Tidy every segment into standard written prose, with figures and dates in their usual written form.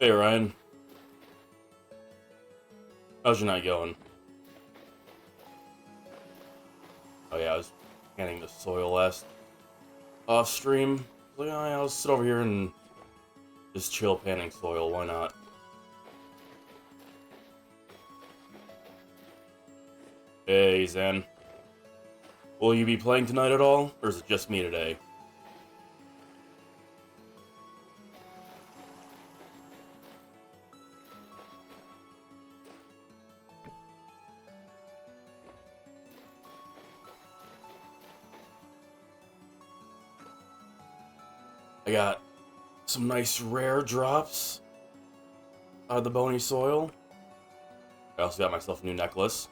Hey Ryan, how's your night going? Oh yeah, I was panning the soil last off stream. Like, oh, yeah, I'll sit over here and just chill panning soil. Why not? Hey Zen, will you be playing tonight at all, or is it just me today? I got some nice rare drops out of the bony soil. I also got myself a new necklace,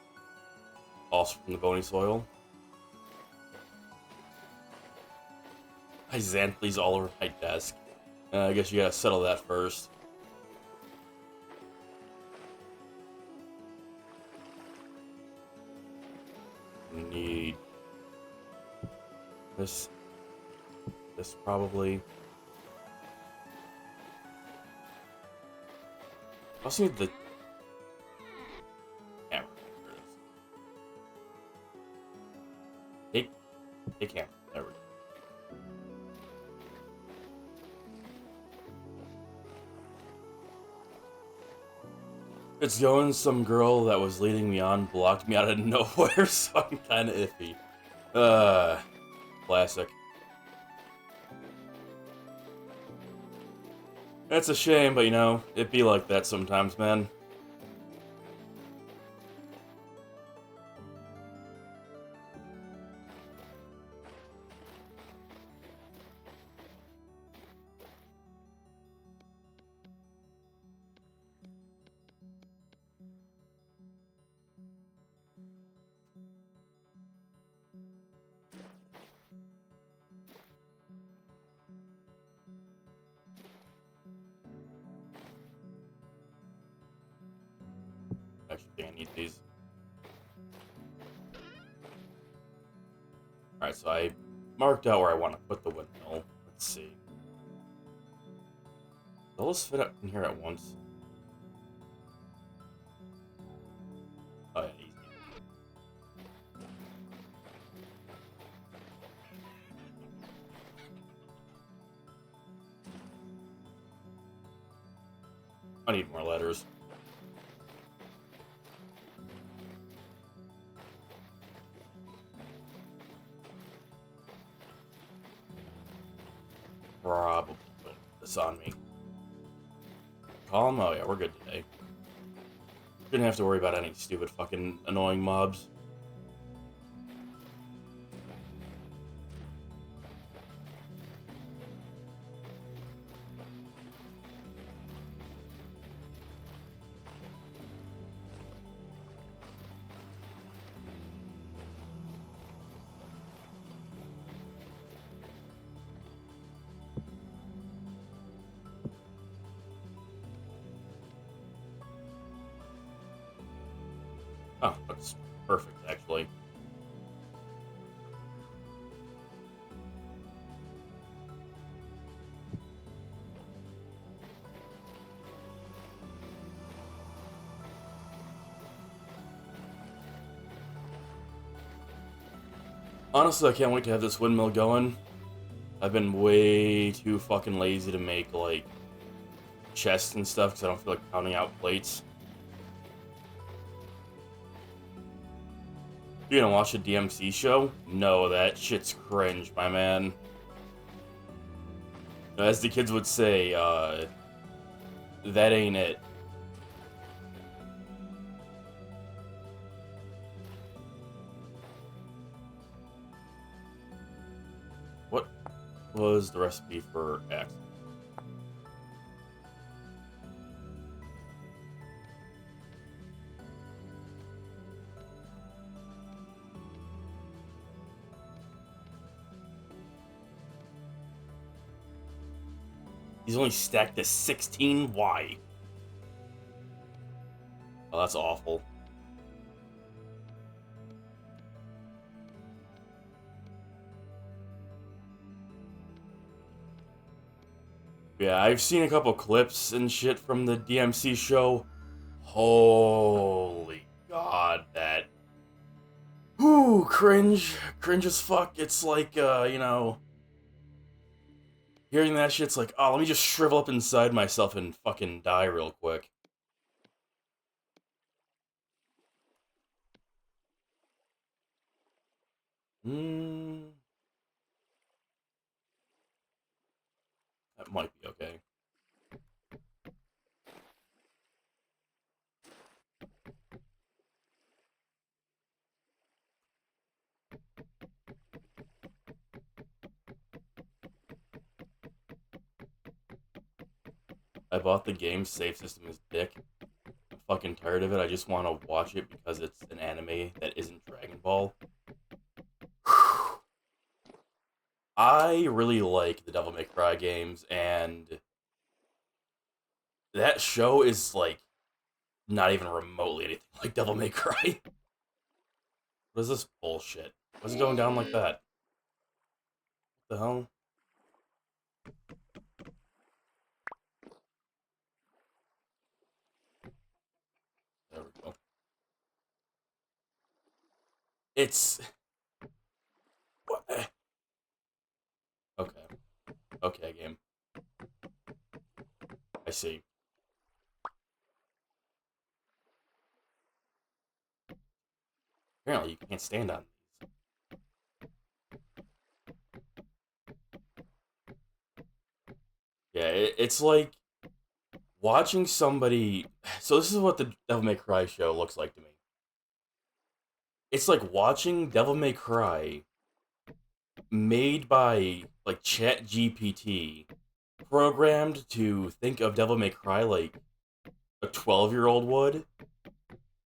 also from the bony soil. Hi Xanthles all over my desk. I guess you gotta settle that first. Need this. This probably. I also need the camera. There it is. Take camera. There we go. It's going. Some girl that was leading me on blocked me out of nowhere, so I'm kind of iffy. Classic. That's a shame, but you know, it be like that sometimes, man. Actually, I need these. Alright, so I marked out where I want to put the windmill. Let's see. Will this fit up in here at once? Oh, yeah, easy. I need more letters. Probably put this on me. Calm? Oh yeah, we're good today. Didn't have to worry about any stupid fucking annoying mobs. Oh, that's perfect, actually. Honestly, I can't wait to have this windmill going. I've been way too fucking lazy to make, like, chests and stuff because I don't feel like pounding out plates. You gonna watch a DMC show? No, that shit's cringe, my man. As the kids would say, that ain't it. What was the recipe for X? He's only stacked to 16? Why? Oh, that's awful. Yeah, I've seen a couple clips and shit from the DMC show. Holy god, that. Whoo, cringe. Cringe as fuck. It's like, hearing that shit's like, oh, let me just shrivel up inside myself and fucking die real quick. Hmm, that might be okay. I bought the game, save system is dick. I'm fucking tired of it. I just want to watch it because it's an anime that isn't Dragon Ball. I really like the Devil May Cry games, and that show is like not even remotely anything like Devil May Cry. What is this bullshit? What's it going down like that? What the hell? There we go. It's what? Okay. Okay, game. I see. Apparently, you can't stand on these. Yeah, it's like watching somebody. So this is what the Devil May Cry show looks like to me. It's like watching Devil May Cry made by like Chat GPT, programmed to think of Devil May Cry like a 12-year-old would,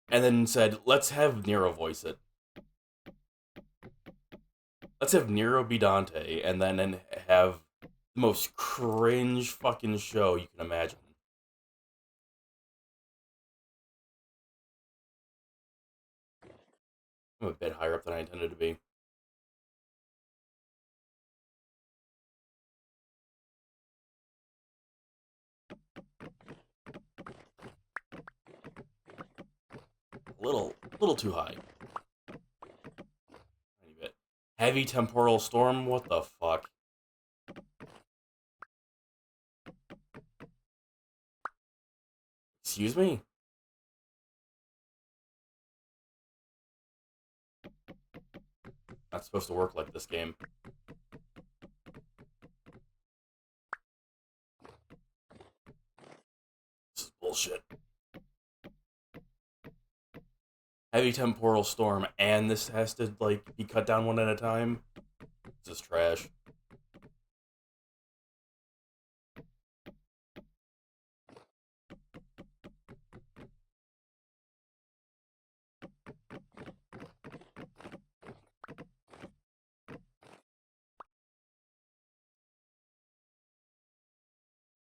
and then said, let's have Nero voice it. Let's have Nero be Dante, and then have the most cringe fucking show you can imagine. I'm a bit higher up than I intended to be. A little too high. Tiny bit. Heavy temporal storm. What the fuck? Excuse me. Not supposed to work like this game. This is bullshit. Heavy temporal storm, and this has to like be cut down one at a time. This is trash.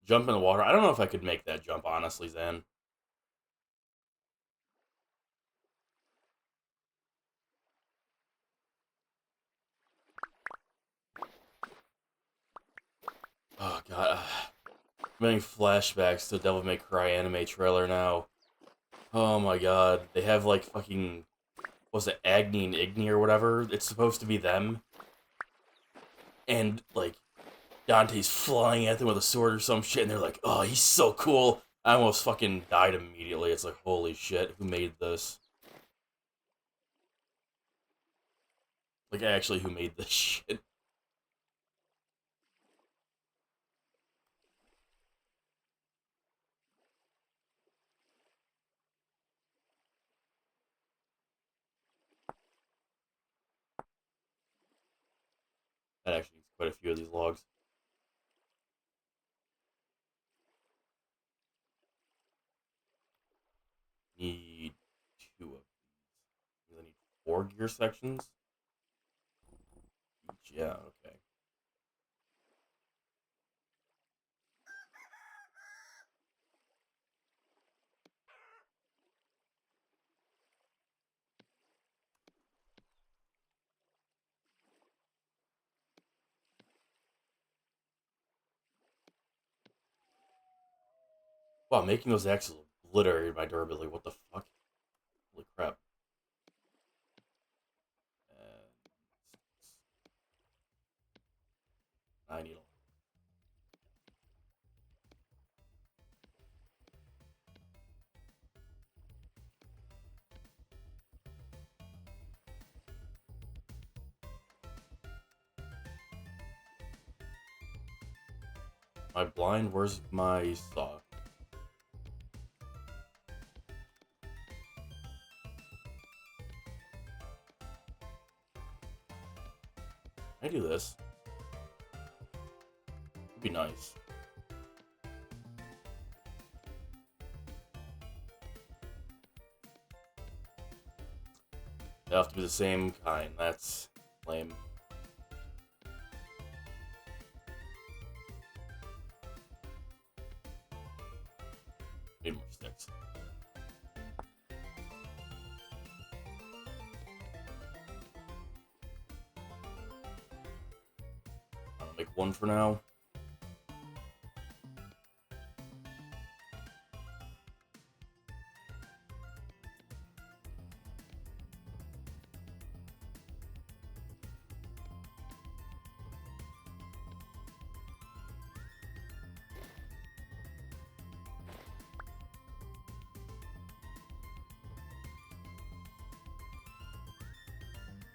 Jump in the water. I don't know if I could make that jump, honestly, Zan. Oh god. I'm getting flashbacks to Devil May Cry anime trailer now. Oh my god. They have like fucking, was it Agni and Igni or whatever? It's supposed to be them. And like Dante's flying at them with a sword or some shit, and they're like, oh, he's so cool. I almost fucking died immediately. It's like, holy shit, who made this? Like, actually, who made this shit? That actually needs quite a few of these logs. Need two of these. I need 4 gear sections. Each, yeah, okay. Wow, making those axes obliterated my durability. What the fuck? Holy crap. And I need my blind. Where's my saw? Can I do this? It'd be nice. They have to be the same kind. That's lame. Need more sticks. I'll make one for now.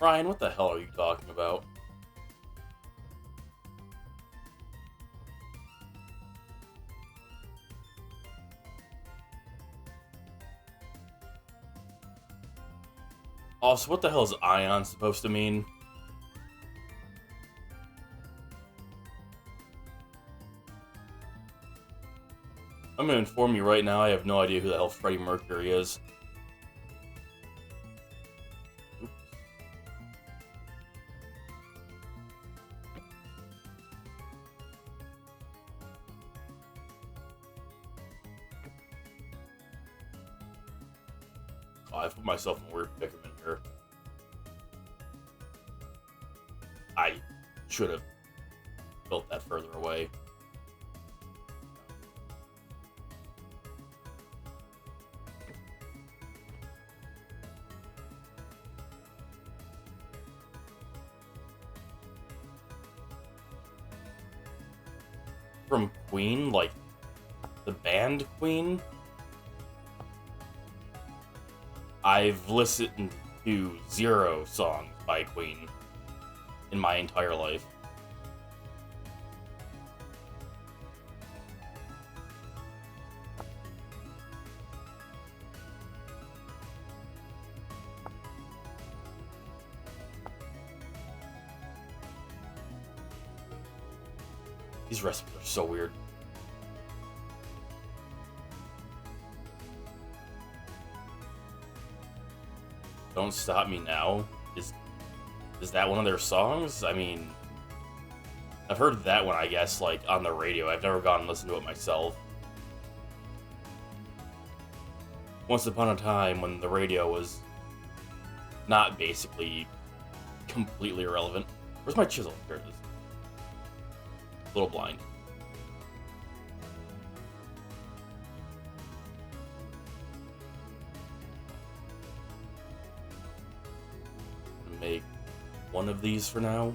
Ryan, what the hell are you talking about? Also, what the hell is ion supposed to mean? I'm gonna inform you right now, I have no idea who the hell Freddie Mercury is. Oops. Oh, I put myself in a weird predicament here. I should have built that further away. From Queen, like the band Queen, I've listened to 0 songs by Queen in my entire life. These recipes are so weird. Don't Stop Me Now? Is that one of their songs? I mean, I've heard that one, I guess, like, on the radio. I've never gone and listened to it myself. Once upon a time when the radio was not basically completely irrelevant. Where's my chisel? Here it is. A little blind. Make one of these for now.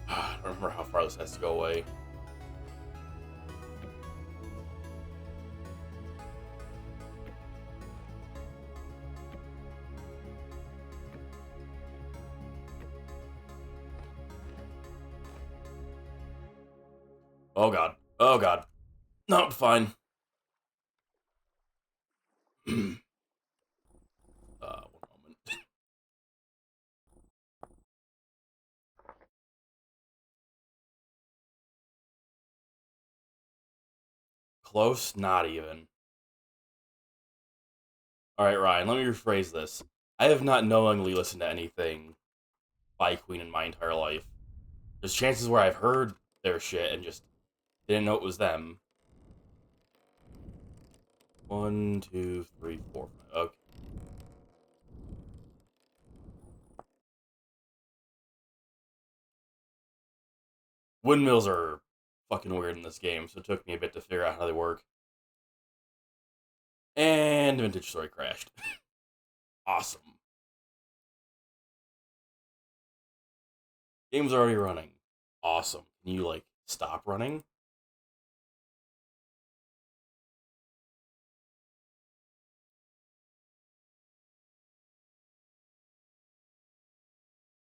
I don't remember how far this has to go away. Oh god. Oh god. No, fine. One moment. Close? Not even. Alright, Ryan, let me rephrase this. I have not knowingly listened to anything by Queen in my entire life. There's chances where I've heard their shit and just didn't know it was them. 1, 2, 3, 4, 5. Okay. Windmills are fucking weird in this game, so it took me a bit to figure out how they work. And Vintage Story crashed. Awesome. Game's already running. Awesome. Can you, like, stop running?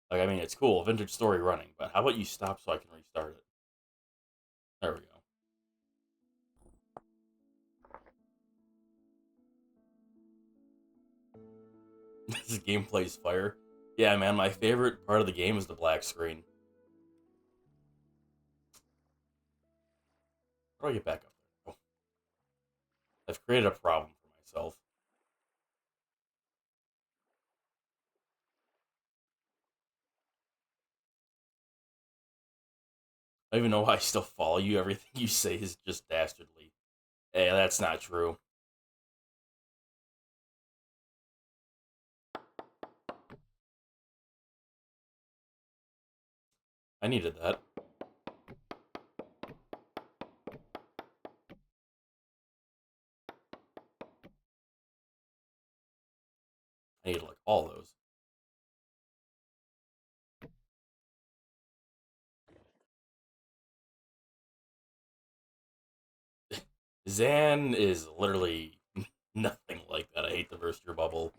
Like, I mean, it's cool, Vintage Story running, but how about you stop so I can restart it? There we go. This gameplay's fire. Yeah, man, my favorite part of the game is the black screen. How do I get back up there? Oh, I've created a problem for myself. I don't even know why I still follow you. Everything you say is just dastardly. Hey, that's not true. I needed that. I needed, like, all those. Zan is literally nothing like that. I hate the burst your bubble.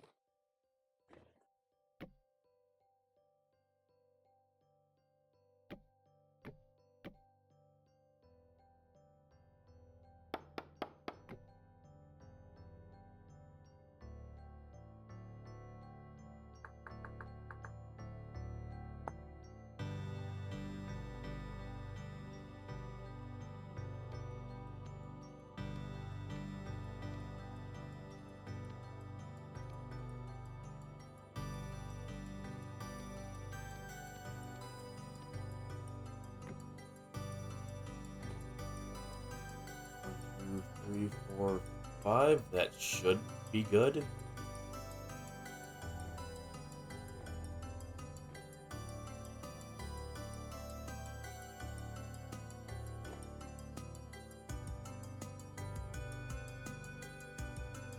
One, two, three, 4, 5. That should be good.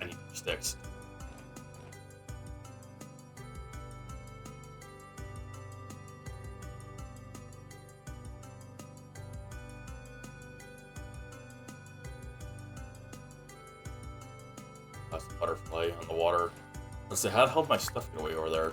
I need more sticks. That's a butterfly on the water. Let's see, how the hell did my stuff get away over there?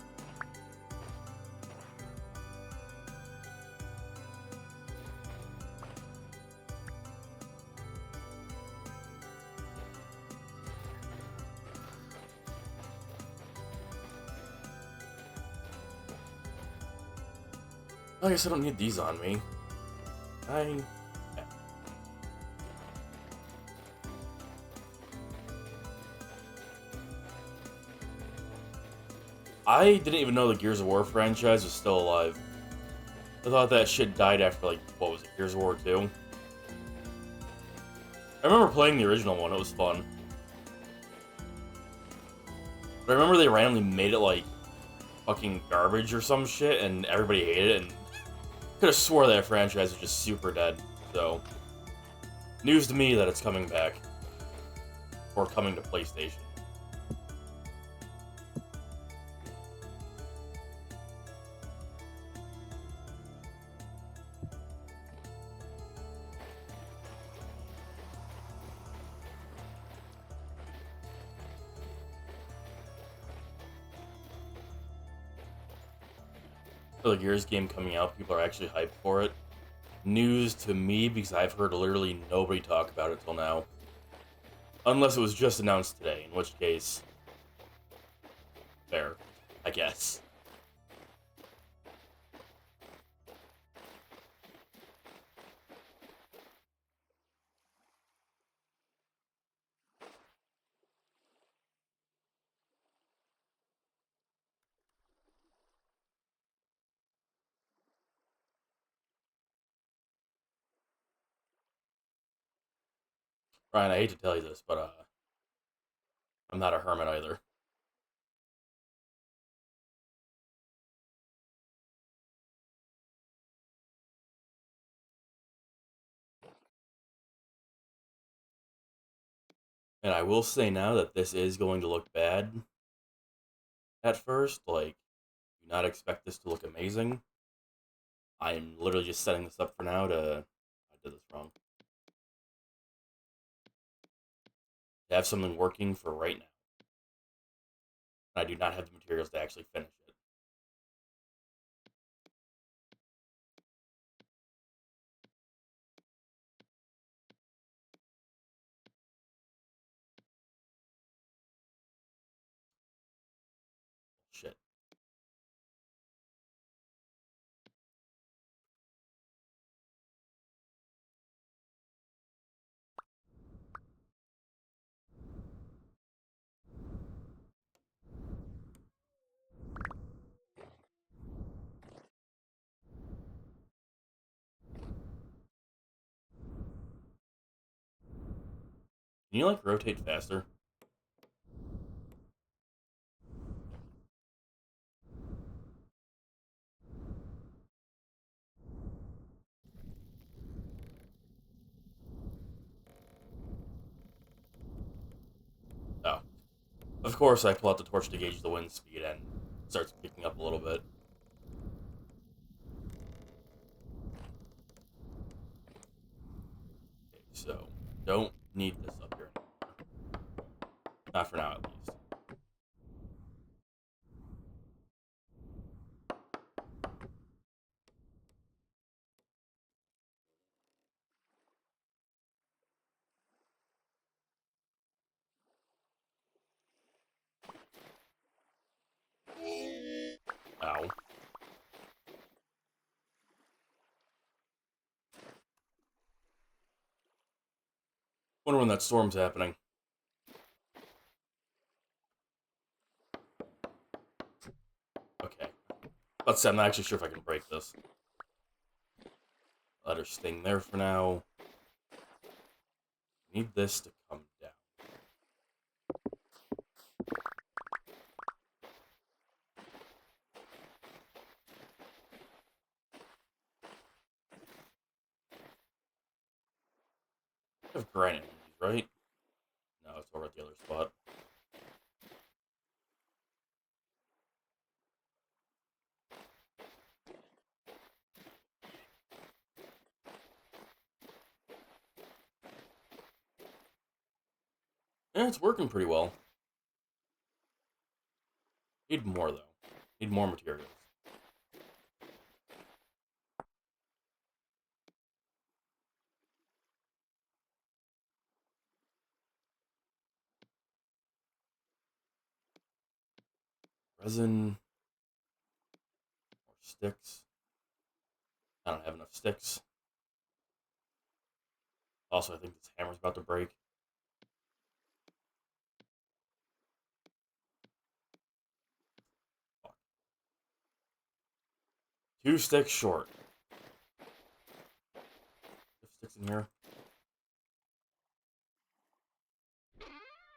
I guess I don't need these on me. I... I didn't even know the Gears of War franchise was still alive. I thought that shit died after, like, what was it, Gears of War 2? I remember playing the original one, it was fun. But I remember they randomly made it, like, fucking garbage or some shit, and everybody hated it, and could have swore that franchise was just super dead. So, news to me that it's coming back. Or coming to PlayStation. For the Gears game coming out, people are actually hyped for it. News to me, because I've heard literally nobody talk about it till now. Unless it was just announced today, in which case... fair, I guess. Ryan, I hate to tell you this, but I'm not a hermit either. And I will say now that this is going to look bad at first. Like, do not expect this to look amazing. I'm literally just setting this up for now to. I did this wrong. To have something working for right now. And I do not have the materials to actually finish it. Shit. Can you, like, rotate faster? Oh. Of course, I pull out the torch to gauge the wind speed and it starts picking up a little bit. Okay, so don't need this up here anymore. Not for now, at least. Ow. Wonder when that storm's happening. Okay. Let's see, I'm not actually sure if I can break this. Let her sting there for now. Need this to come down. I have granite in these, right? No, it's over at the other spot. Yeah, it's working pretty well. Need more, though. Need more materials. Resin. More sticks. I don't have enough sticks. Also, I think this hammer's about to break. Fuck. 2 sticks short. 5 sticks in here.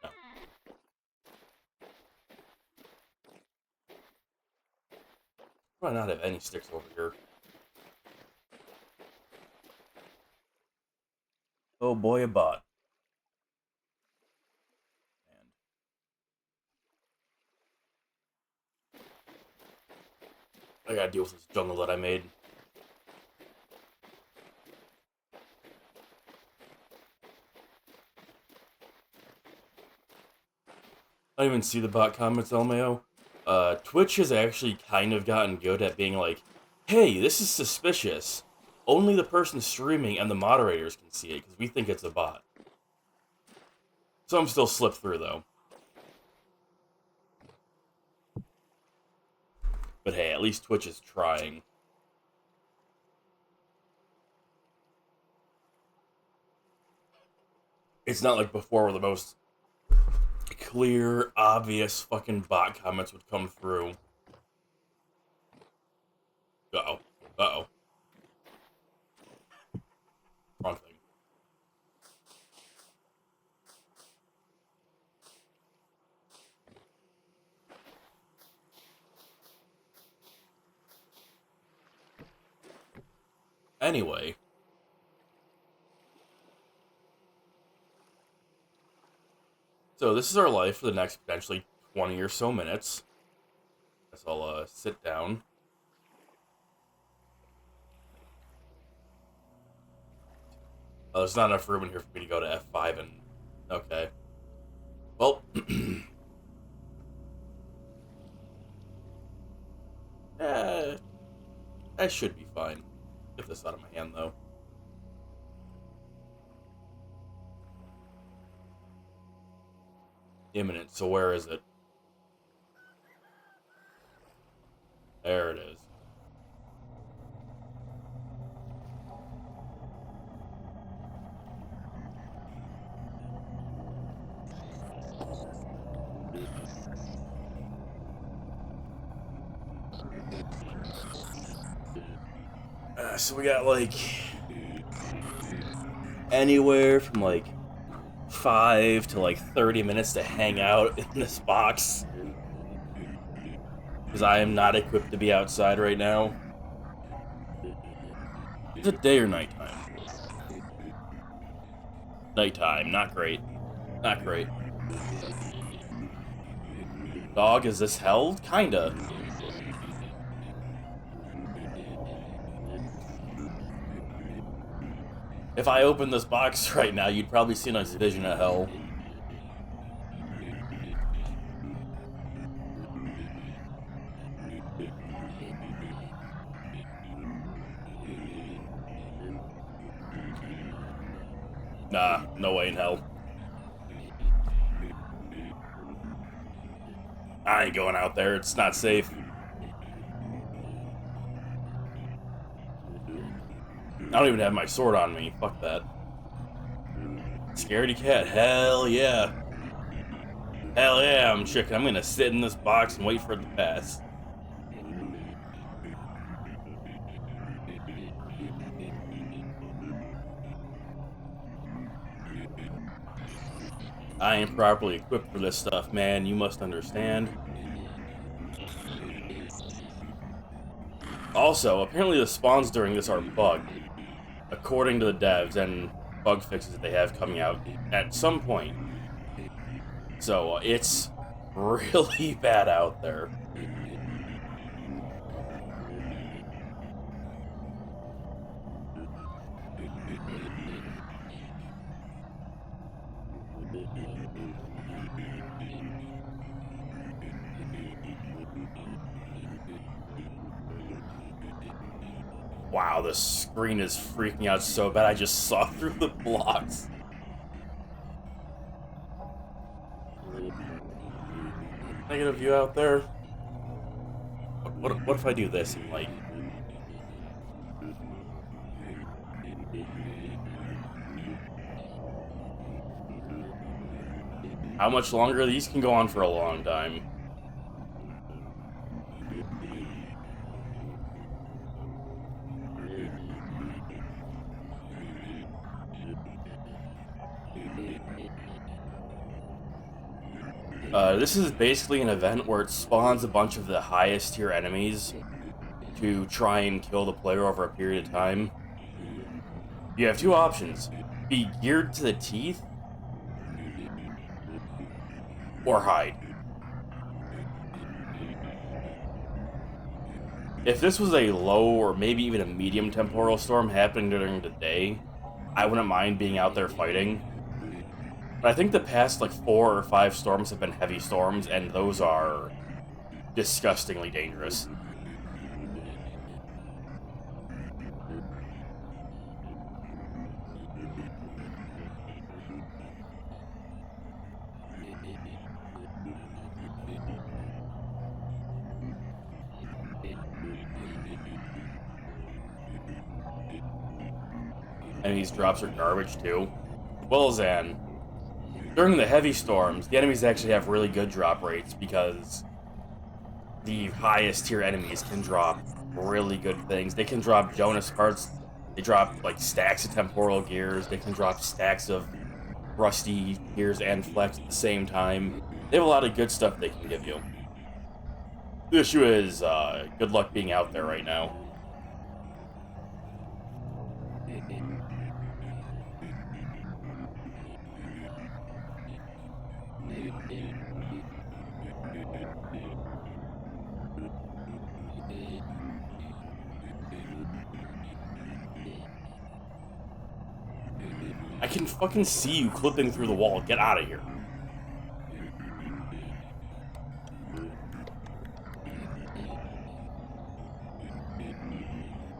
No. Why not have any sticks over here? Oh boy, a bot. And I gotta deal with this jungle that I made. I didn't even see the bot comments, LMAO. Twitch has actually kind of gotten good at being like, hey, this is suspicious. Only the person streaming and the moderators can see it because we think it's a bot. Some still slip through, though. But hey, at least Twitch is trying. It's not like before where the most clear, obvious fucking bot comments would come through. Uh-oh. Uh-oh. Wrong thing. Anyway. So this is our life for the next potentially 20 or so minutes. Guess I'll sit down. Oh, there's not enough room in here for me to go to F5 and... Okay. Well... I should be fine. Get this out of my hand, though. Imminent, so where is it? There it is. So we got, like, anywhere from, like, 5 to, like, 30 minutes to hang out in this box. Because I am not equipped to be outside right now. Is it day or nighttime? Nighttime, not great. Not great. Dog, is this held? Kinda. If I open this box right now, you'd probably see a nice vision of hell. Nah, no way in hell. I ain't going out there, it's not safe. I don't even have my sword on me. Fuck that. Scaredy cat. Hell yeah. Hell yeah, I'm chicken. I'm gonna sit in this box and wait for it to pass. I ain't properly equipped for this stuff, man. You must understand. Also, apparently the spawns during this are bugged. According to the devs and bug fixes that they have coming out at some point. So, it's really bad out there. Wow, the screen is freaking out so bad I just saw through the blocks. Negative view out there. What if I do this and, like... How much longer? These can go on for a long time. This is basically an event where it spawns a bunch of the highest tier enemies to try and kill the player over a period of time. You have two options. Be geared to the teeth, or hide. If this was a low or maybe even a medium temporal storm happening during the day, I wouldn't mind being out there fighting. But I think the past, like, 4 or 5 storms have been heavy storms, and those are disgustingly dangerous. And these drops are garbage, too. Well, Zan, during the heavy storms, the enemies actually have really good drop rates because the highest tier enemies can drop really good things. They can drop Jonas parts, they drop, like, stacks of temporal gears, they can drop stacks of rusty gears and flex at the same time. They have a lot of good stuff they can give you. The issue is, good luck being out there right now. I can fucking see you clipping through the wall. Get out of here.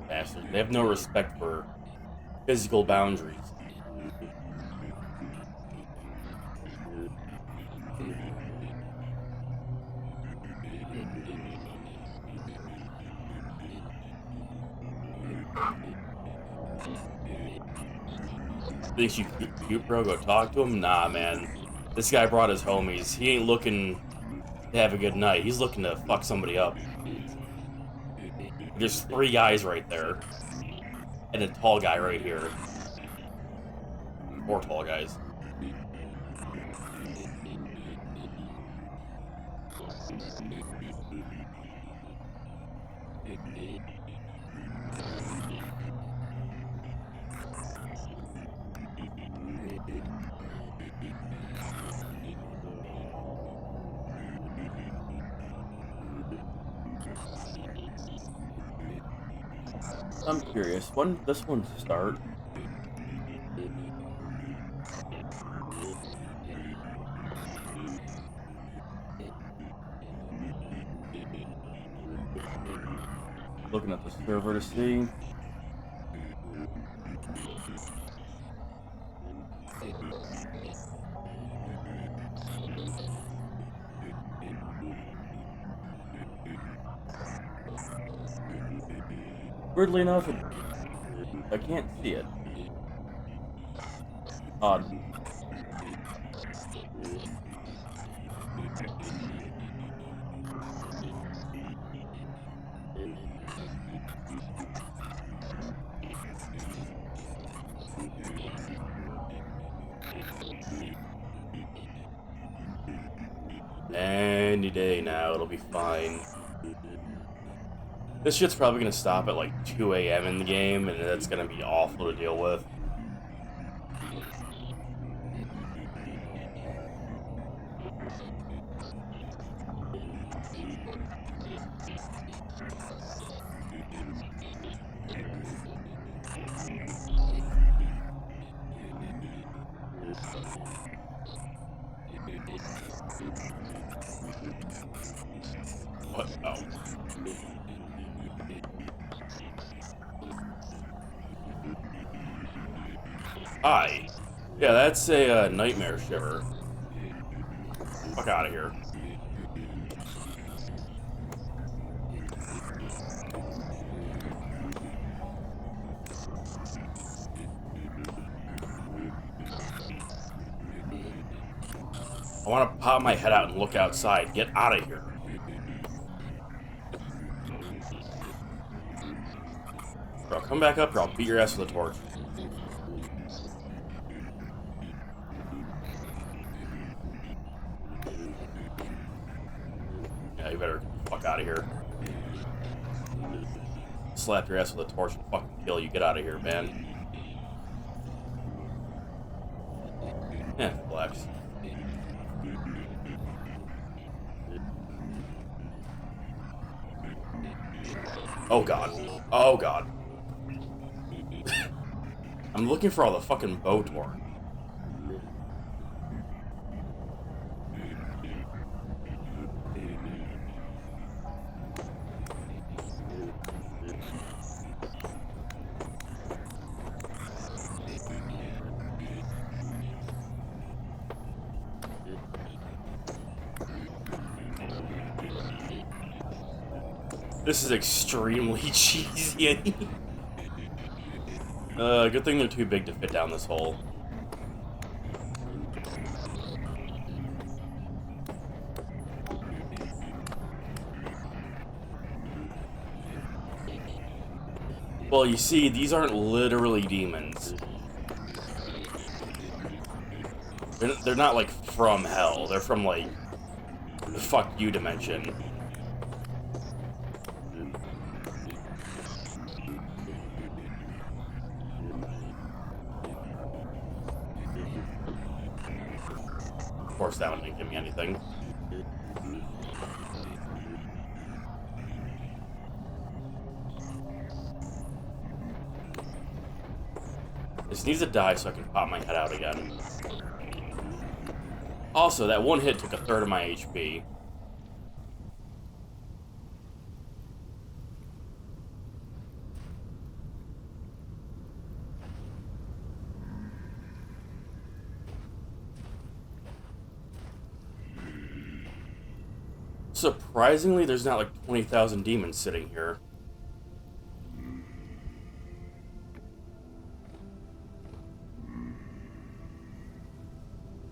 Bastards. They have no respect for physical boundaries. Thinks you cute, bro? Go talk to him? Nah, man. This guy brought his homies. He ain't looking to have a good night. He's looking to fuck somebody up. There's 3 guys right there. And a tall guy right here. 4 tall guys. I'm curious, when did this one start? Looking at the server to see. Weirdly enough, I can't see it. Odd. Any day now, it'll be fine. This shit's probably gonna stop at like 2 a.m. in the game, and that's gonna be awful to deal with. What? Oh. Hi. Yeah, that's a nightmare shiver. Fuck out of here. I want to pop my head out and look outside. Get out of here. Bro, come back up here. I'll beat your ass with a torch. Yeah, you better fuck out of here. Slap your ass with a torch and fucking kill you. Get out of here, man. Yeah, relax. Oh god. Oh god. I'm looking for all the fucking bow torn. This is extremely cheesy. Good thing they're too big to fit down this hole. Well, you see, these aren't literally demons. They're not, like, from hell. They're from, like, the fuck you dimension. Of course, that one didn't give me anything. anything. This needs to die so I can pop my head out again. Also, that one hit took a third of my HP. Surprisingly, there's not like 20,000 demons sitting here.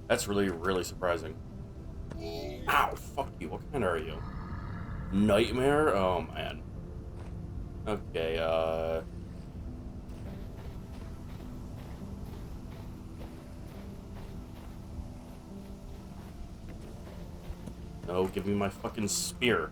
That's really, really surprising. Ow, fuck you. What kind are you? Nightmare? Oh, man. Okay, No, give me my fucking spear.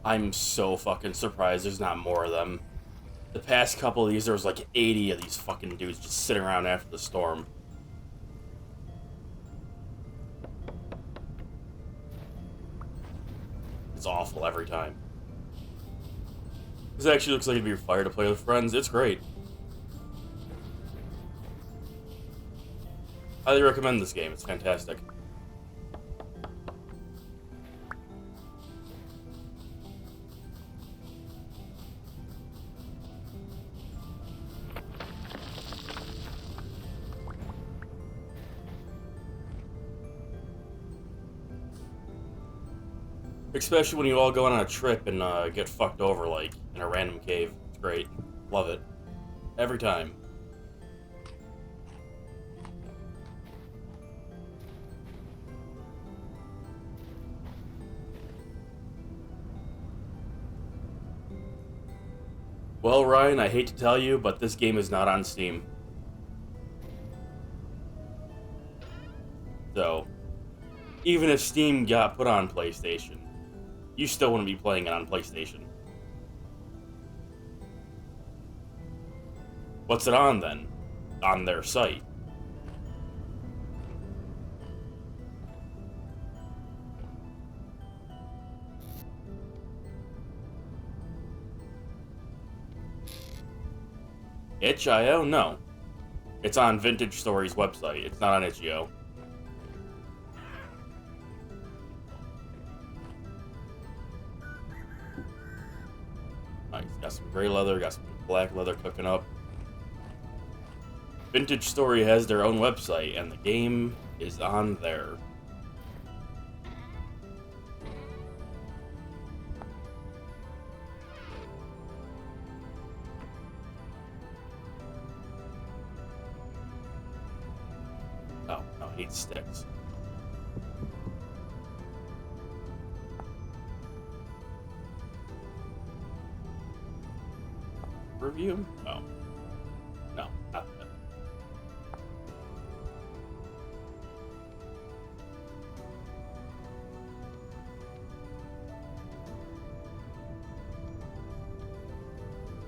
I'm so fucking surprised there's not more of them. The past couple of these, there was like 80 of these fucking dudes just sitting around after the storm. It's awful every time. This actually looks like it'd be fire to play with friends. It's great. Highly recommend this game. It's fantastic. Especially when you all go on a trip and get fucked over, like, in a random cave. It's great. Love it. Every time. Well, Ryan, I hate to tell you, but this game is not on Steam. So, even if Steam got put on PlayStation, you still wouldn't be playing it on PlayStation. What's it on, then? On their site. itch.io? No. It's on Vintage Story's website. It's not on itch.io. Nice. Got some gray leather, got some black leather cooking up. Vintage Story has their own website, and the game is on there. Oh, no, I hate sticks. Review? Oh. No, not that.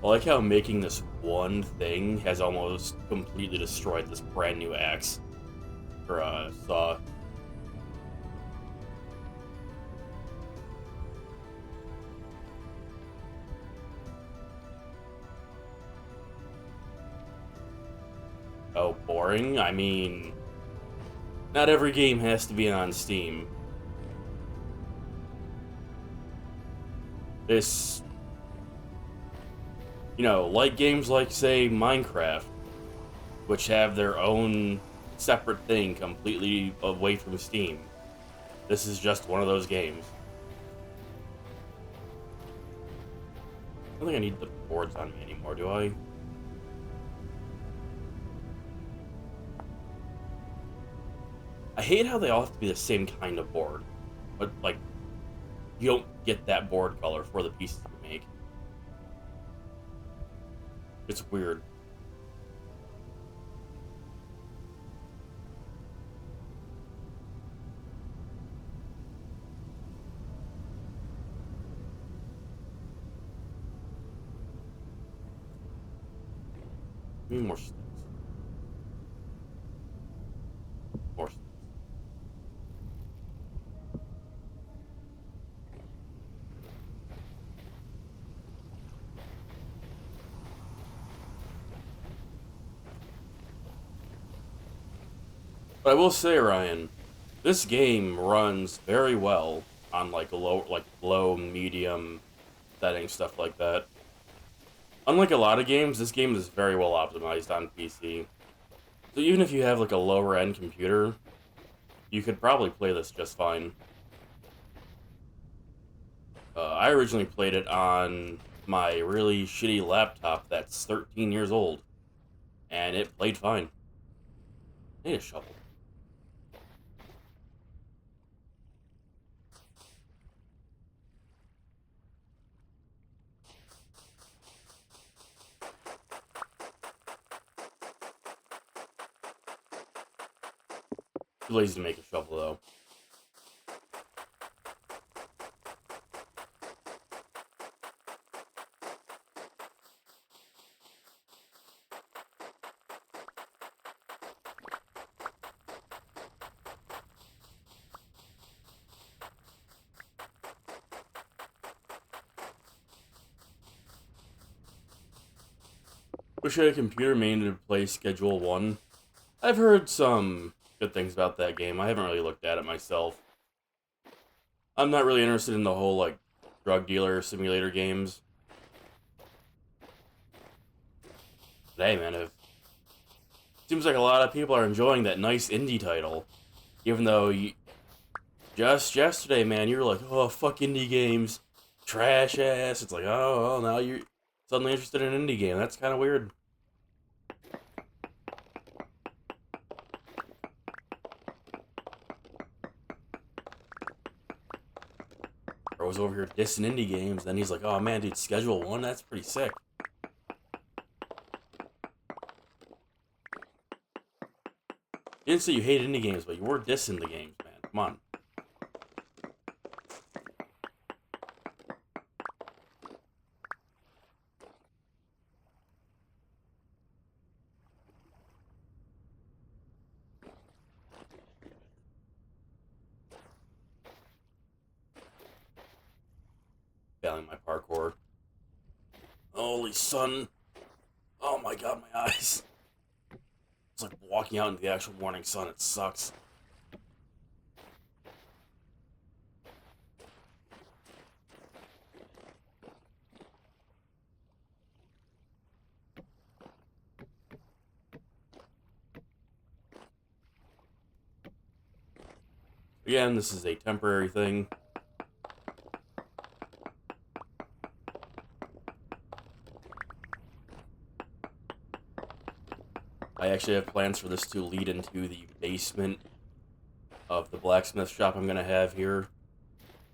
I like how making this one thing has almost completely destroyed this brand new axe. Or, saw. Oh, boring? I mean, not every game has to be on Steam. This, you know, like games like, say, Minecraft, which have their own separate thing completely away from Steam. This is just one of those games. I don't think I need the boards on me anymore, do I? I hate how they all have to be the same kind of board. But, like, you don't get that board color for the pieces you make. It's weird. Give me more sticks. More sticks. But I will say, Ryan, this game runs very well on like low, medium settings, stuff like that. Unlike a lot of games, this game is very well optimized on PC. So even if you have like a lower end computer, you could probably play this just fine. I originally played it on my really shitty laptop that's 13 years old, and it played fine. I need a shovel. Too lazy to make a shovel though. Wish I had a computer made to play Schedule 1. I've heard some good things about that game. I haven't really looked at it myself. I'm not really interested in the whole, like, drug dealer simulator games. But hey, man, seems like a lot of people are enjoying that nice indie title. Even though just yesterday, man, you were like, oh, fuck indie games. Trash ass. It's like, oh, well, now you're suddenly interested in an indie game. That's kind of weird. I was over here dissing indie games, then he's like, oh man, dude, Schedule 1? That's pretty sick. You didn't say you hate indie games, but you were dissing the games, man. Come on. Failing my parkour. Holy sun. Oh my god, my eyes. It's like walking out into the actual morning sun. It sucks. Again, this is a temporary thing. I actually have plans for this to lead into the basement of the blacksmith shop I'm going to have here.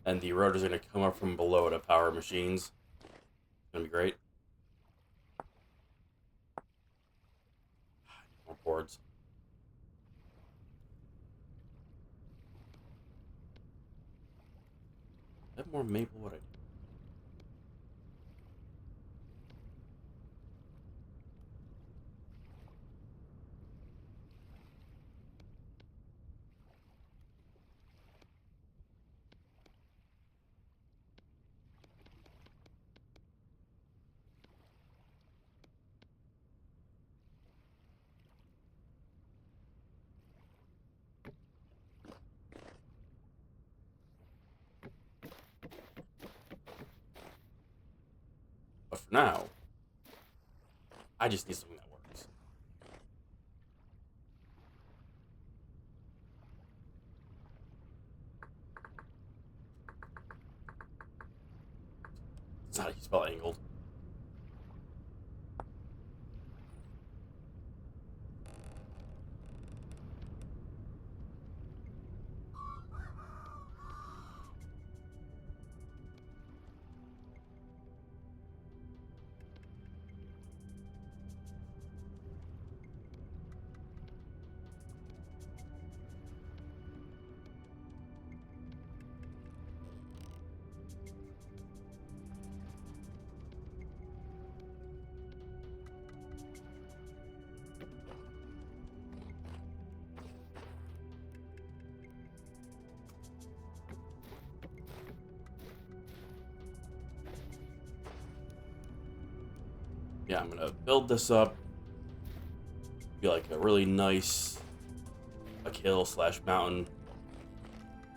And the road is going to come up from below to power machines. It's going to be great. More boards. I have more maple wood. But for now, I just need something that works. It's not how you spell angled. Yeah, I'm gonna build this up. Be like a really nice, like hill slash mountain.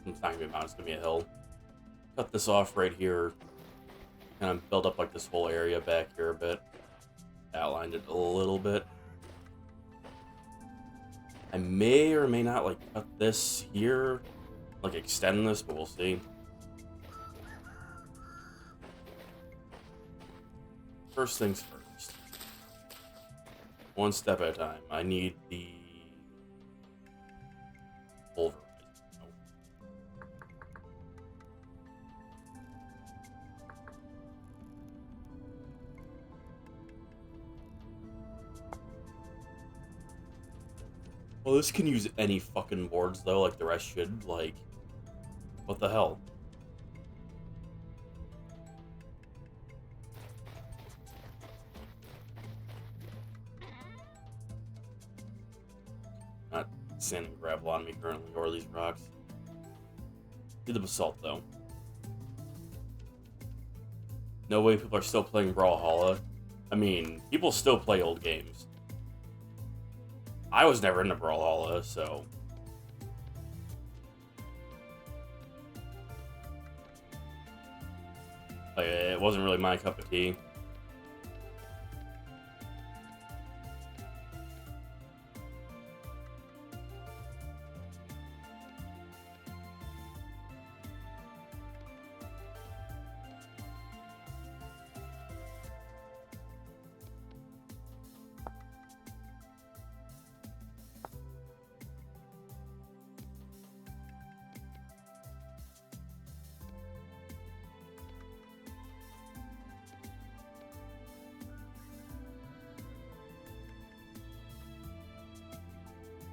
It's not gonna be a mountain, it's gonna be a hill. Cut this off right here. Kind of build up like this whole area back here a bit. Outlined it a little bit. I may or may not like cut this here, like extend this, but we'll see. First things first. One step at a time. I need the pulverizer. Well, this can use any fucking boards though, like the rest should. Like, what the hell? Not sand and gravel on me currently, or these rocks. Do the basalt though. No way people are still playing Brawlhalla. I mean, people still play old games. I was never into Brawlhalla, so... like, it wasn't really my cup of tea.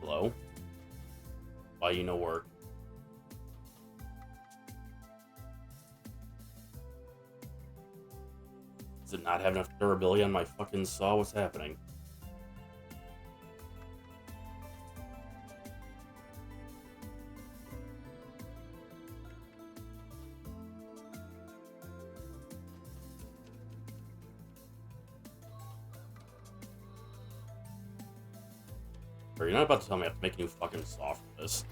Hello? Why you no work? Does it not have enough durability on my fucking saw? What's happening? Or you're not about to tell me I have to make a new fucking saw for this.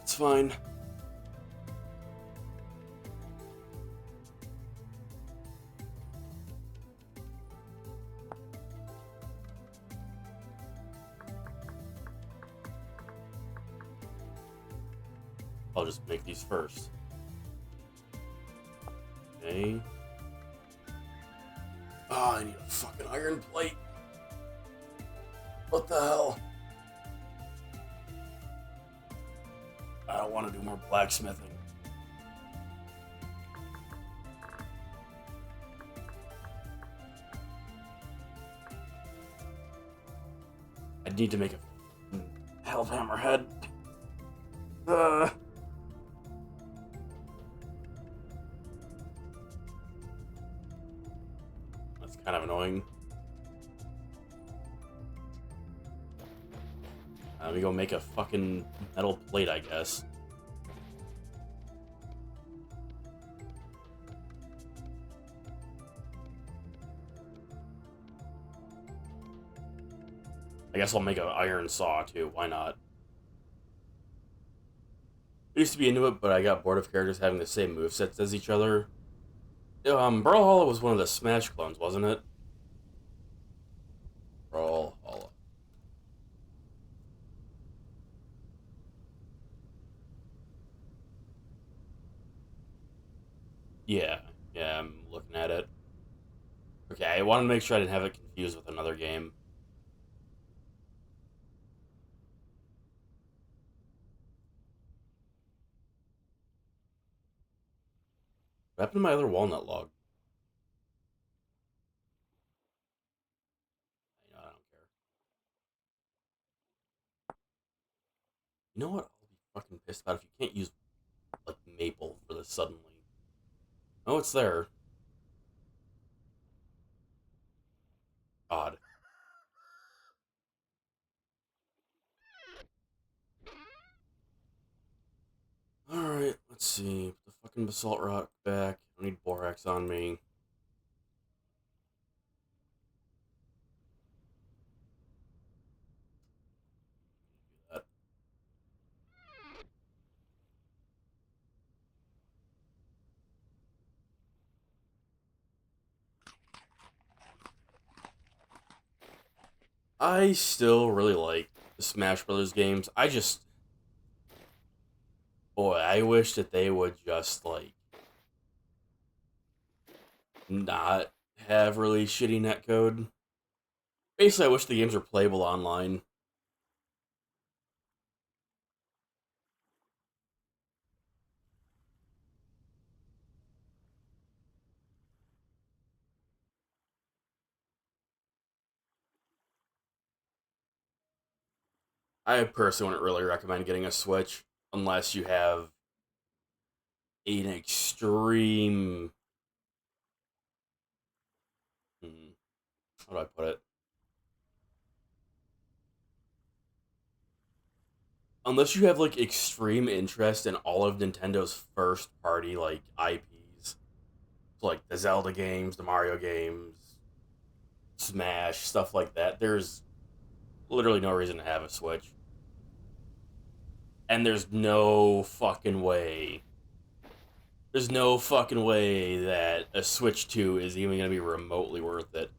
It's fine. I'll just make these first. Okay. Oh, I need a fucking iron plate. What the hell? I don't want to do more blacksmithing. I need to make a hellhammer head. That's kind of annoying. Let me go make a fucking metal plate, I guess. I guess I'll make an iron saw, too. Why not? I used to be into it, but I got bored of characters having the same movesets as each other. Brawlhalla was one of the Smash clones, wasn't it? Brawlhalla. Yeah, yeah, I'm looking at it. Okay, I wanted to make sure I didn't have it confused with another game. What happened to my other walnut log? I don't care. You know what I'll be fucking pissed about if you can't use, like, maple for this suddenly. Oh, it's there. Odd. Alright, let's see. Put the fucking basalt rock back. I need borax on me. That. I still really like the Smash Brothers games. Boy, I wish that they would just, like, not have really shitty netcode. Basically, I wish the games were playable online. I personally wouldn't really recommend getting a Switch unless you have an extreme. How do I put it? Unless you have like extreme interest in all of Nintendo's first party like IPs, so, like the Zelda games, the Mario games, Smash, stuff like that, there's literally no reason to have a Switch. And there's no fucking way that a Switch 2 is even going to be remotely worth it.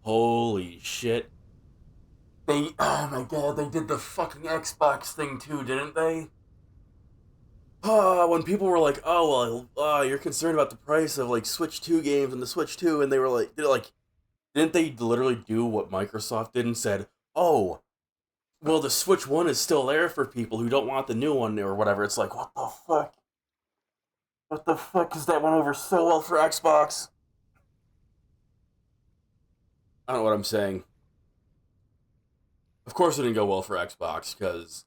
Holy shit. Oh my god, they did the fucking Xbox thing too, didn't they? When people were like, "Oh well, you're concerned about the price of like Switch 2 games and the Switch 2," and didn't they literally do what Microsoft did and said, "Oh, well, the Switch 1 is still there for people who don't want the new one or whatever." It's like, what the fuck? What the fuck? Because that went over so well for Xbox. I don't know what I'm saying. Of course, it didn't go well for Xbox because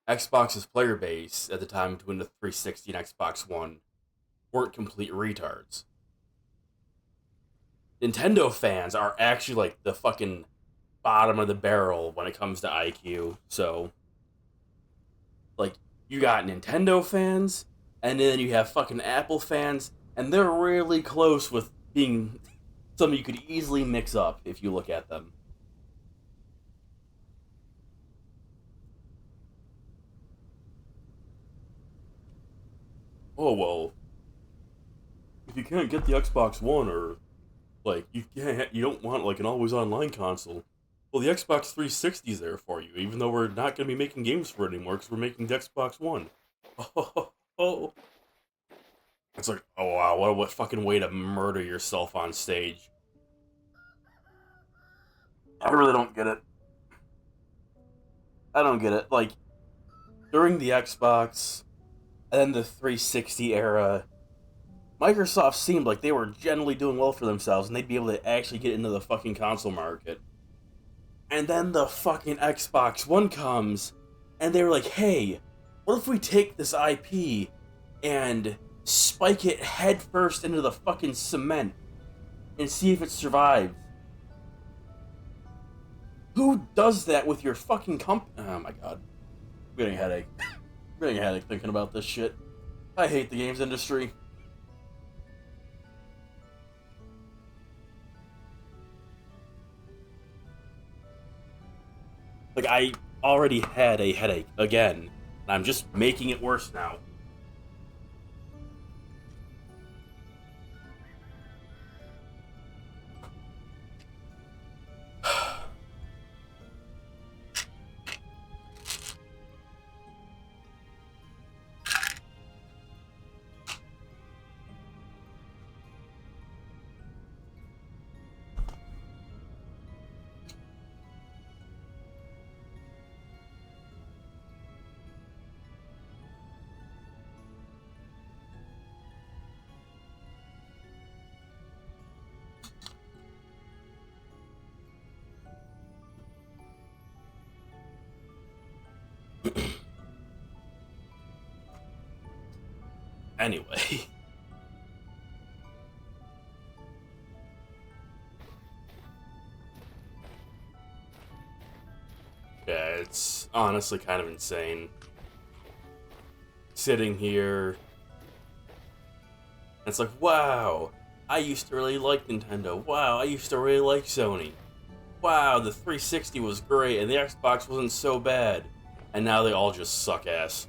Xbox's player base at the time between the 360 and Xbox One weren't complete retards. Nintendo fans are actually like the fucking bottom of the barrel when it comes to IQ. So, like, you got Nintendo fans, and then you have fucking Apple fans, and they're really close with being something you could easily mix up if you look at them. Oh well, if you can't get the Xbox One or like you don't want like an always online console. Well, the Xbox 360 is there for you, even though we're not going to be making games for it anymore because we're making the Xbox One. Oh, it's like, oh wow, what fucking way to murder yourself on stage. I really don't get it. I don't get it. Like during the Xbox and then the 360 era, Microsoft seemed like they were generally doing well for themselves and they'd be able to actually get into the fucking console market. And then the fucking Xbox One comes, and they're like, hey, what if we take this IP and spike it headfirst into the fucking cement and see if it survives? Who does that with your fucking Oh my god. I'm getting a headache. I'm getting a headache thinking about this shit. I hate the games industry. Like, I already had a headache again, and I'm just making it worse now. Anyway. Yeah, it's honestly kind of insane. Sitting here, it's like, wow, I used to really like Nintendo. Wow, I used to really like Sony. Wow, the 360 was great, and the Xbox wasn't so bad. And now they all just suck ass.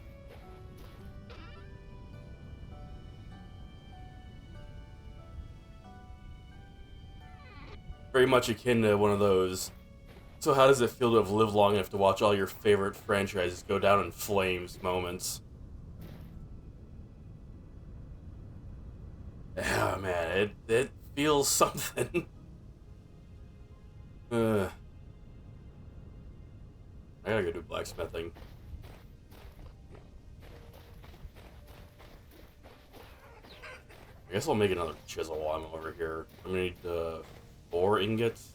Very much akin to one of those. So how does it feel to have lived long enough to watch all your favorite franchises go down in flames moments? Yeah, man, it feels something. I gotta go do blacksmithing. I guess I'll make another chisel while I'm over here. I'm gonna need 4 ingots.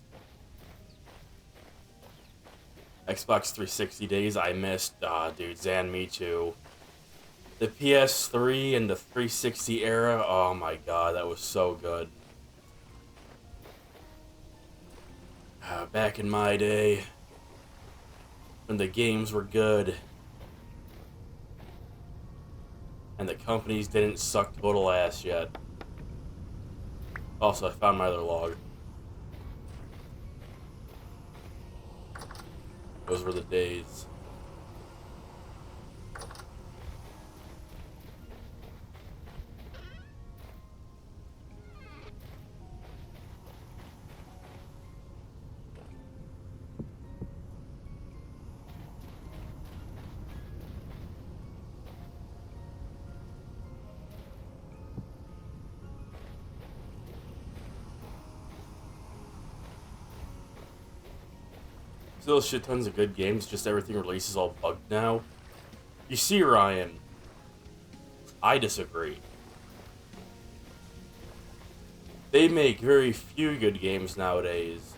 Xbox 360 days I missed. Ah, dude, Zan, me too. The PS3 and the 360 era, oh my god, that was so good. Back in my day, when the games were good, and the companies didn't suck total ass yet. Also, I found my other log. Those were the days. Still shit tons of good games, just everything releases all bugged now. You see, Ryan, I disagree. They make very few good games nowadays.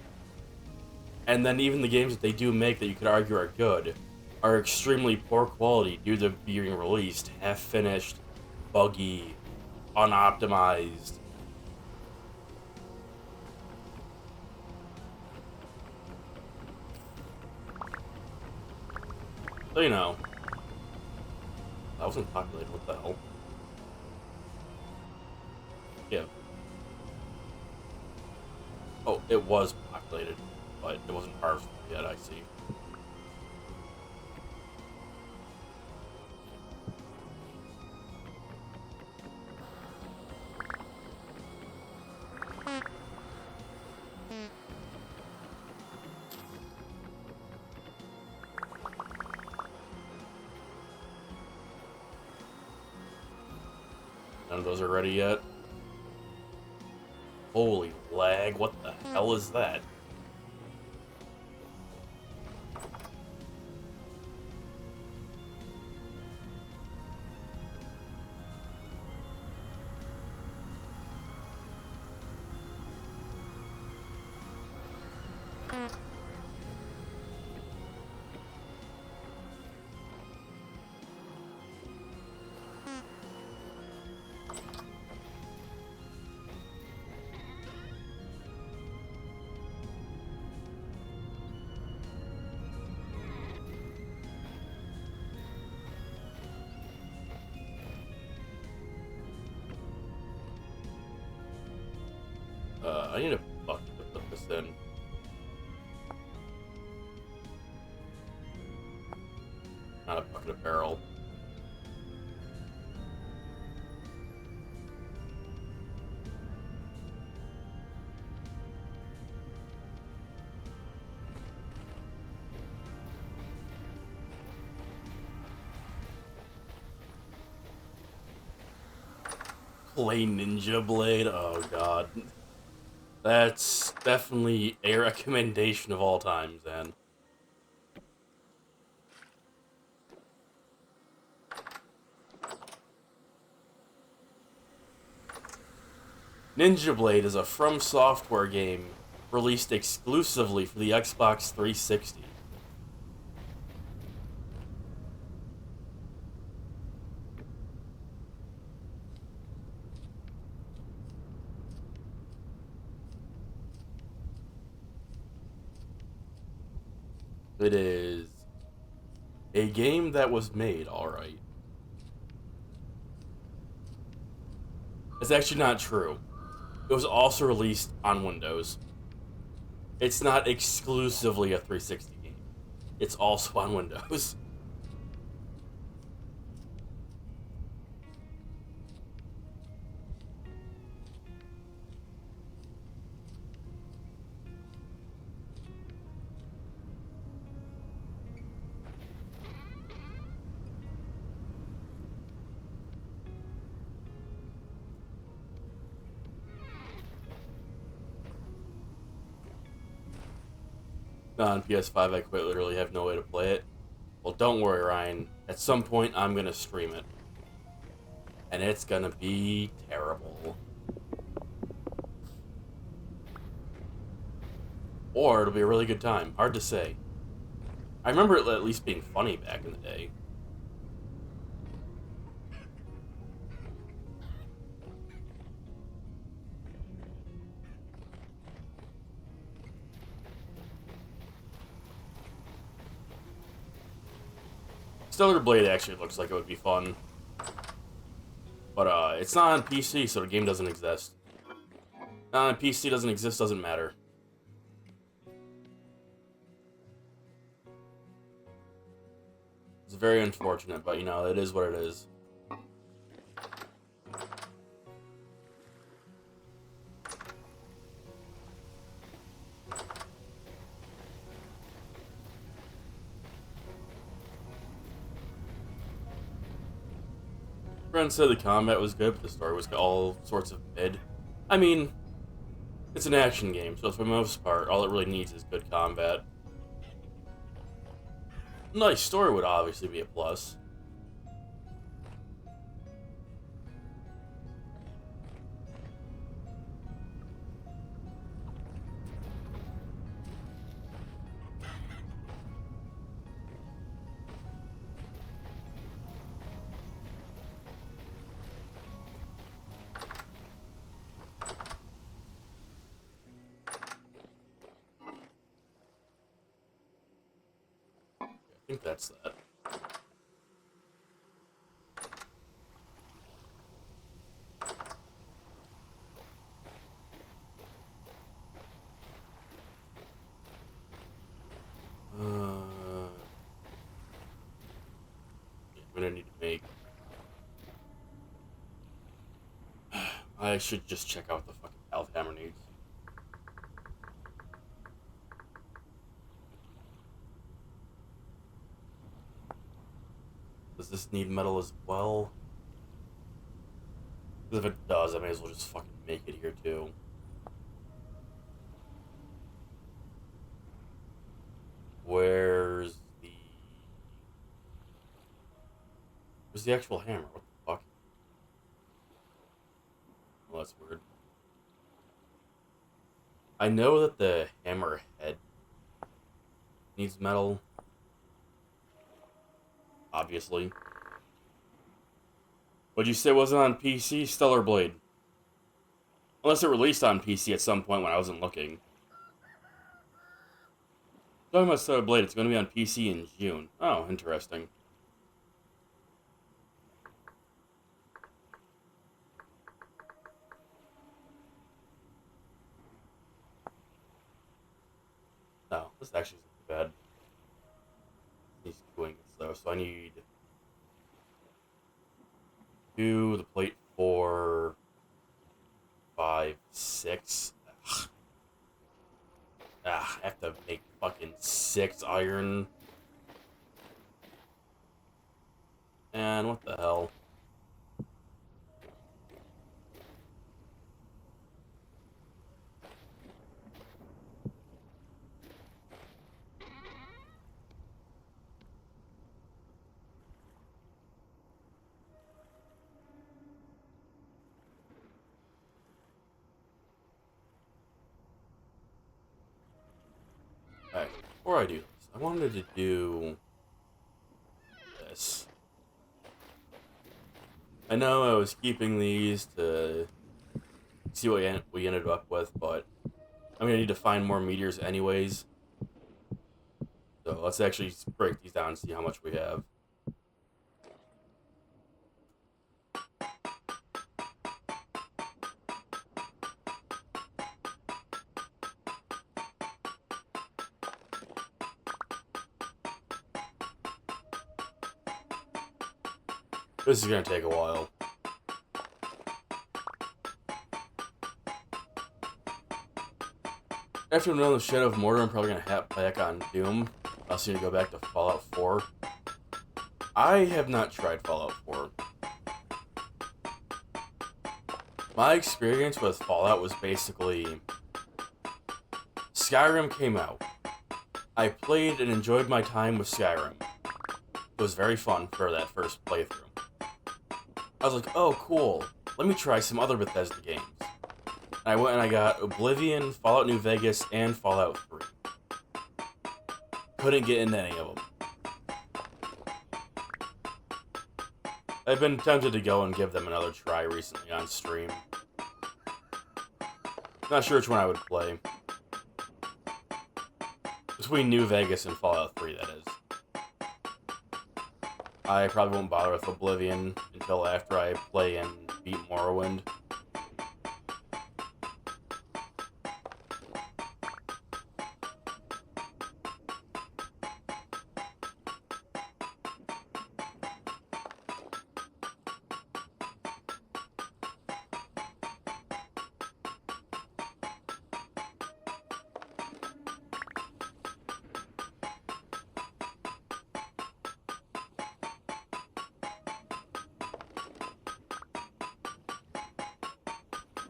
And then even the games that they do make that you could argue are good are extremely poor quality due to being released half-finished, buggy, unoptimized. So, you know, that wasn't populated, what the hell? Yeah. Oh, it was populated, but it wasn't harvested yet, I see. None of those are ready yet. Holy lag, what the hell is that? I need a bucket to put this in. Not a bucket, a barrel. Play Ninja Blade, oh god. That's definitely a recommendation of all times, then. Ninja Blade is a From Software game released exclusively for the Xbox 360. It is a game that was made, alright. It's actually not true. It was also released on Windows. It's not exclusively a 360 game. It's also on Windows. On PS5, I quite literally have no way to play it. Well, don't worry, Ryan. At some point, I'm going to stream it. And it's going to be terrible. Or it'll be a really good time. Hard to say. I remember it at least being funny back in the day. Stellar Blade actually looks like it would be fun. But it's not on PC, so the game doesn't exist. Not on PC, doesn't exist, doesn't matter. It's very unfortunate, but you know, it is what it is. Friends said the combat was good, but the story was all sorts of mid. I mean, it's an action game, so for the most part, all it really needs is good combat. Nice story would obviously be a plus. I think that's that. Yeah, I'm gonna need to make. I should just check out the fucking health hammer needs. Does this need metal as well? Because if it does, I may as well just fucking make it here too. Where's the actual hammer? What the fuck? Well, that's weird. I know that the hammer head needs metal. Obviously. What'd you say wasn't on PC? Stellar Blade. Unless it released on PC at some point when I wasn't looking. Talking about Stellar Blade, it's going to be on PC in June. Oh, interesting. No, this actually isn't too bad. He's doing it though, so I need the plate 4, 5, 6. Ugh. I have to make fucking 6 iron. And what the hell? Alright, before I do this, I wanted to do this. I know I was keeping these to see what we ended up with, but I'm gonna need to find more meteors anyways. So let's actually break these down and see how much we have. This is gonna take a while. After another Shadow of Mordor, I'm probably gonna hop back on Doom. I'll see you go back to Fallout 4. I have not tried Fallout 4. My experience with Fallout was basically Skyrim came out. I played and enjoyed my time with Skyrim. It was very fun for that first playthrough. I was like, oh cool, let me try some other Bethesda games. And I went and I got Oblivion, Fallout New Vegas, and Fallout 3. Couldn't get into any of them. I've been tempted to go and give them another try recently on stream. Not sure which one I would play. Between New Vegas and Fallout 3, that is. I probably won't bother with Oblivion until after I play and beat Morrowind.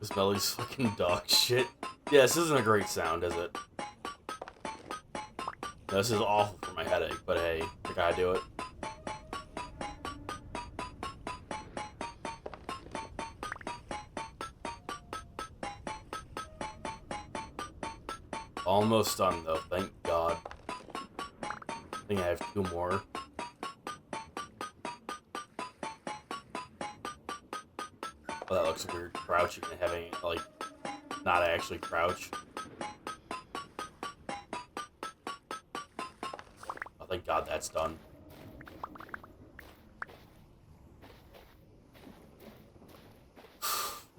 This belly's fucking dog shit. Yeah, this isn't a great sound, is it? No, this is awful for my headache, but hey, I gotta do it. Almost done though, thank God. I think I have 2 more. Oh, that looks weird, crouching and having, like, not actually crouch. Oh, thank God that's done.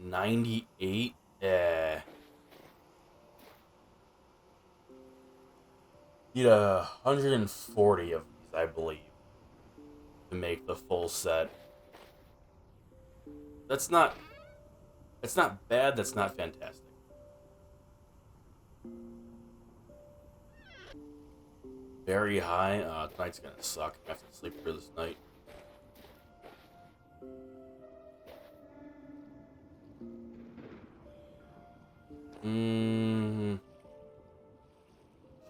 $98? Yeah. Need 140 of these, I believe, to make the full set. That's not bad, that's not fantastic. Very high. Tonight's gonna suck. I have to sleep through this night.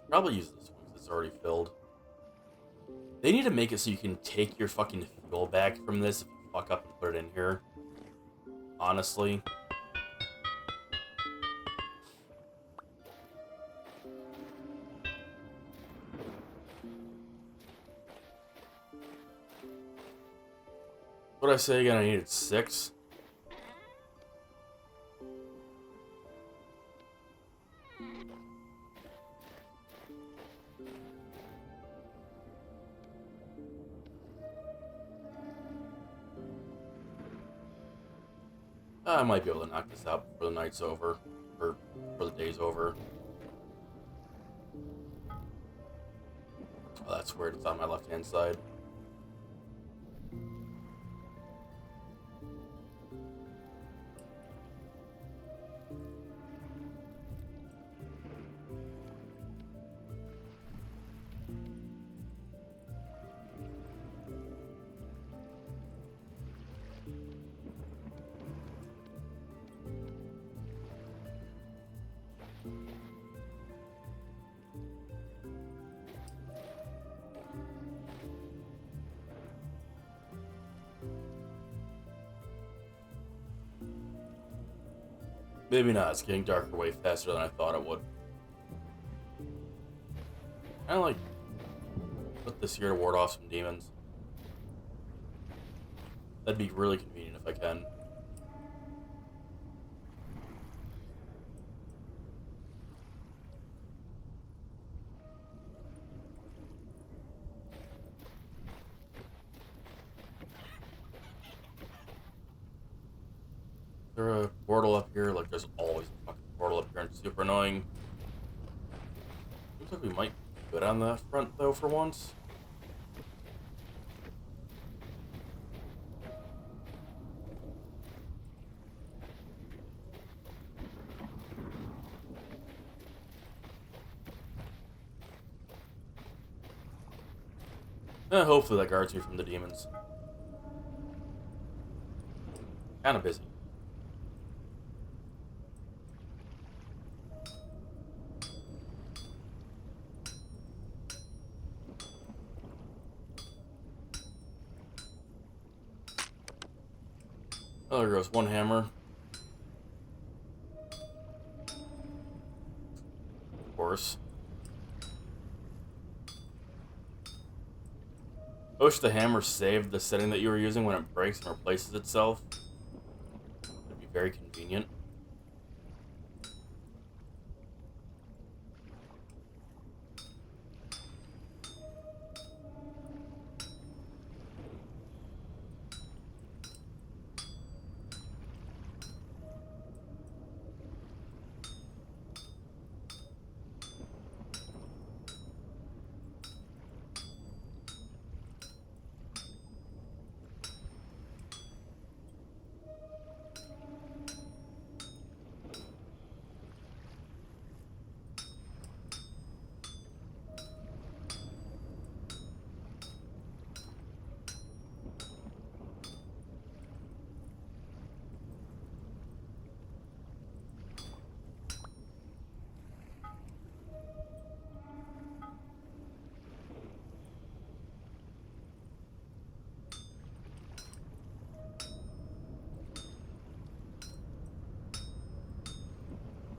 Probably use this one because it's already filled. They need to make it so you can take your fucking fuel back from this if you fuck up and put it in here. Honestly. What did I say again? I needed 6. I might be able to knock this out before the night's over, or before the day's over. Oh, that's weird. It's on my left-hand side. Maybe not. It's getting darker way faster than I thought it would. Kinda like put this here to ward off some demons. That'd be really convenient if I can. Is there a portal up here? Like, there's always a fucking portal up here, and it's super annoying. Looks like we might be good on that front, though, for once. Hopefully that guards me from the demons. Kind of busy. Oh, there goes one hammer. Of course. I wish the hammer saved the setting that you were using when it breaks and replaces itself. It'd be very convenient.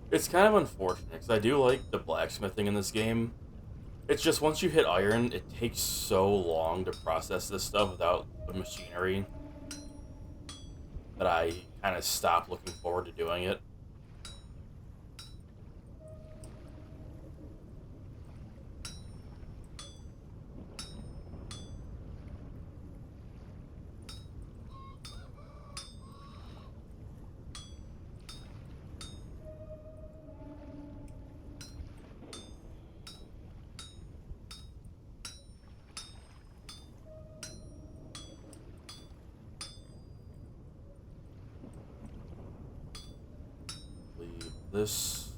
It's kind of unfortunate because I do like the blacksmithing in this game. It's just once you hit iron, it takes so long to process this stuff without the machinery that I kind of stopped looking forward to doing it. Leave this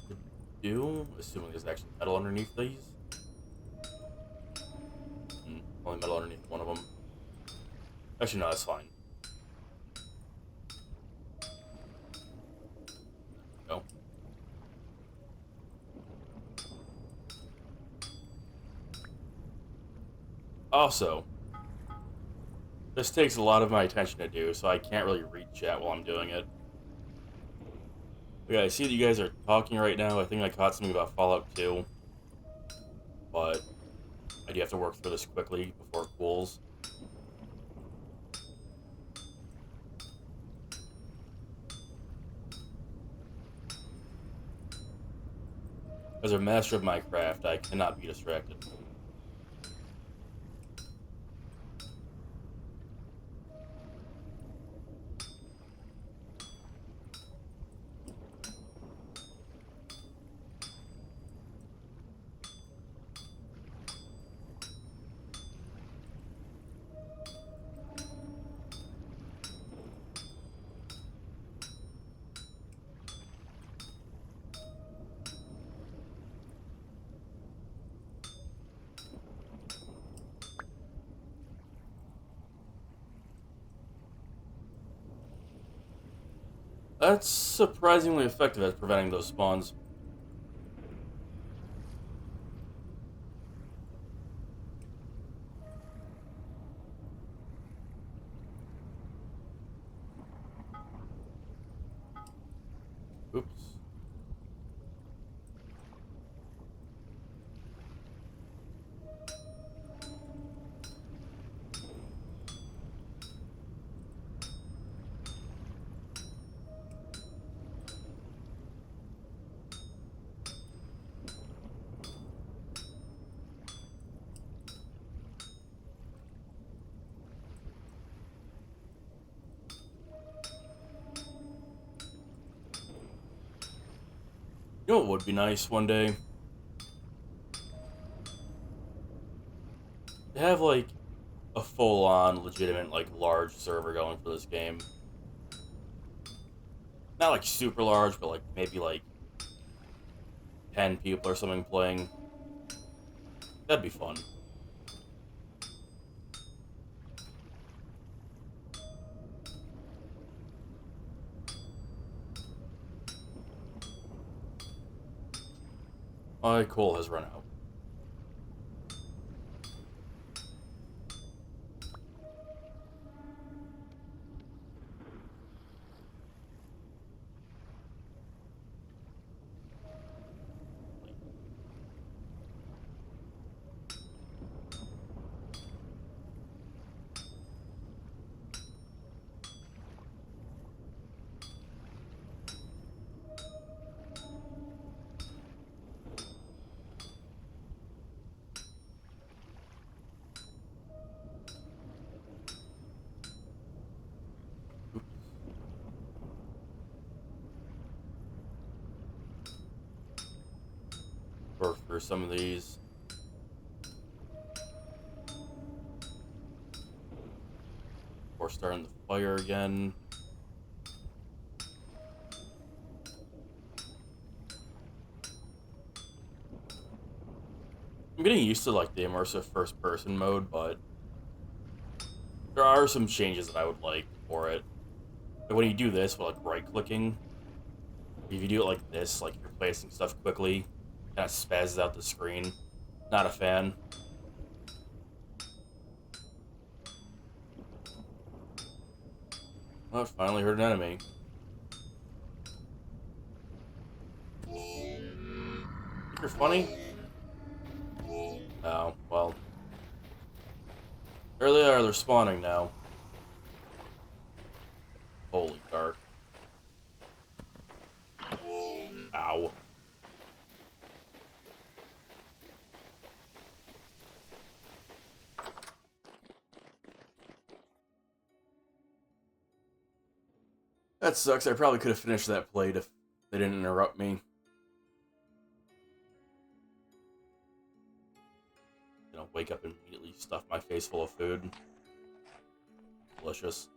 to do, assuming there's actually metal underneath these. Only metal underneath one of them. Actually, no, that's fine. No. Also, this takes a lot of my attention to do, so I can't really read chat while I'm doing it. But yeah, I see that you guys are talking right now. I think I caught something about Fallout 2. But I do have to work through this quickly before it cools. As a master of my craft, I cannot be distracted. That's surprisingly effective at preventing those spawns. Oops. You know what would be nice one day? To have, like, a full-on, legitimate, like, large server going for this game. Not, like, super large, but, like, maybe, like, 10 people or something playing. That'd be fun. My coal has run out. For some of these. We're starting the fire again. I'm getting used to like the immersive first person mode, but there are some changes that I would like for it. Like when you do this with like right clicking, if you do it like this, like you're placing stuff quickly, kind of spazzes out the screen. Not a fan. Oh, I finally heard an enemy. Think you're funny? Oh, well. There they are, they're spawning now. Holy dark. Ow. That sucks. I probably could have finished that plate if they didn't interrupt me. You know, wake up and immediately stuff my face full of food. Delicious.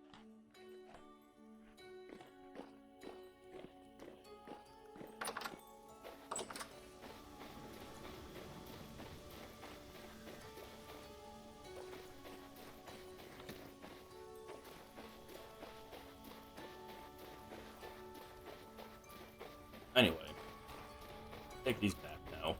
Anyway, take these back now.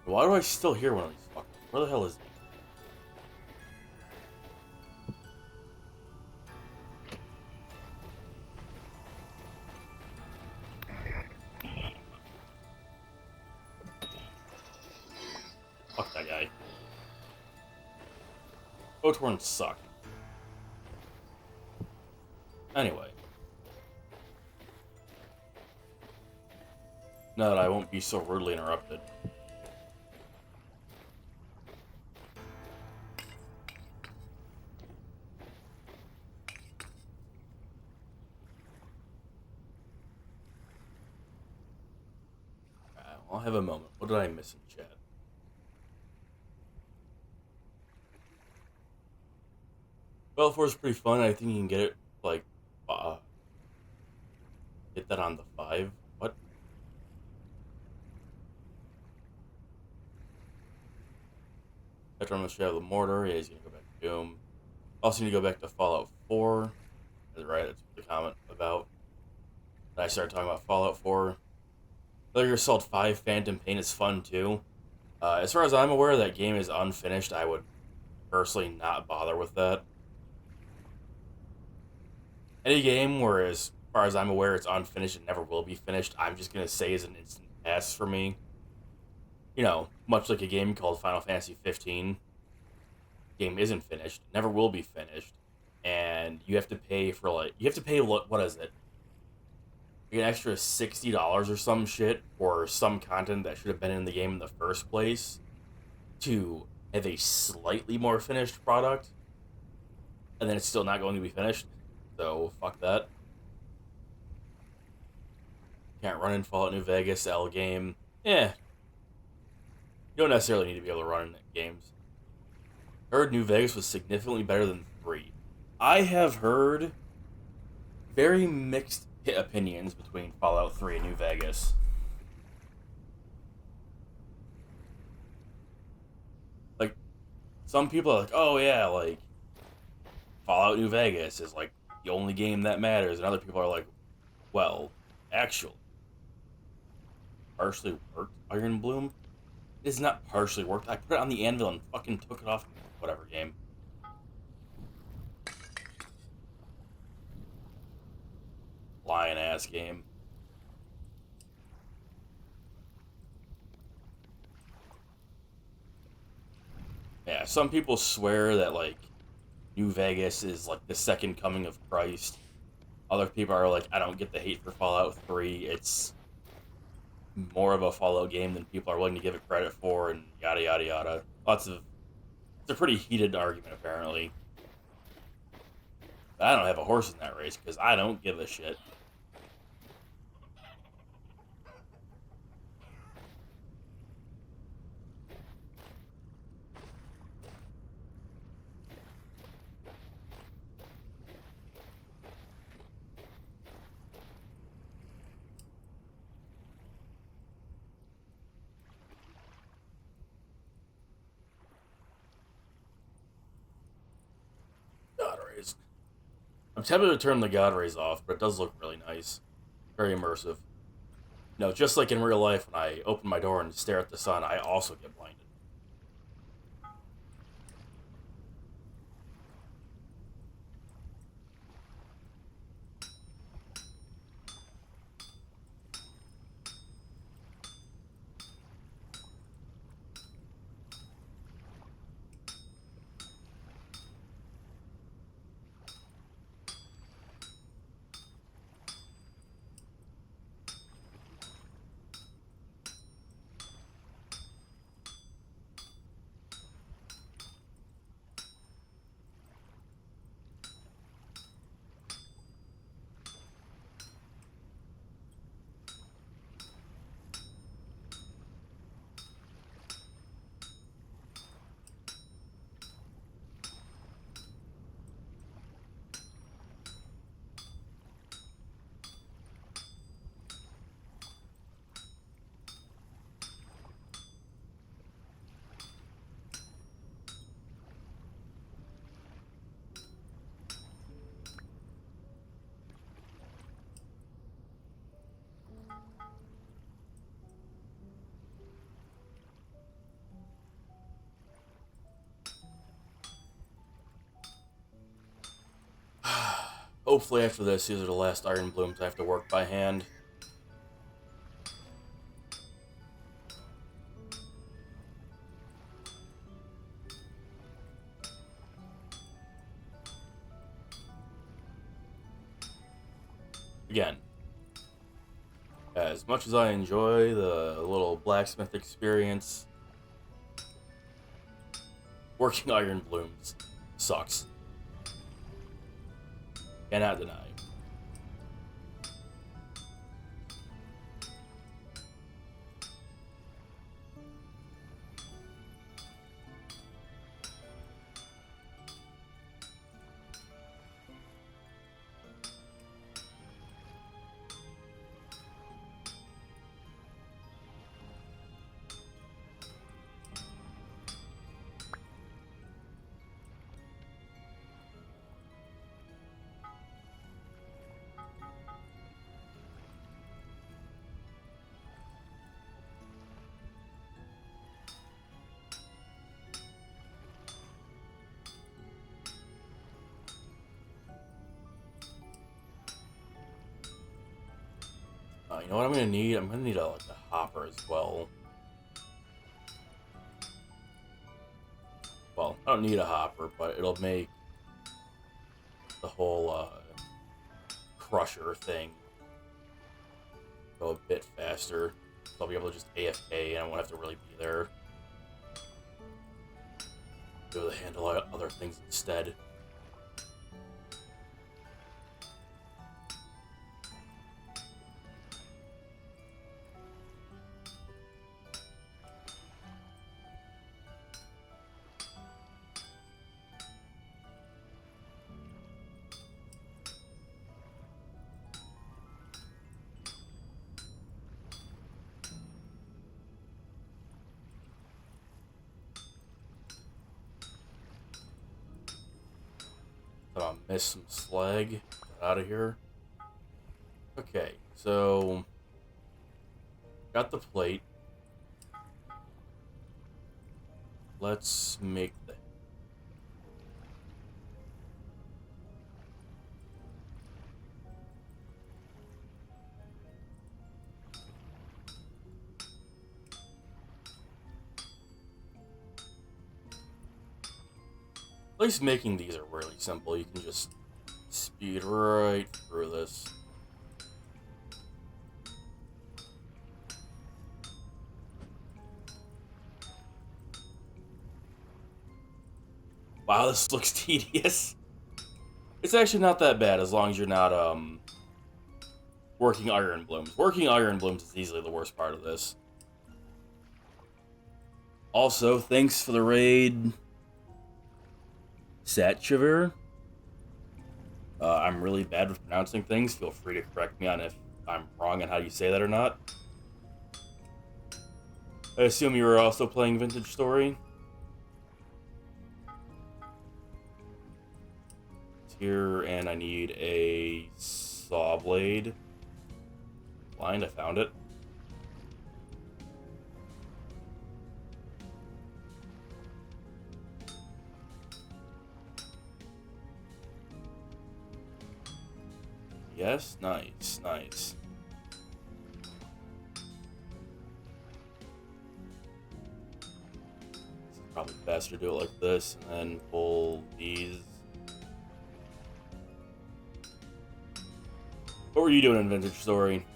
Why do I still hear one of these fuckers? Where the hell is he? Fuck that guy. Otorns suck. Anyway. Now that I won't be so rudely interrupted. I'll have a moment. What did I miss in chat? Well, 4 is pretty fun. I think you can get it, like, get that on the 5. What? After I'm going to show the mortar, yeah, he's going to go back to Doom. Also need to go back to Fallout 4. That's right, that's the comment about. I started talking about Fallout 4. Metal Gear Solid 5 Phantom Pain is fun, too. As far as I'm aware, that game is unfinished. I would personally not bother with that. Any game where, as far as I'm aware, it's unfinished and never will be finished, I'm just going to say is an instant pass for me. You know, much like a game called Final Fantasy 15. Game isn't finished, never will be finished, and you have to pay for, like, you have to pay, what is it? An extra $60 or some shit for some content that should have been in the game in the first place to have a slightly more finished product, and then it's still not going to be finished. So, fuck that. Can't run in Fallout New Vegas, L game. Yeah. You don't necessarily need to be able to run games. I heard New Vegas was significantly better than 3. I have heard very mixed opinions between Fallout 3 and New Vegas. Like, some people are like, oh yeah, like, Fallout New Vegas is like the only game that matters, and other people are like, well, actually, partially worked Iron Bloom. It is not partially worked. I put it on the anvil and fucking took it off whatever game. Lion ass game. Yeah, some people swear that like New Vegas is like the second coming of Christ. Other people are like, I don't get the hate for Fallout 3. It's more of a Fallout game than people are willing to give it credit for, and yada yada yada. It's a pretty heated argument apparently. But I don't have a horse in that race because I don't give a shit. God rays. I'm tempted to turn the God rays off, but it does look really nice. Very immersive. No, just like in real life, when I open my door and stare at the sun, I also get blinded. Hopefully after this, these are the last Iron Blooms I have to work by hand. Again, as much as I enjoy the little blacksmith experience, working Iron Blooms sucks. Cannot deny. You know what I'm gonna need? I'm gonna need like a hopper as well. Well, I don't need a hopper, but it'll make the whole crusher thing go a bit faster. So I'll be able to just AFK and I won't have to really be there. Be able to handle other things instead. I'll miss some slag. Get out of here. Okay, so got the plate. Let's make the at least making these are really simple. You can just speed right through this. Wow, this looks tedious. It's actually not that bad as long as you're not working iron blooms. Working iron blooms is easily the worst part of this. Also, thanks for the raid, Satchivir. I'm really bad with pronouncing things. Feel free to correct me on if I'm wrong on how you say that or not. I assume you were also playing Vintage Story? It's here, and I need a saw blade. Blind, I found it. Yes, nice, nice. It's probably best to do it like this, and then pull these. What were you doing in Vintage Story?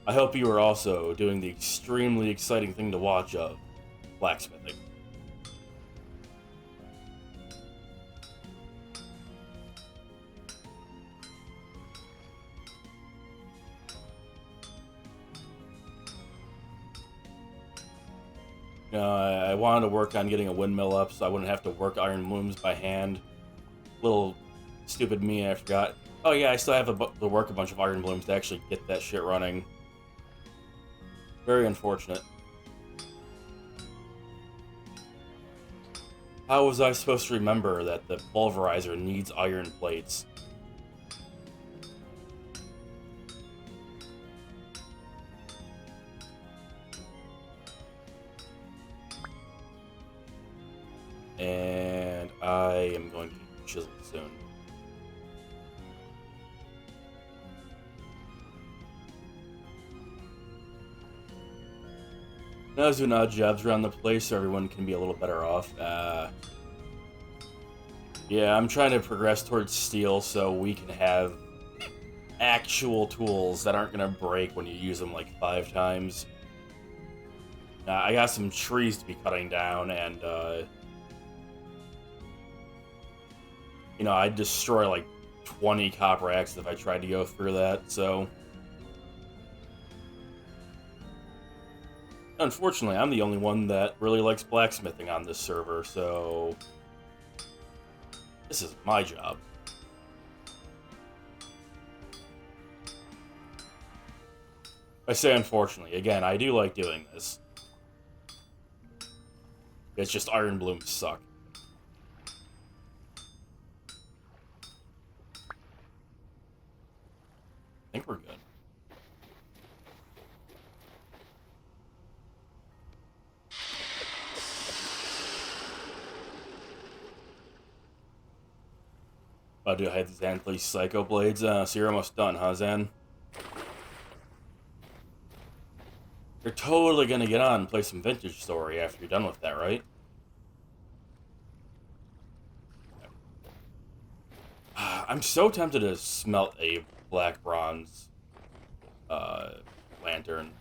I hope you were also doing the extremely exciting thing to watch of blacksmithing. I wanted to work on getting a windmill up so I wouldn't have to work iron looms by hand. Little stupid me, I forgot. Oh yeah, I still have to work a bunch of iron blooms to actually get that shit running. Very unfortunate. How was I supposed to remember that the pulverizer needs iron plates? And I am going to chisel soon. Now I was doing odd jobs around the place so everyone can be a little better off. Yeah, I'm trying to progress towards steel so we can have actual tools that aren't going to break when you use them like 5 times. I got some trees to be cutting down, and you know, I'd destroy like 20 copper axes if I tried to go through that, so unfortunately, I'm the only one that really likes blacksmithing on this server, so this is my job. I say unfortunately. Again, I do like doing this. It's just iron blooms suck. I think we're good. Oh, do I have Zan play Psycho Blades? So you're almost done, huh, Zan? You're totally gonna get on and play some Vintage Story after you're done with that, right? I'm so tempted to smelt a black bronze lantern.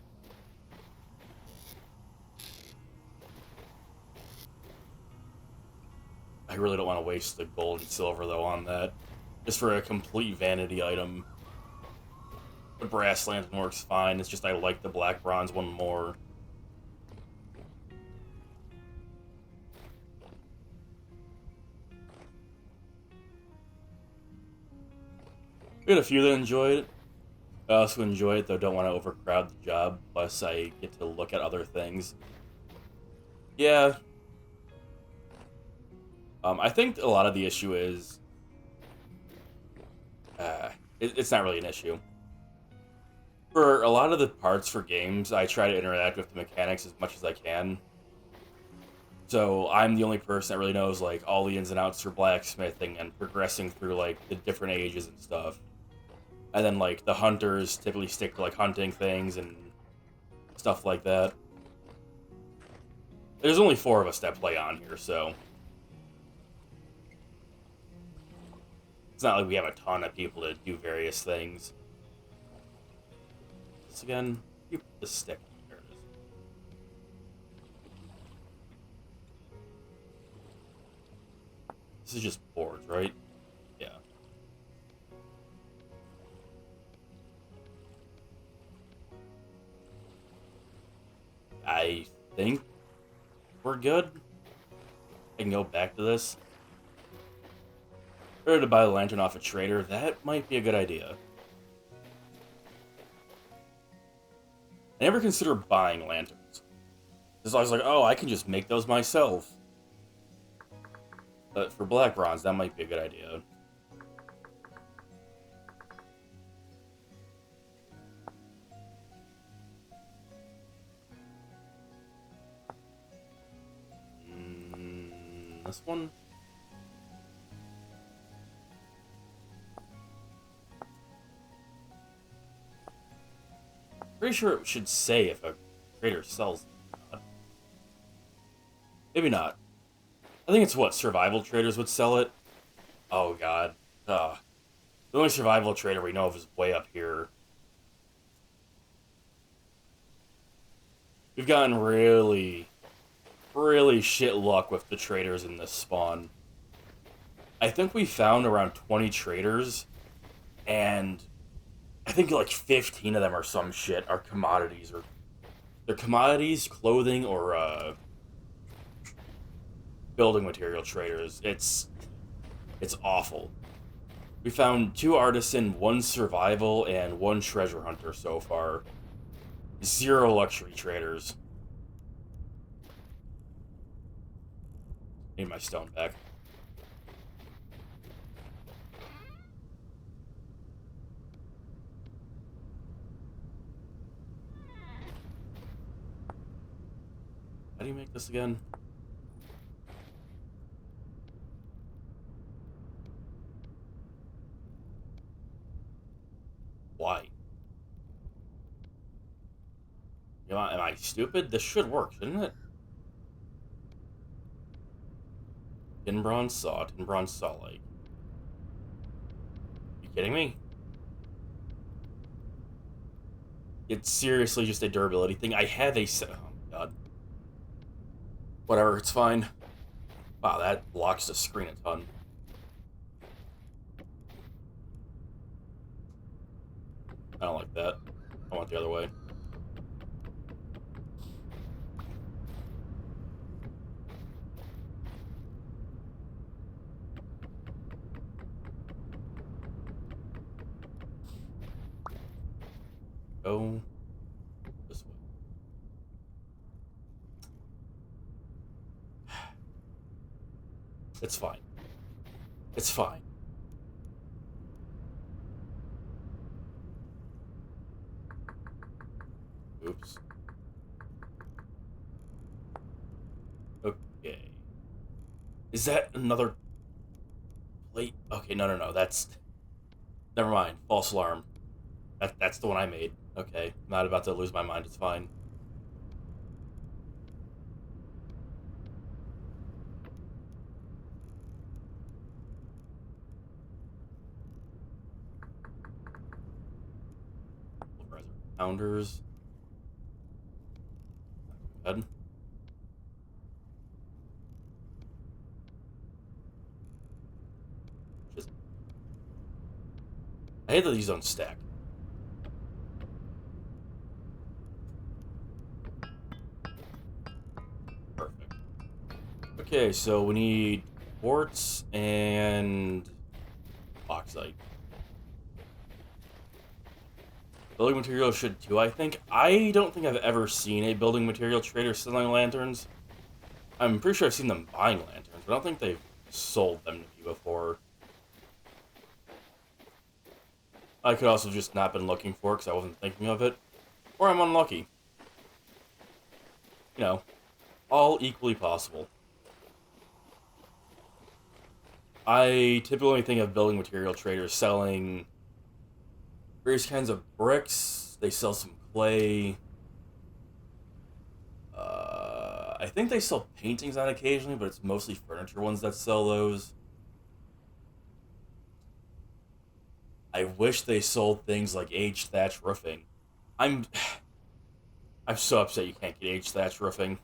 I really don't want to waste the gold and silver, though, on that. Just for a complete vanity item. The brass lantern works fine, it's just I like the black bronze one more. We had a few that enjoyed it. I also enjoy it, though don't want to overcrowd the job, plus I get to look at other things. Yeah. I think a lot of the issue is it's not really an issue. For a lot of the parts for games, I try to interact with the mechanics as much as I can. So I'm the only person that really knows like all the ins and outs for blacksmithing and progressing through like the different ages and stuff. And then like the hunters typically stick to like hunting things and stuff like that. There's only 4 of us that play on here, so it's not like we have a ton of people to do various things. This again, you put the stick. There it is. This is just boards, right? Yeah. I think we're good. I can go back to this. Or to buy the lantern off a trader, that might be a good idea. I never considered buying lanterns. Because I was like, oh, I can just make those myself. But for black bronze, that might be a good idea. This one? Pretty sure it should say if a trader sells them. Maybe not. I think it's what survival traders would sell it. Oh god. The only survival trader we know of is way up here. We've gotten really shit luck with the traders in this spawn. I think we found around 20 traders, and I think like 15 of them or some shit are commodities, or they're commodities, clothing, or building material traders. It's awful. We found 2 artisan, 1 survival, and 1 treasure hunter so far. 0 luxury traders. Need my stone back. How do you make this again? Why? You know, am I stupid? This should work, shouldn't it? Tin bronze saw, like. You kidding me? It's seriously just a durability thing. I have a oh god. Whatever, it's fine. Wow, that blocks the screen a ton. I don't like that. I want the other way. Go this way. It's fine. It's fine. Oops. Okay. Is that another plate? Okay, no. That's... Never mind. False alarm. That's the one I made. Okay. Not about to lose my mind. It's fine. Pounders. Good. I hate that these don't stack. Perfect. Okay, so we need quartz and bauxite. Building material should too, I think. I don't think I've ever seen a building material trader selling lanterns. I'm pretty sure I've seen them buying lanterns, but I don't think they've sold them to me before. I could also just not been looking for it because I wasn't thinking of it. Or I'm unlucky. You know, all equally possible. I typically think of building material traders selling various kinds of bricks. They sell some clay. I think they sell paintings on occasionally, but it's mostly furniture ones that sell those. I wish they sold things like aged thatch roofing. I'm I'm so upset you can't get aged thatch roofing.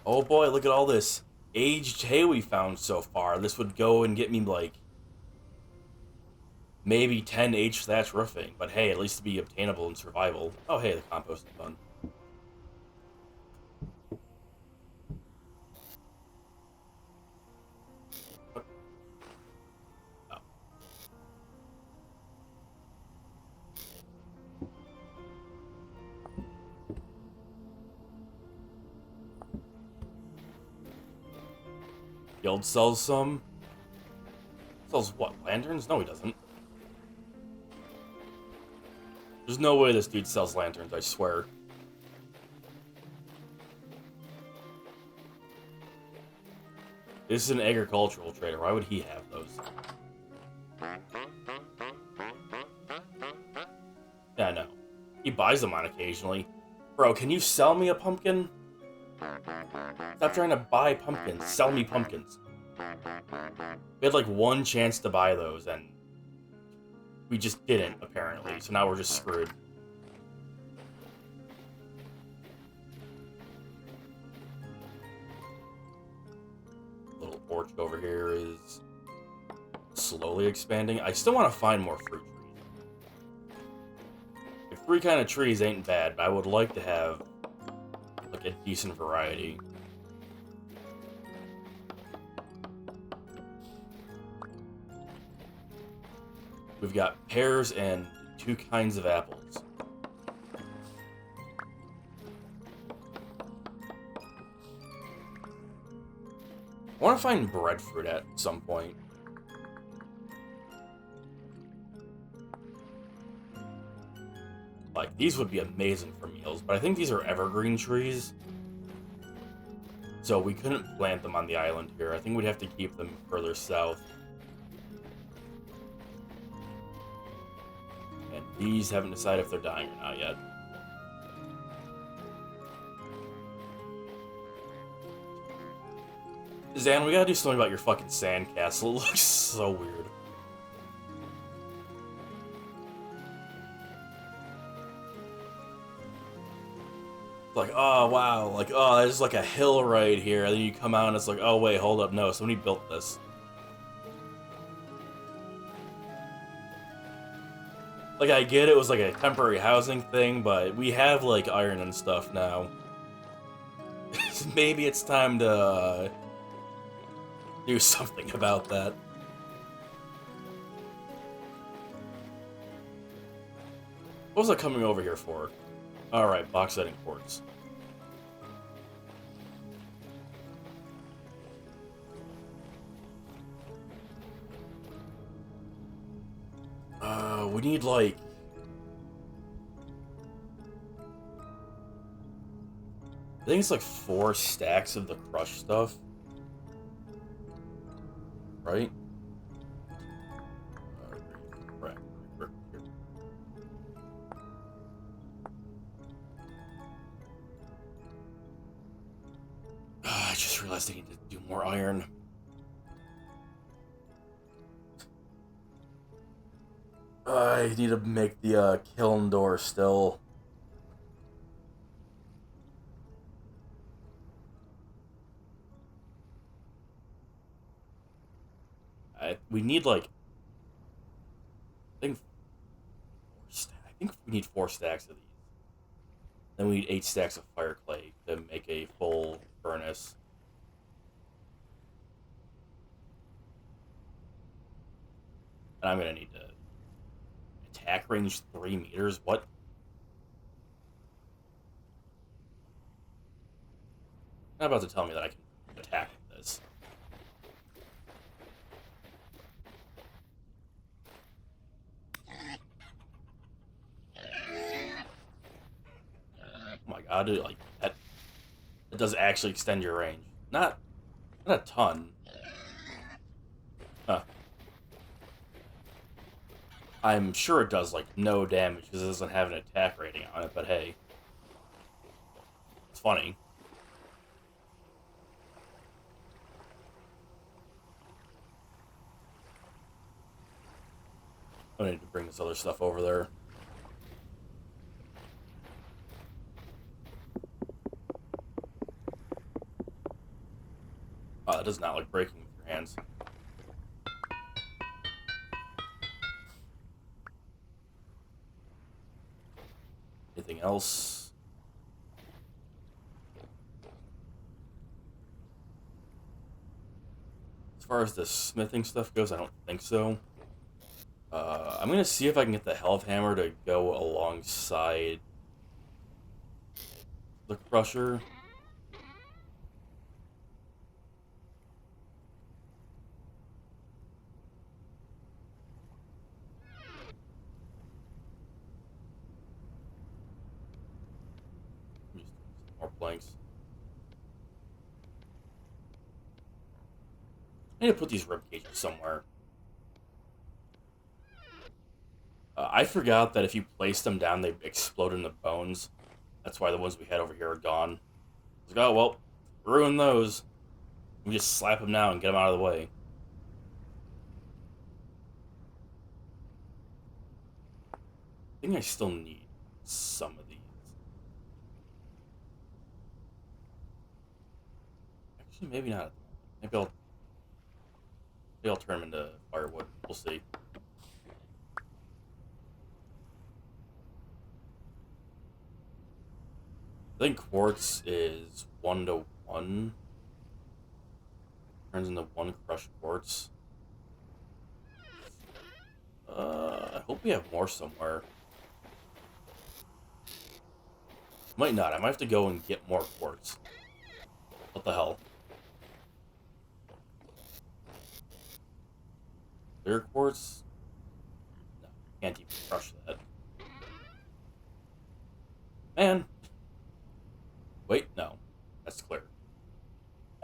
Oh boy, look at all this aged hay we found so far. This would go and get me like maybe 10 aged thatch roofing, but hey, at least it'd be obtainable in survival. Oh hey, the compost is done. Oh. Guild sells some. Sells what? Lanterns? No, he doesn't. There's no way this dude sells lanterns, I swear. This is an agricultural trader. Why would he have those? Yeah, no. He buys them on occasionally. Bro, can you sell me a pumpkin? Stop trying to buy pumpkins. Sell me pumpkins. We had like one chance to buy those, and we just didn't, apparently. So now we're just screwed. Little orchard over here is slowly expanding. I still want to find more fruit trees. Like, 3 kind of trees ain't bad, but I would like to have like a decent variety. We've got pears and 2 kinds of apples. I want to find breadfruit at some point. Like, these would be amazing for meals, but I think these are evergreen trees. So we couldn't plant them on the island here. I think we'd have to keep them further south. And these haven't decided if they're dying or not yet. Zan, we gotta do something about your fucking sandcastle. It looks so weird. Like, oh, wow. Like, oh, there's like a hill right here. And then you come out and it's like, oh, wait, hold up. No, somebody built this. Like, I get it was like a temporary housing thing, but we have like iron and stuff now. Maybe it's time to do something about that. What was I coming over here for? Alright, bauxite and quartz. We need like... I think it's like 4 stacks of the crushed stuff. Right? I just realized I need to do more iron. I need to make the kiln door still. We need like I think we need 4 stacks of these. Then we need 8 stacks of fire clay to make a full furnace. And I'm gonna need to attack range 3 meters. What? Not about to tell me that I can attack with this. Oh my god, dude, like that. It does actually extend your range. Not a ton. Huh. I'm sure it does like no damage because it doesn't have an attack rating on it. But hey, it's funny. I need to bring this other stuff over there. It does not like breaking with your hands. Anything else? As far as the smithing stuff goes, I don't think so. I'm gonna see if I can get the health hammer to go alongside the crusher. More planks. I need to put these rib cages somewhere. I forgot that if you place them down, they explode into bones. That's why the ones we had over here are gone. I was like, oh, well, ruin those. We just slap them now and get them out of the way. I think I still need some of these. Actually, maybe not. Maybe I'll turn them into firewood. We'll see. I think quartz is 1-to-1. Turns into 1 crushed quartz. I hope we have more somewhere. Might not. I might have to go and get more quartz. What the hell? Clear quartz? No, can't even crush that. Man. Wait, no. That's clear.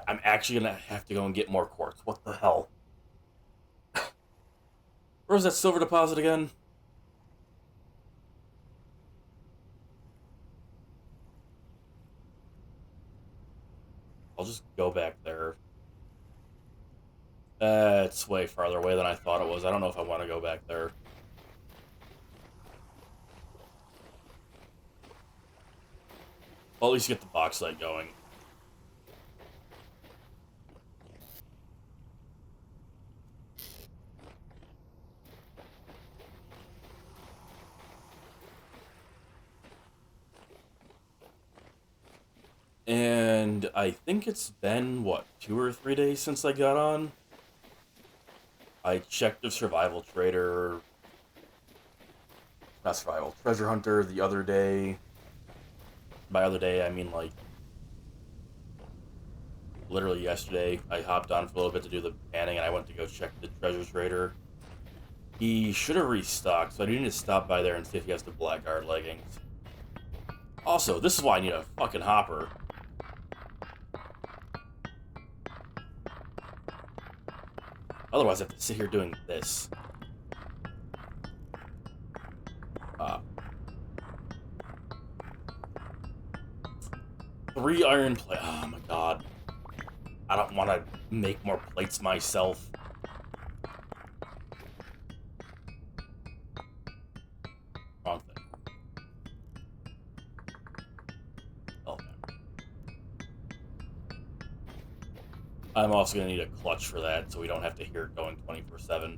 I'm actually gonna have to go and get more quartz. What the hell? Where's that silver deposit again? I'll just go back there. It's way farther away than I thought it was. I don't know if I want to go back there. I'll at least get the bauxite going. And I think it's been, what, 2 or 3 days since I got on? I checked the survival trader, not survival, treasure hunter the other day. By other day, I mean like literally yesterday. I hopped on for a little bit to do the panning, and I went to go check the treasure trader. He should have restocked, so I need to stop by there and see if he has the blackguard leggings. Also, this is why I need a fucking hopper. Otherwise, I have to sit here doing this. 3 iron plate. Oh my god. I don't want to make more plates myself. Wrong thing. Oh, man. I'm also going to need a clutch for that, so we don't have to hear it going 24/7.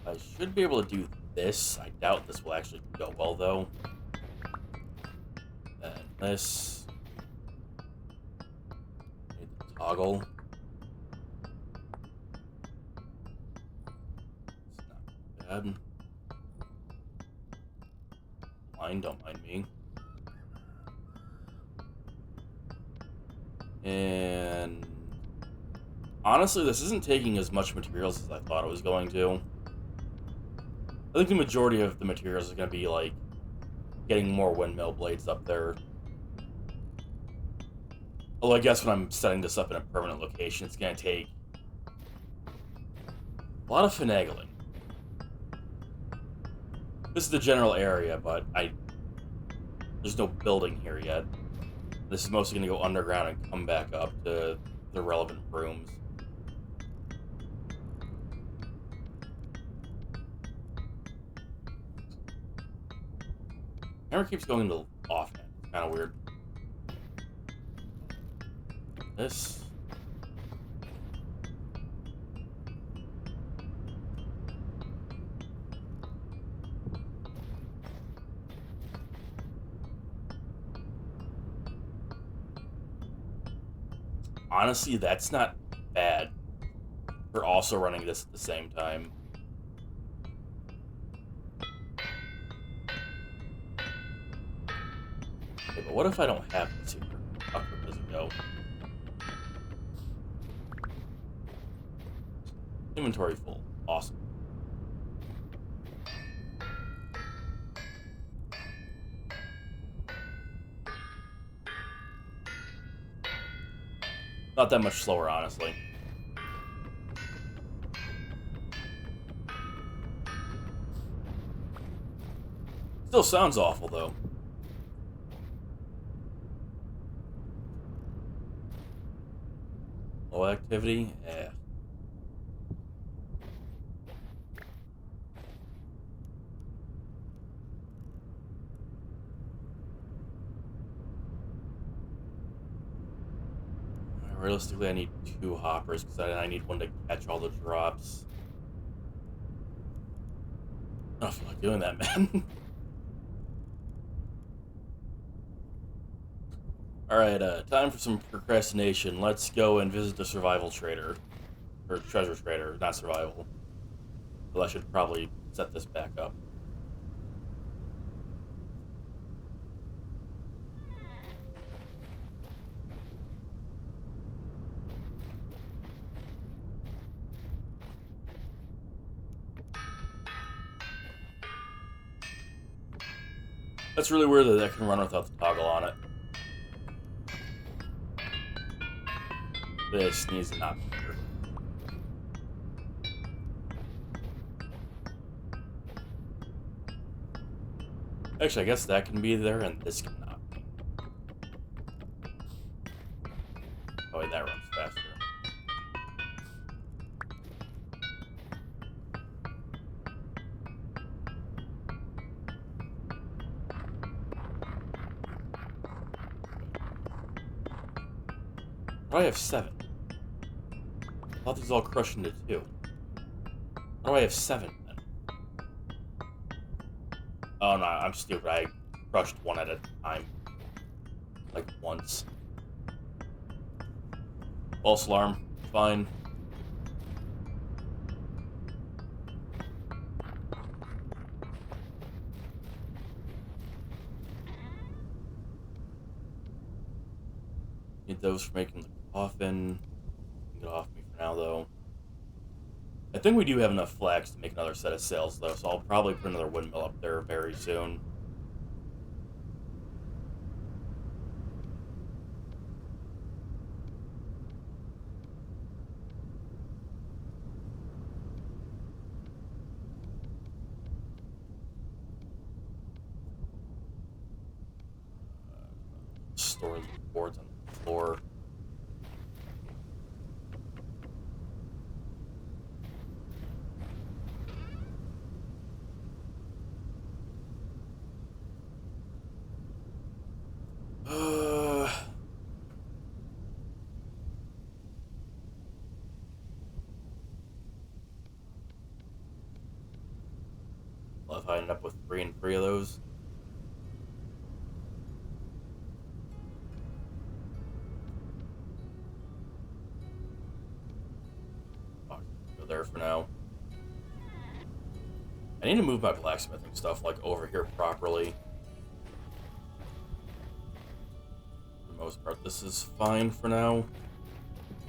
I should be able to do this. I doubt this will actually go well, though. And this. Need the toggle. It's not bad. Don't mind me. And honestly, this isn't taking as much materials as I thought it was going to. I think the majority of the materials is going to be like getting more windmill blades up there. Although I guess when I'm setting this up in a permanent location, it's going to take a lot of finagling. This is the general area, but there's no building here yet. This is mostly going to go underground and come back up to the relevant rooms. Camera keeps going to offhand. It's kind of weird. This. Honestly, that's not bad for also running this at the same time. Okay, but what if I don't have this here? How quick does it go? Inventory full. Awesome. Not that much slower, honestly. Still sounds awful, though. Low activity? Yeah. Realistically, I need 2 hoppers because I need one to catch all the drops. I don't feel like doing that, man. Alright, time for some procrastination. Let's go and visit the survival trader. Or treasure trader, not survival. Well, I should probably set this back up. That's really weird that I can run without the toggle on it. This needs to not be here. Actually, I guess that can be there and this cannot be. Oh wait, that runs faster. Why do I have 7? I thought these all crushed into 2. Why do I have 7 then? Oh no, I'm stupid. I crushed 1 at a time. Like once. False alarm. Fine. Need those for making the coffin. Get off me for now, though. I think we do have enough flax to make another set of sails, though, so I'll probably put another windmill up there very soon. Store the boards on the floor. Well, if I end up with 3 and 3 of those. there for now. I need to move my blacksmithing stuff, like, over here properly. For the most part, this is fine for now.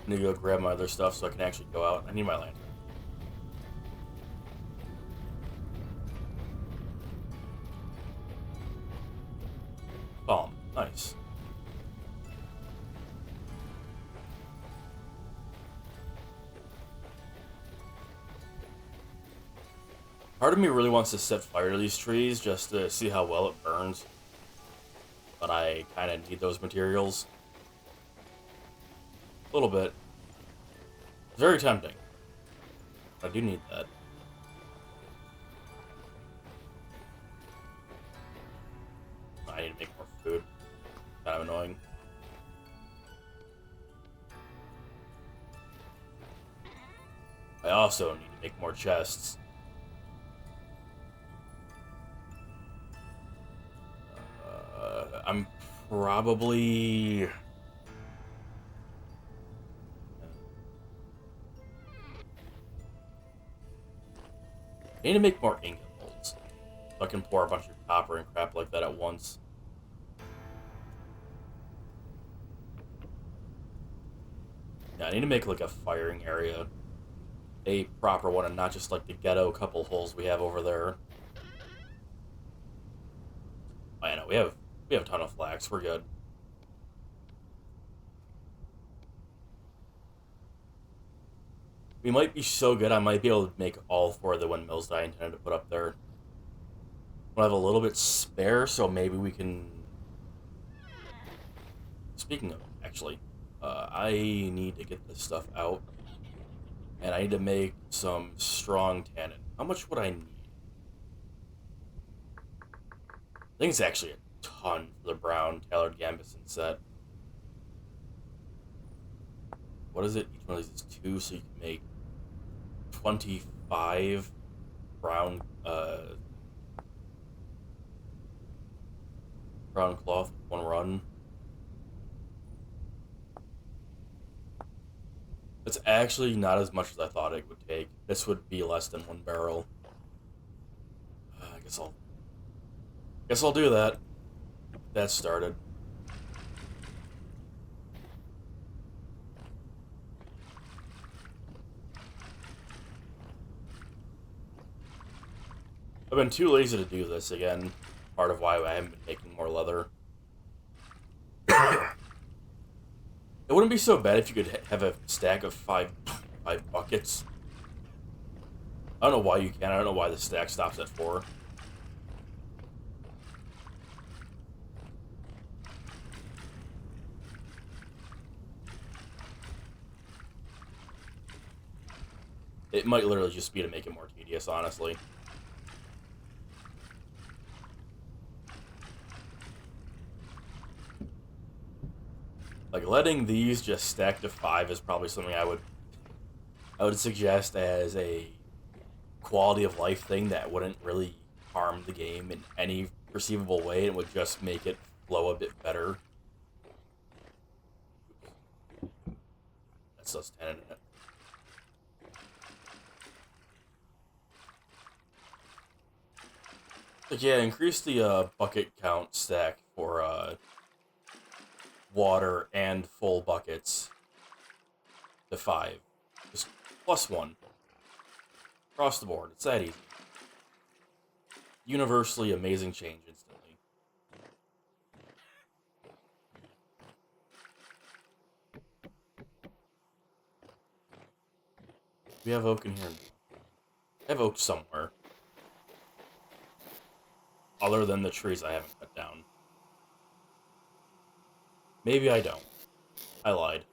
I need to go grab my other stuff so I can actually go out. I need my lantern. Bomb. Nice. Part of me really wants to set fire to these trees just to see how well it burns. But I kind of need those materials. A little bit. It's very tempting. I do need that. I need to make more food. Kind of annoying. I also need to make more chests. I'm probably... I need to make more ingot molds. So I can pour a bunch of copper and crap like that at once. Yeah, I need to make like a firing area. A proper one and not just like the ghetto couple holes we have over there. I know, we have a ton of flax. We're good. We might be so good, I might be able to make all 4 of the windmills that I intended to put up there. We'll have a little bit spare, so maybe we can... Speaking of, actually, I need to get this stuff out. And I need to make some strong tannin. How much would I need? I think it's actually a ton for the brown tailored gambison set. What is it? Each one of these is 2, so you can make 25 brown brown cloth with 1 run. It's actually not as much as I thought it would take. This would be less than 1 barrel. I guess I'll do that. Get that started. I've been too lazy to do this again. Part of why I haven't been making more leather. It wouldn't be so bad if you could have a stack of five buckets. I don't know why you can. I don't know why the stack stops at 4. It might literally just be to make it more tedious, honestly. Like, letting these just stack to 5 is probably something I would suggest as a quality of life thing that wouldn't really harm the game in any perceivable way and would just make it flow a bit better. That's just tannin in it. But yeah, increase the bucket count stack for water and full buckets to 5. Just +1. Across the board. It's that easy. Universally amazing change instantly. We have oak in here. I have oak somewhere. Other than the trees I haven't cut down. Maybe I don't. I lied.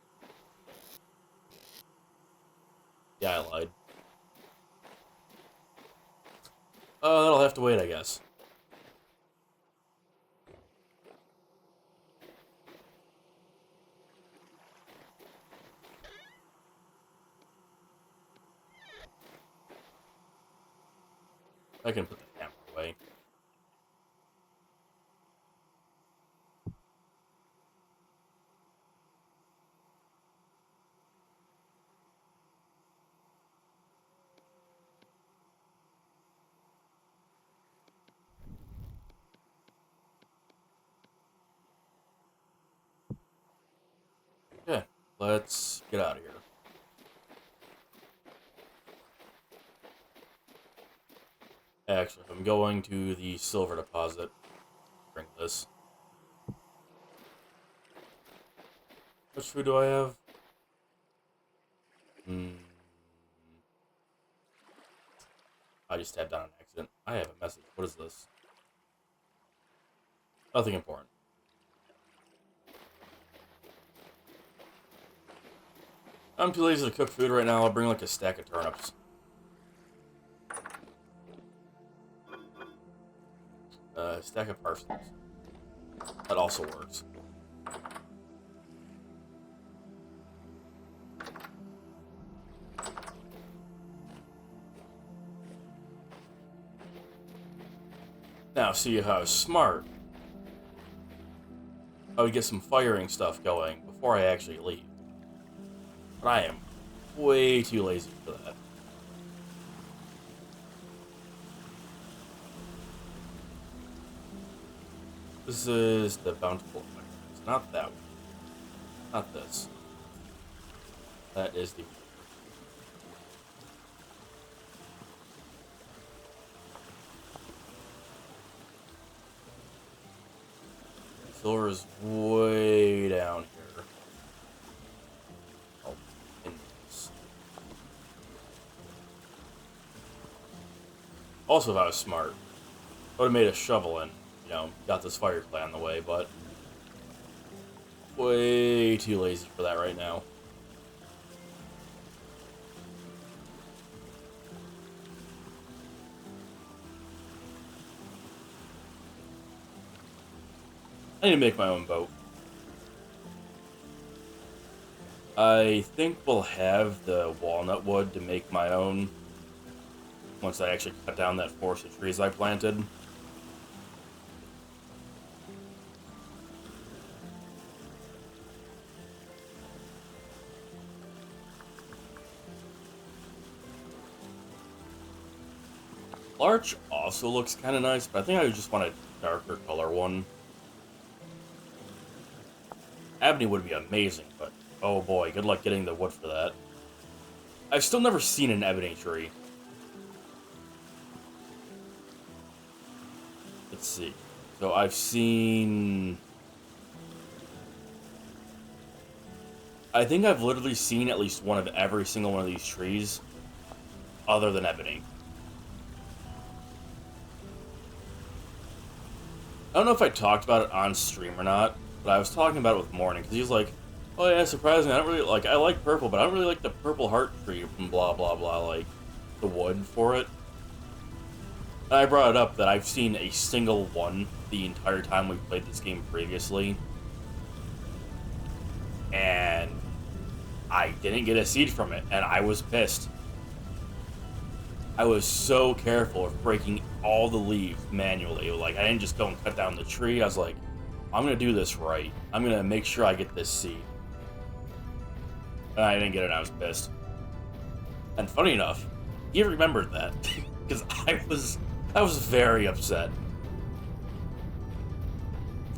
Yeah, I lied. That'll have to wait, I guess. I can put the hammer away. Let's get out of here. Actually, if I'm going to the silver deposit, bring this. Which food do I have? I just tapped on an accident. I have a message. What is this? Nothing important. I'm too lazy to cook food right now. I'll bring like a stack of turnips. Stack of parsnips. That also works. Now, see how I was smart. I would get some firing stuff going before I actually leave. But I am way too lazy for that. This is the bountiful fire. It's not that one. Not this. That is the... Silver is way down here. Oh, in this. Also, if I was smart, I would have made a shovel and, you know, got this fire clay on the way, but way too lazy for that right now. I need to make my own boat. I think we'll have the walnut wood to make my own once I actually cut down that forest of trees I planted. Larch also looks kind of nice, but I think I just want a darker color one. Ebony would be amazing, but oh boy, good luck getting the wood for that. I've still never seen an ebony tree. Let's see. So I've seen... I think I've literally seen at least one of every single one of these trees, other than ebony. I don't know if I talked about it on stream or not, but I was talking about it with Morning, because he was like, oh yeah, surprisingly, I don't really, like, I like purple, but I don't really like the purple heart tree from blah blah blah, like, the wood for it. And I brought it up that I've seen a single one the entire time we played this game previously. And I didn't get a seed from it, and I was pissed. I was so careful of breaking all the leaves manually. Like, I didn't just go and cut down the tree. I was like, I'm going to do this right. I'm going to make sure I get this seed. And I didn't get it, and I was pissed. And funny enough, he remembered that. Because I was very upset.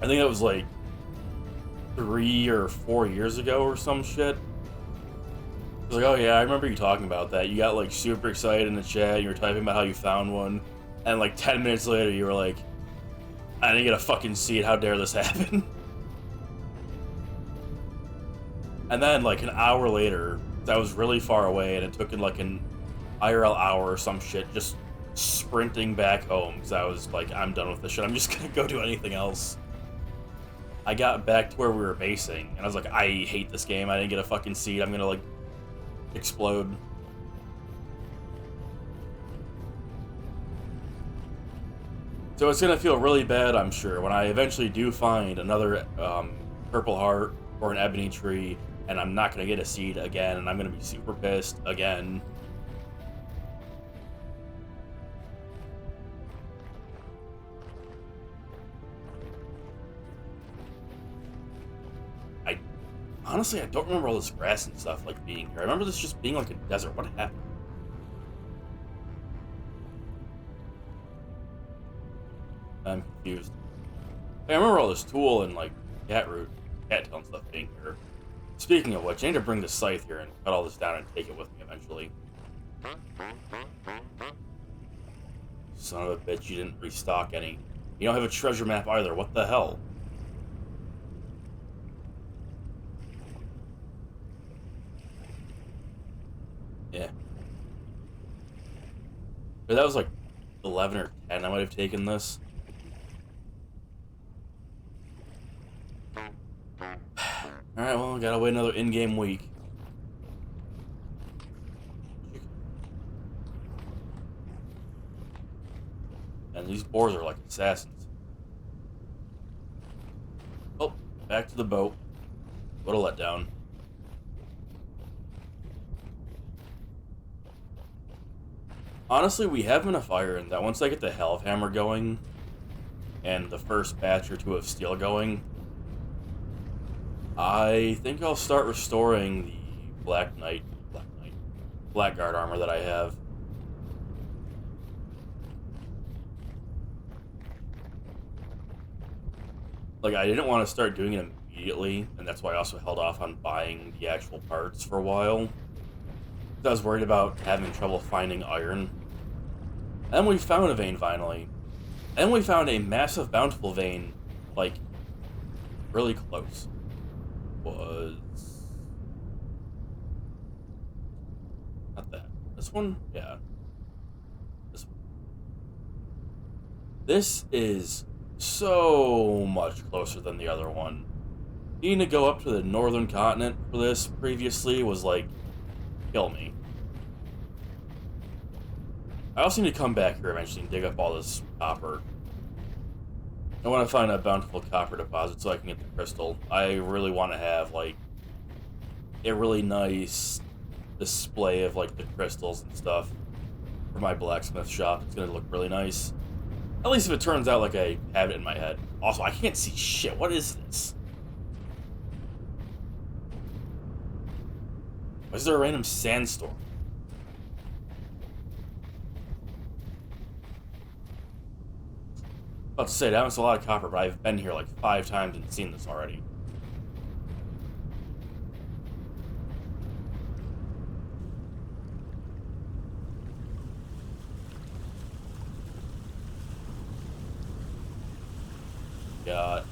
I think that was like 3 or 4 years ago or some shit. I was like, oh yeah, I remember you talking about that. You got like super excited in the chat, you were typing about how you found one, and like 10 minutes later you were like, I didn't get a fucking seed, how dare this happen? And then like an hour later, I was really far away and it took like an IRL hour or some shit, just sprinting back home, because I was like, I'm done with this shit, I'm just gonna go do anything else. I got back to where we were basing, and I was like, I hate this game, I didn't get a fucking seed, I'm gonna like explode. So it's gonna feel really bad, I'm sure, when I eventually do find another purple heart or an ebony tree, and I'm not gonna get a seed again, and I'm gonna be super pissed again. Honestly, I don't remember all this grass and stuff, like, being here. I remember this just being, like, a desert. What happened? I'm confused. I remember all this tool and, like, cattail and stuff being here. Speaking of which, I need to bring the scythe here and cut all this down and take it with me eventually. Son of a bitch, you didn't restock any. You don't have a treasure map either, what the hell? Yeah. But that was like 11 or 10, I might have taken this. Alright, well, I gotta wait another in-game week. And these boars are like assassins. Oh, back to the boat. What a letdown. Honestly, we have enough iron that once I get the Hellhammer going, and the first batch or two of steel going, I think I'll start restoring the Blackguard armor that I have. Like, I didn't want to start doing it immediately, and that's why I also held off on buying the actual parts for a while. I was worried about having trouble finding iron. And then we found a vein finally. And then we found a massive bountiful vein, like, really close. Was... not that. This one? Yeah. This one. This is so much closer than the other one. Needing to go up to the northern continent for this previously was like, kill me. I also need to come back here eventually and dig up all this copper. I want to find a bountiful copper deposit so I can get the crystal. I really want to have, like, a really nice display of, like, the crystals and stuff for my blacksmith shop. It's going to look really nice. At least if it turns out like I have it in my head. Also, I can't see shit. What is this? Why is there a random sandstorm? About to say, that was a lot of copper, but I've been here like 5 times and seen this already. Got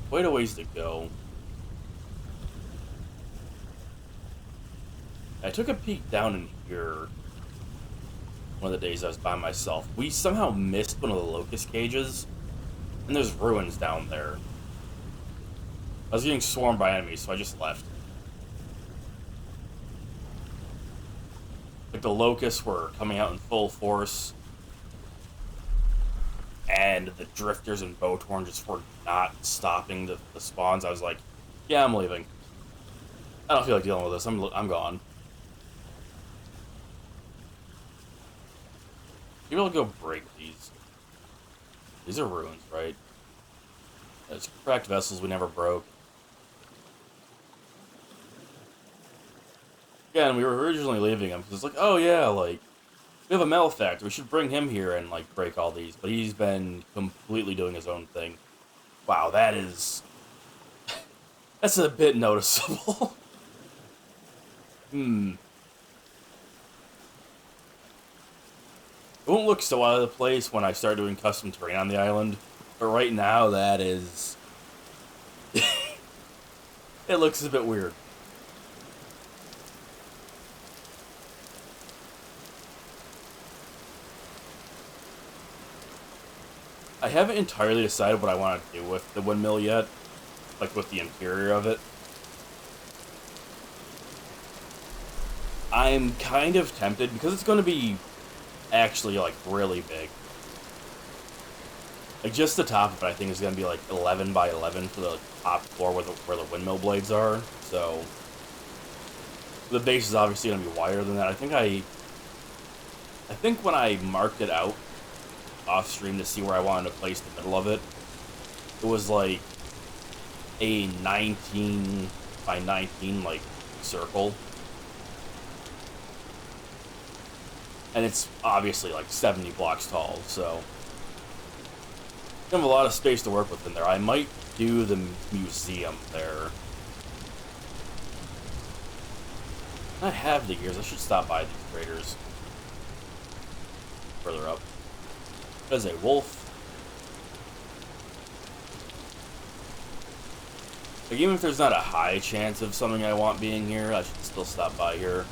quite a ways to go. I took a peek down in here one of the days I was by myself. We somehow missed one of the locust cages, and there's ruins down there. I was getting swarmed by enemies, so I just left. Like, the locusts were coming out in full force, and the drifters and Bowtorn just were not stopping the spawns. I was like, yeah, I'm leaving. I don't feel like dealing with this. I'm gone. Maybe I'll go break these. These are ruins, right? It's cracked vessels we never broke. Yeah, and we were originally leaving him, because it's like, oh yeah, like, we have a malefactor, we should bring him here and, like, break all these. But he's been completely doing his own thing. Wow, that is... that's a bit noticeable. It won't look so out of the place when I start doing custom terrain on the island, but right now that is... it looks a bit weird. I haven't entirely decided what I want to do with the windmill yet, like with the interior of it. I'm kind of tempted, because it's going to be actually, like, really big. Like, just the top of it, I think, is going to be, like, 11 by 11 for the top floor where the windmill blades are, so... the base is obviously going to be wider than that. I think when I marked it out off stream to see where I wanted to place the middle of it, it was, like, a 19 by 19, like, circle. And it's obviously like 70 blocks tall, so I have a lot of space to work with in there. I might do the museum there. I have the gears. I should stop by these traders. Further up. There's a wolf. Like, even if there's not a high chance of something I want being here, I should still stop by here.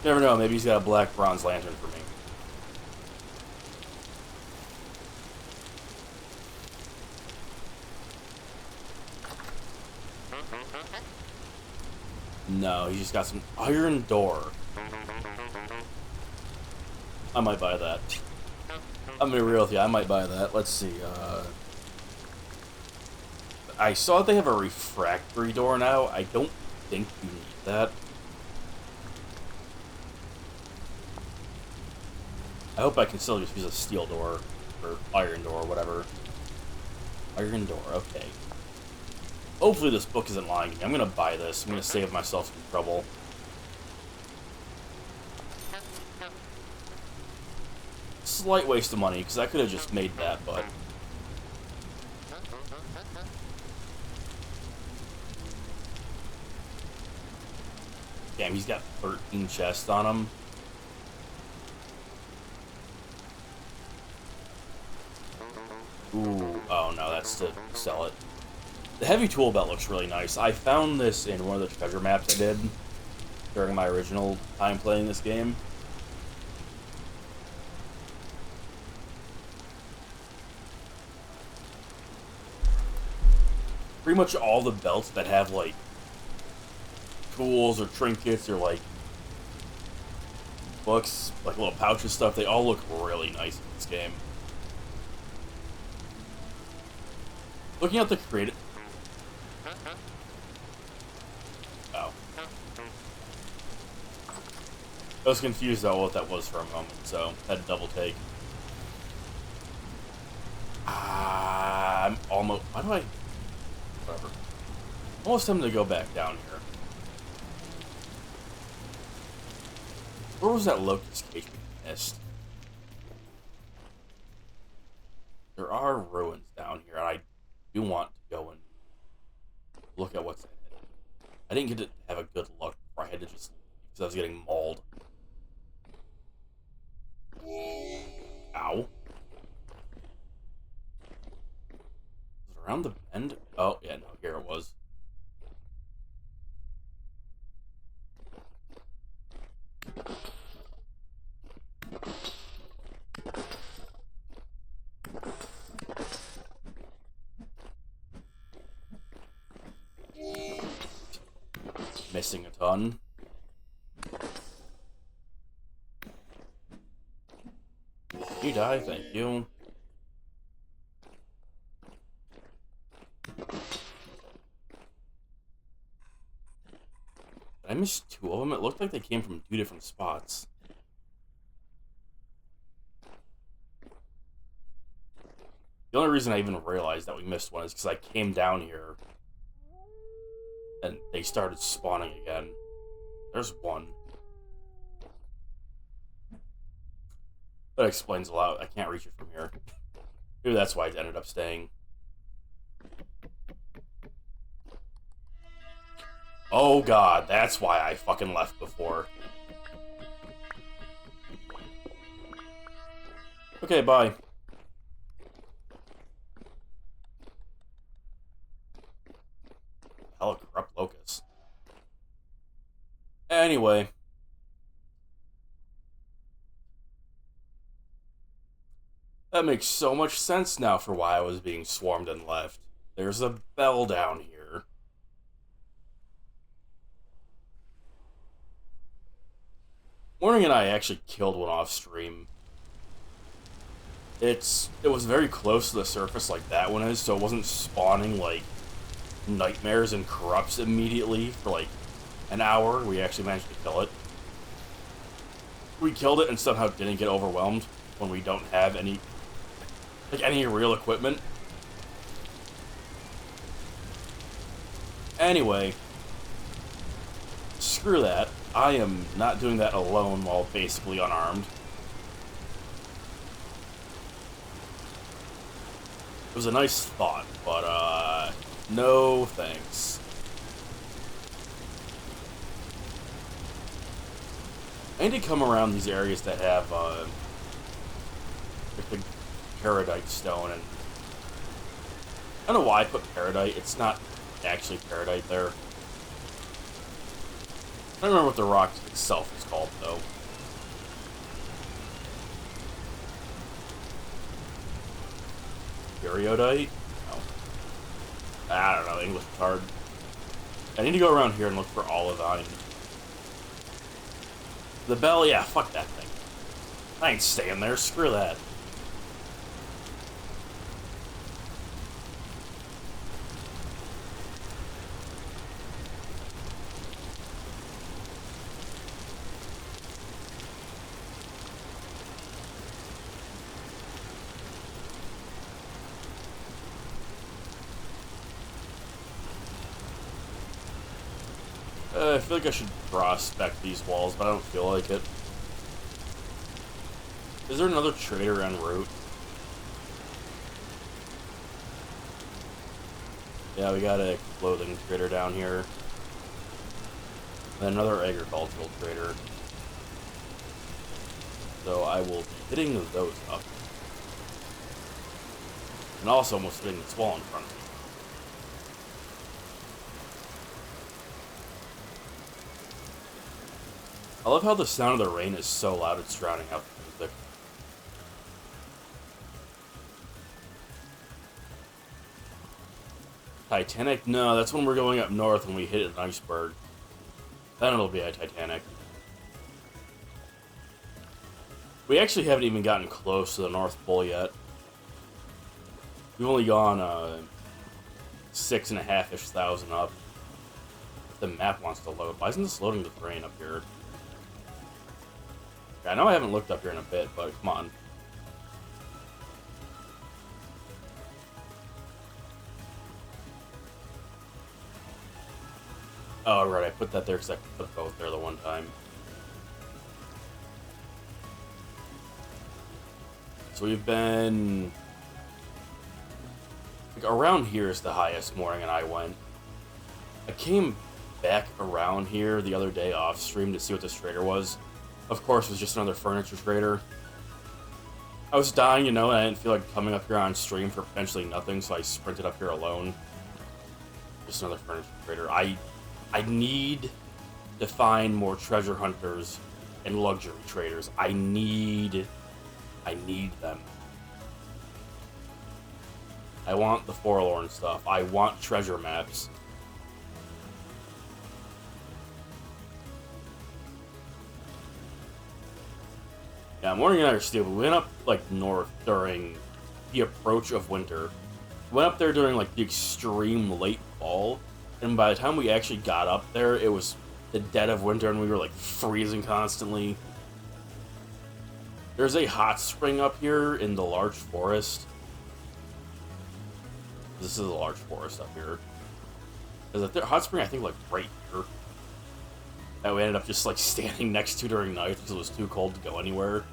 Never know, maybe he's got a black bronze lantern for me. No, he just got some iron door. I might buy that. I'm gonna be real with you, I might buy that. Let's see, I saw that they have a refractory door now. I don't think you need that. I hope I can still just use a steel door, or iron door, or whatever. Iron door, okay. Hopefully this book isn't lying to me. I'm gonna buy this. I'm gonna save myself some trouble. Slight waste of money, because I could have just made that, but... Damn, he's got 13 chests on him. Ooh, oh no, that's to sell it. The heavy tool belt looks really nice. I found this in one of the treasure maps I did during my original time playing this game. Pretty much all the belts that have, like, tools or trinkets or, like, books, like little pouches stuff, they all look really nice in this game. Looking at the creative... Oh. I was confused about what that was for a moment, so I had to double take. I'm almost... Why do I... Whatever. Almost time to go back down here. Where was that locust cage we missed? There are ruins down here, and I do want to go and look at what's in it. I didn't get to have a good look before I had to just leave, because I was getting mauled. Ow. Was it around the bend? Oh, yeah, no, here it was. Missing a ton. You die, thank you. Did I miss two of them? It looked like they came from two different spots. The only reason I even realized that we missed one is because I came down here and they started spawning again. There's one. That explains a lot. I can't reach it from here. Maybe that's why I ended up staying. Oh god, that's why I fucking left before. Okay, bye. Hell, corrupt locust. Anyway. That makes so much sense now for why I was being swarmed and left. There's a bell down here. Morning and I actually killed one off stream. It was very close to the surface like that one is, so it wasn't spawning like nightmares and corrupts immediately for like an hour. We actually managed to kill it. We killed it and somehow didn't get overwhelmed when we don't have any real equipment. Anyway, screw that. I am not doing that alone while basically unarmed. It was a nice thought, but No thanks. I need to come around these areas that have like the paradite stone, and I don't know why I put paradite. It's not actually paradite there. I don't remember what the rock itself is called, though. Periodite? No. I don't know, English is hard. I need to go around here and look for olivine. The bell? Yeah, fuck that thing. I ain't staying there, screw that. I feel like I should prospect these walls, but I don't feel like it. Is there another trader en route? Yeah, we got a clothing trader down here. And another agricultural trader. So I will be hitting those up. And also almost hitting this wall in front of me. I love how the sound of the rain is so loud it's drowning out the music. Titanic? No, that's when we're going up north and we hit an iceberg. Then it'll be a Titanic. We actually haven't even gotten close to the North Pole yet. We've only gone 6,500-ish thousand up. If the map wants to load. Why isn't this loading the terrain up here? I know I haven't looked up here in a bit, but come on. Oh, right, I put that there because I put both there the one time. So we've been... like, around here is the highest morning, and I went. I came back around here the other day off stream to see what this trader was. Of course, it was just another furniture trader. I was dying, you know, and I didn't feel like coming up here on stream for potentially nothing, so I sprinted up here alone. Just another furniture trader. I need to find more treasure hunters and luxury traders. I need them. I want the forlorn stuff. I want treasure maps. Yeah, Morning and I are stupid. We went up, like, north during the approach of winter. We went up there during, like, the extreme late fall. And by the time we actually got up there, it was the dead of winter and we were, like, freezing constantly. There's a hot spring up here in the large forest. This is a large forest up here. There's a hot spring, I think, like, right here. That we ended up just, like, standing next to during night because it was too cold to go anywhere.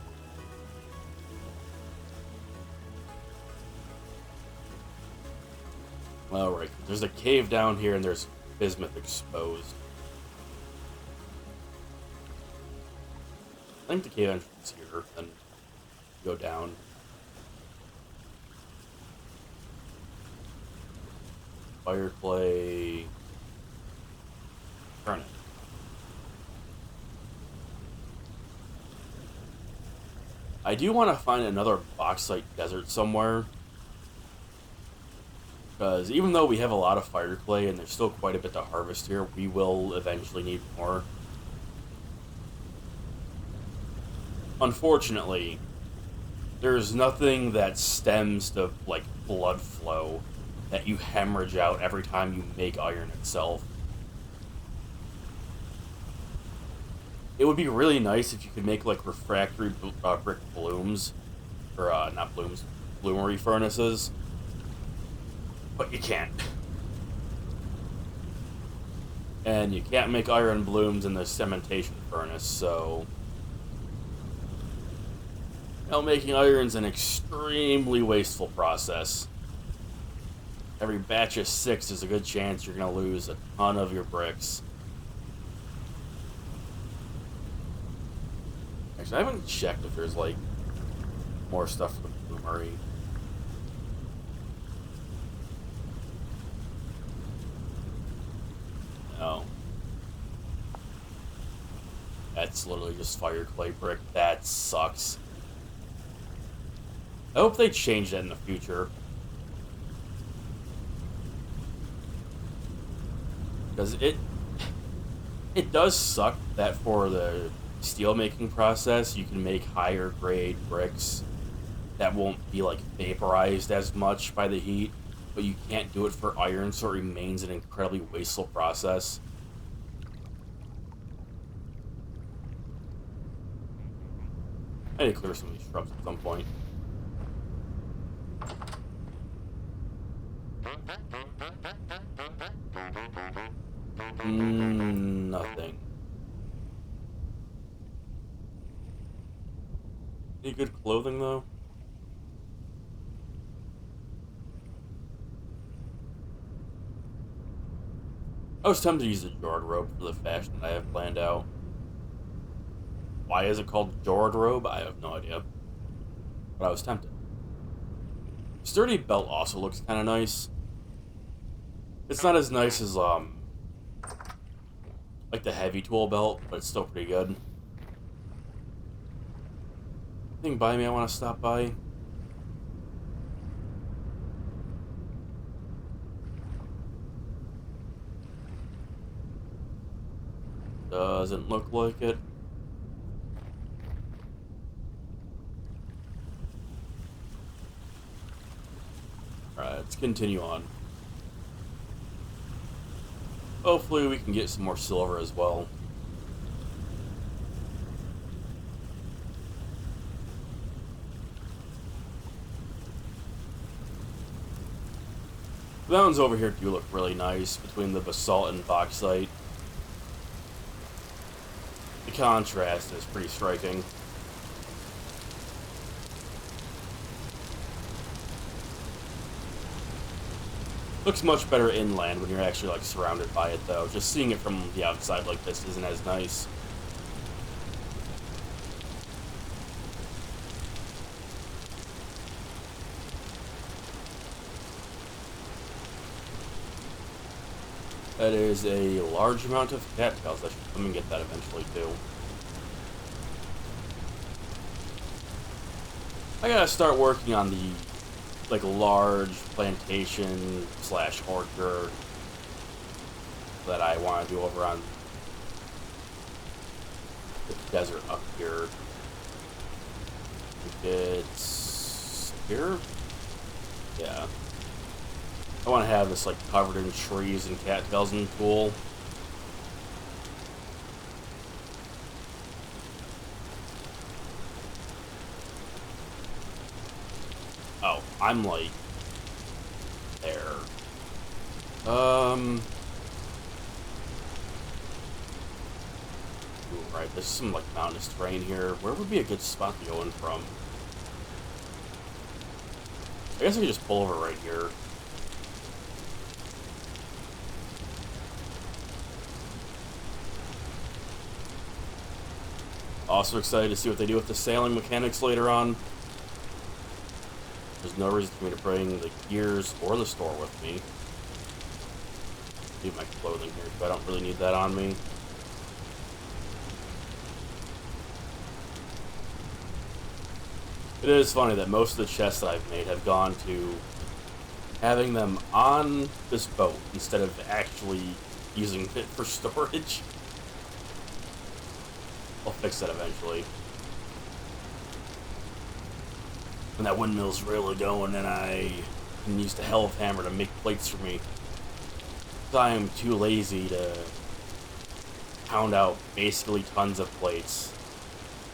Alright, there's a cave down here and there's bismuth exposed. I think the cave entrance is here, then go down. Fire clay. Turn it. I do want to find another bauxite desert somewhere. Because even though we have a lot of fire clay and there's still quite a bit to harvest here, we will eventually need more. Unfortunately, there's nothing that stems the, like, blood flow that you hemorrhage out every time you make iron itself. It would be really nice if you could make, like, refractory brick blooms. Or, not blooms, bloomery furnaces. But you can't. And you can't make iron blooms in the cementation furnace, so... you know, making iron's an extremely wasteful process. Every batch of 6 is a good chance you're going to lose a ton of your bricks. Actually, I haven't checked if there's, like, more stuff for the Bloomery. No. That's literally just fire clay brick. That sucks. I hope they change that in the future. Because it does suck that for the steel making process, you can make higher grade bricks that won't be like vaporized as much by the heat, but you can't do it for iron, so it remains an incredibly wasteful process. I need to clear some of these shrubs at some point. Nothing. Any good clothing, though? I was tempted to use the Jord robe for the fashion that I have planned out. Why is it called Jord robe? I have no idea. But I was tempted. Sturdy belt also looks kind of nice. It's not as nice as, like the heavy tool belt, but it's still pretty good. Anything by me I want to stop by? Doesn't look like it. Alright, let's continue on. Hopefully we can get some more silver as well. The mountains over here do look really nice between the basalt and bauxite. The contrast is pretty striking. Looks much better inland when you're actually like surrounded by it, though. Just seeing it from the outside like this isn't as nice. That is a large amount of cattails. I should come and get that eventually, too. I gotta start working on the, like, large plantation slash orchard that I want to do over on the desert up here. It's here? Yeah. I want to have this, like, covered in trees and cattails and cool. Oh, I'm, like, there. Ooh, right, there's some, like, mountainous terrain here. Where would be a good spot to go in from? I guess I could just pull over right here. Also excited to see what they do with the sailing mechanics later on. There's no reason for me to bring the gears or the store with me. Leave my clothing here, but I don't really need that on me. It is funny that most of the chests that I've made have gone to having them on this boat instead of actually using it for storage. I'll fix that eventually. When that windmill's really going and I can use the hell of hammer to make plates for me. I am too lazy to pound out basically tons of plates.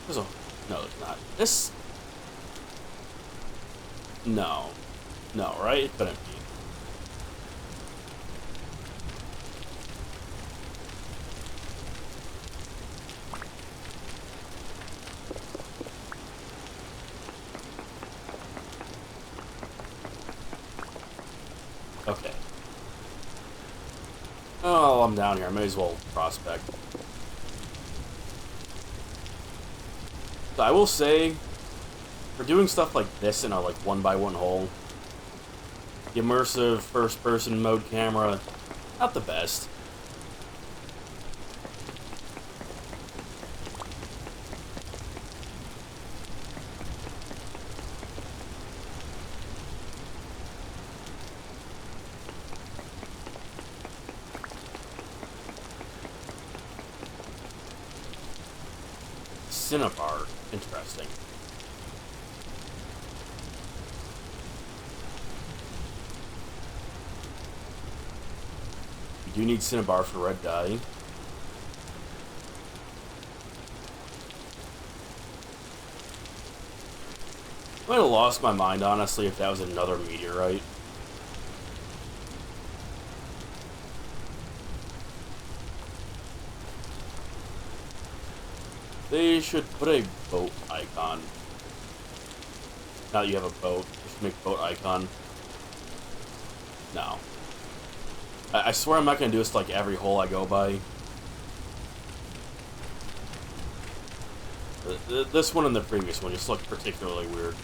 There's a... No, it's not. This... No. No, right? It couldn't be. Okay. Oh, I'm down here. I may as well prospect. So I will say, for doing stuff like this in a like 1x1 hole, the immersive first-person mode camera, not the best. Cinnabar, interesting. You do need Cinnabar for red dye. I might have lost my mind, honestly, if that was another meteorite. They should put a boat icon. Now that you have a boat, they should make boat icon. No. I swear I'm not going to do this like every hole I go by. This one and the previous one just looked particularly weird.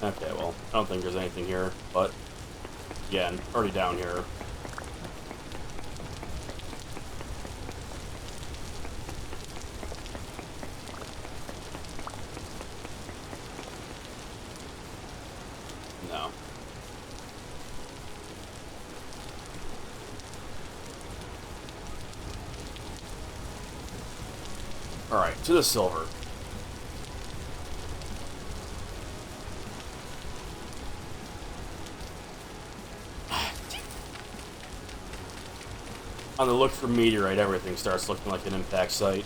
Okay, well, I don't think there's anything here, but again, already down here. No. Alright, to the silver. On the look for meteorite, everything starts looking like an impact site.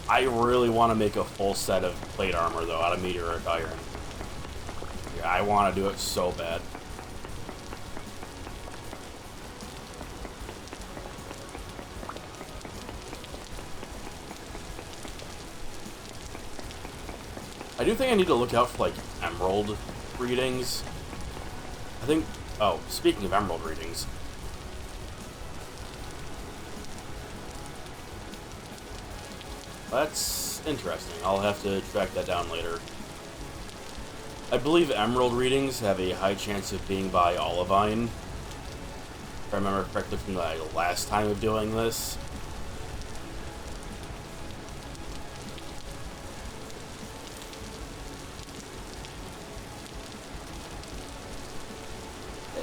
I really want to make a full set of plate armor, though, out of meteoric iron. Yeah, I want to do it so bad. I do think I need to look out for, like, emerald readings. I think... Oh, speaking of emerald readings... That's interesting. I'll have to track that down later. I believe emerald readings have a high chance of being by olivine. If I remember correctly from the last time of doing this.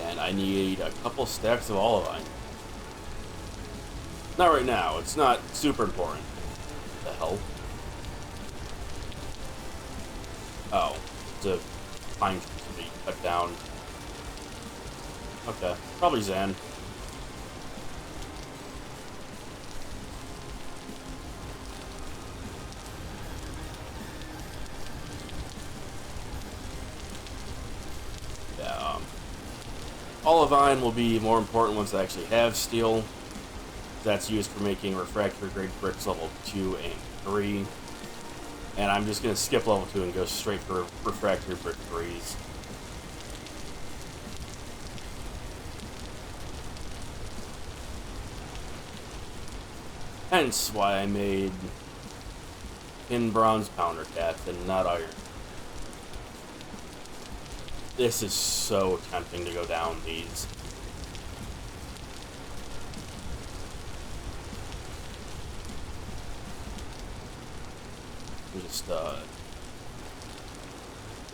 And I need a couple stacks of olivine. Not right now. It's not super important. The hell? Oh, the pine trees to be cut down. Okay, probably Zan. Yeah, olivine will be more important once I actually have steel. That's used for making refractory grade bricks level 2 and 3. And I'm just going to skip level 2 and go straight for refractory brick 3s. Hence why I made tin bronze pounder caps and not iron. This is so tempting to go down these. Just,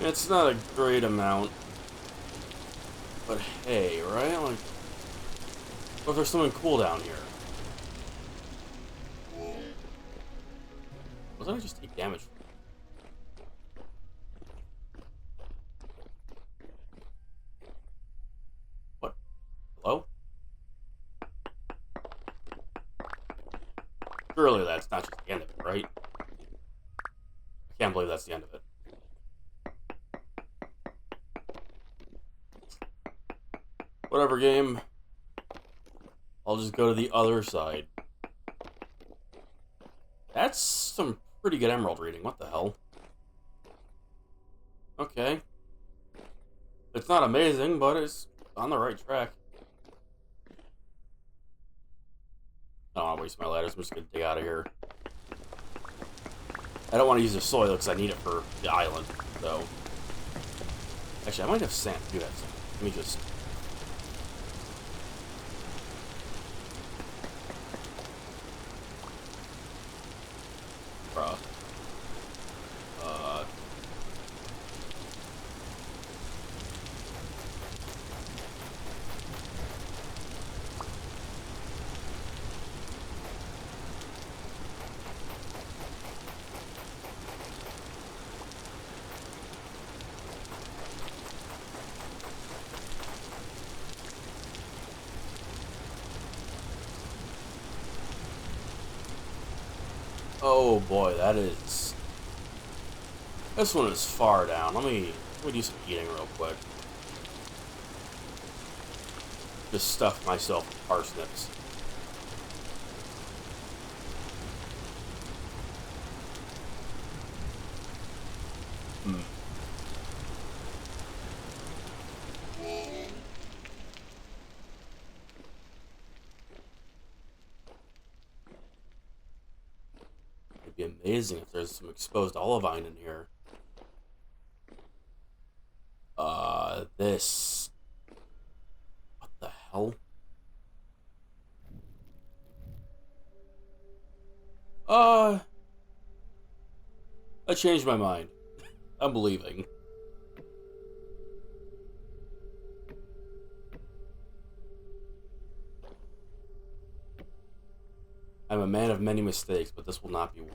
it's not a great amount. But hey, right? Like, what if there's something cool down here? Wasn't I just take damage from it? What? Hello? Surely that's not just the end of it, right? I can't believe that's the end of it. Whatever, game. I'll just go to the other side. That's some Pretty good emerald reading. What the hell? Okay. It's not amazing, but it's on the right track. I don't want to waste my ladders. I'm just going to dig out of here. I don't want to use the soil because I need it for the island, so... Actually, I might have sand. I do have sand. Let me just... Bruh. Oh boy, that is... This one is far down. Let me do some eating real quick. Just stuff myself with parsnips. Hmm. It'd be amazing if there's some exposed olivine in here. This... What the hell? I changed my mind. I'm leaving. I'm a man of many mistakes, but this will not be one.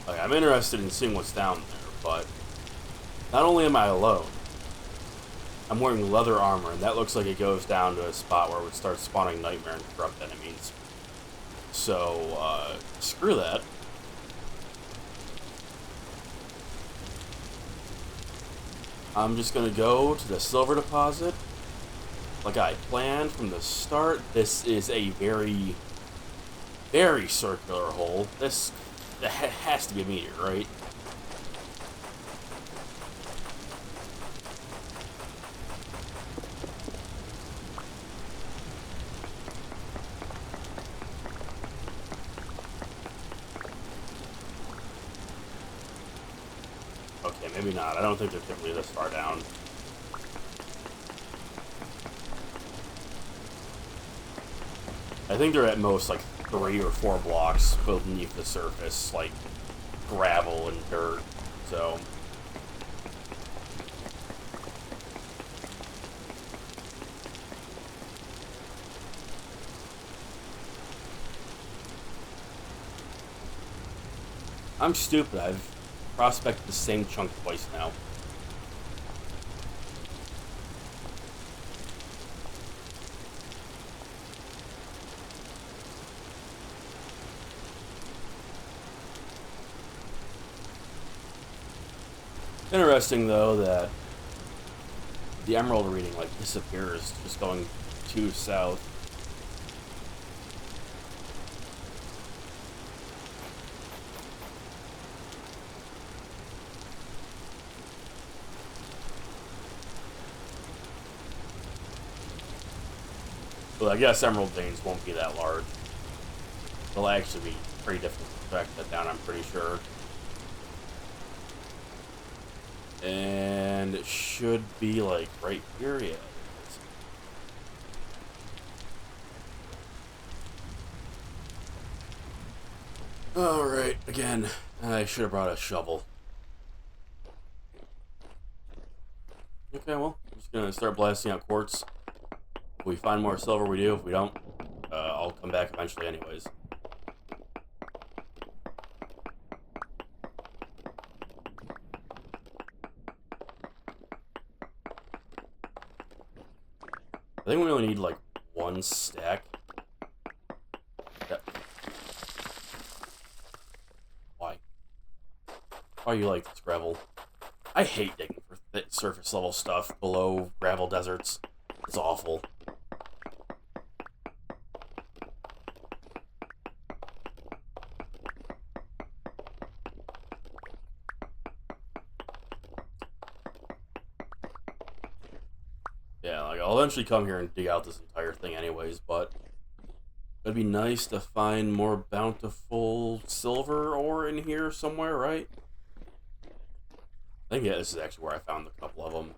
Okay, I'm interested in seeing what's down there, but not only am I alone, I'm wearing leather armor, and that looks like it goes down to a spot where it would start spawning nightmare and corrupt enemies. So, screw that. I'm just gonna go to the silver deposit like I planned from the start. This is a very, very circular hole. This has to be a meteor, right? Okay, maybe not. I don't think they're typically this far down. I think they're at most like 3 or 4 blocks beneath the surface, like gravel and dirt. So I'm stupid. I've prospected the same chunk twice now. Interesting, though, that the emerald reading, like, disappears just going too south. Well, I guess emerald veins won't be that large. They'll actually be pretty difficult to track that down, I'm pretty sure. And it should be, like, right here, yeah. Alright, again, I should have brought a shovel. Okay, well, I'm just gonna start blasting out quartz. If we find more silver, we do. If we don't, I'll come back eventually anyways. I think we only need like one stack. Yep. Why? Why you like this gravel? I hate digging for surface level stuff below gravel deserts. It's awful. Yeah, like I'll eventually come here and dig out this entire thing anyways, but it'd be nice to find more bountiful silver ore in here somewhere, right? I think, yeah, this is actually where I found a couple of them.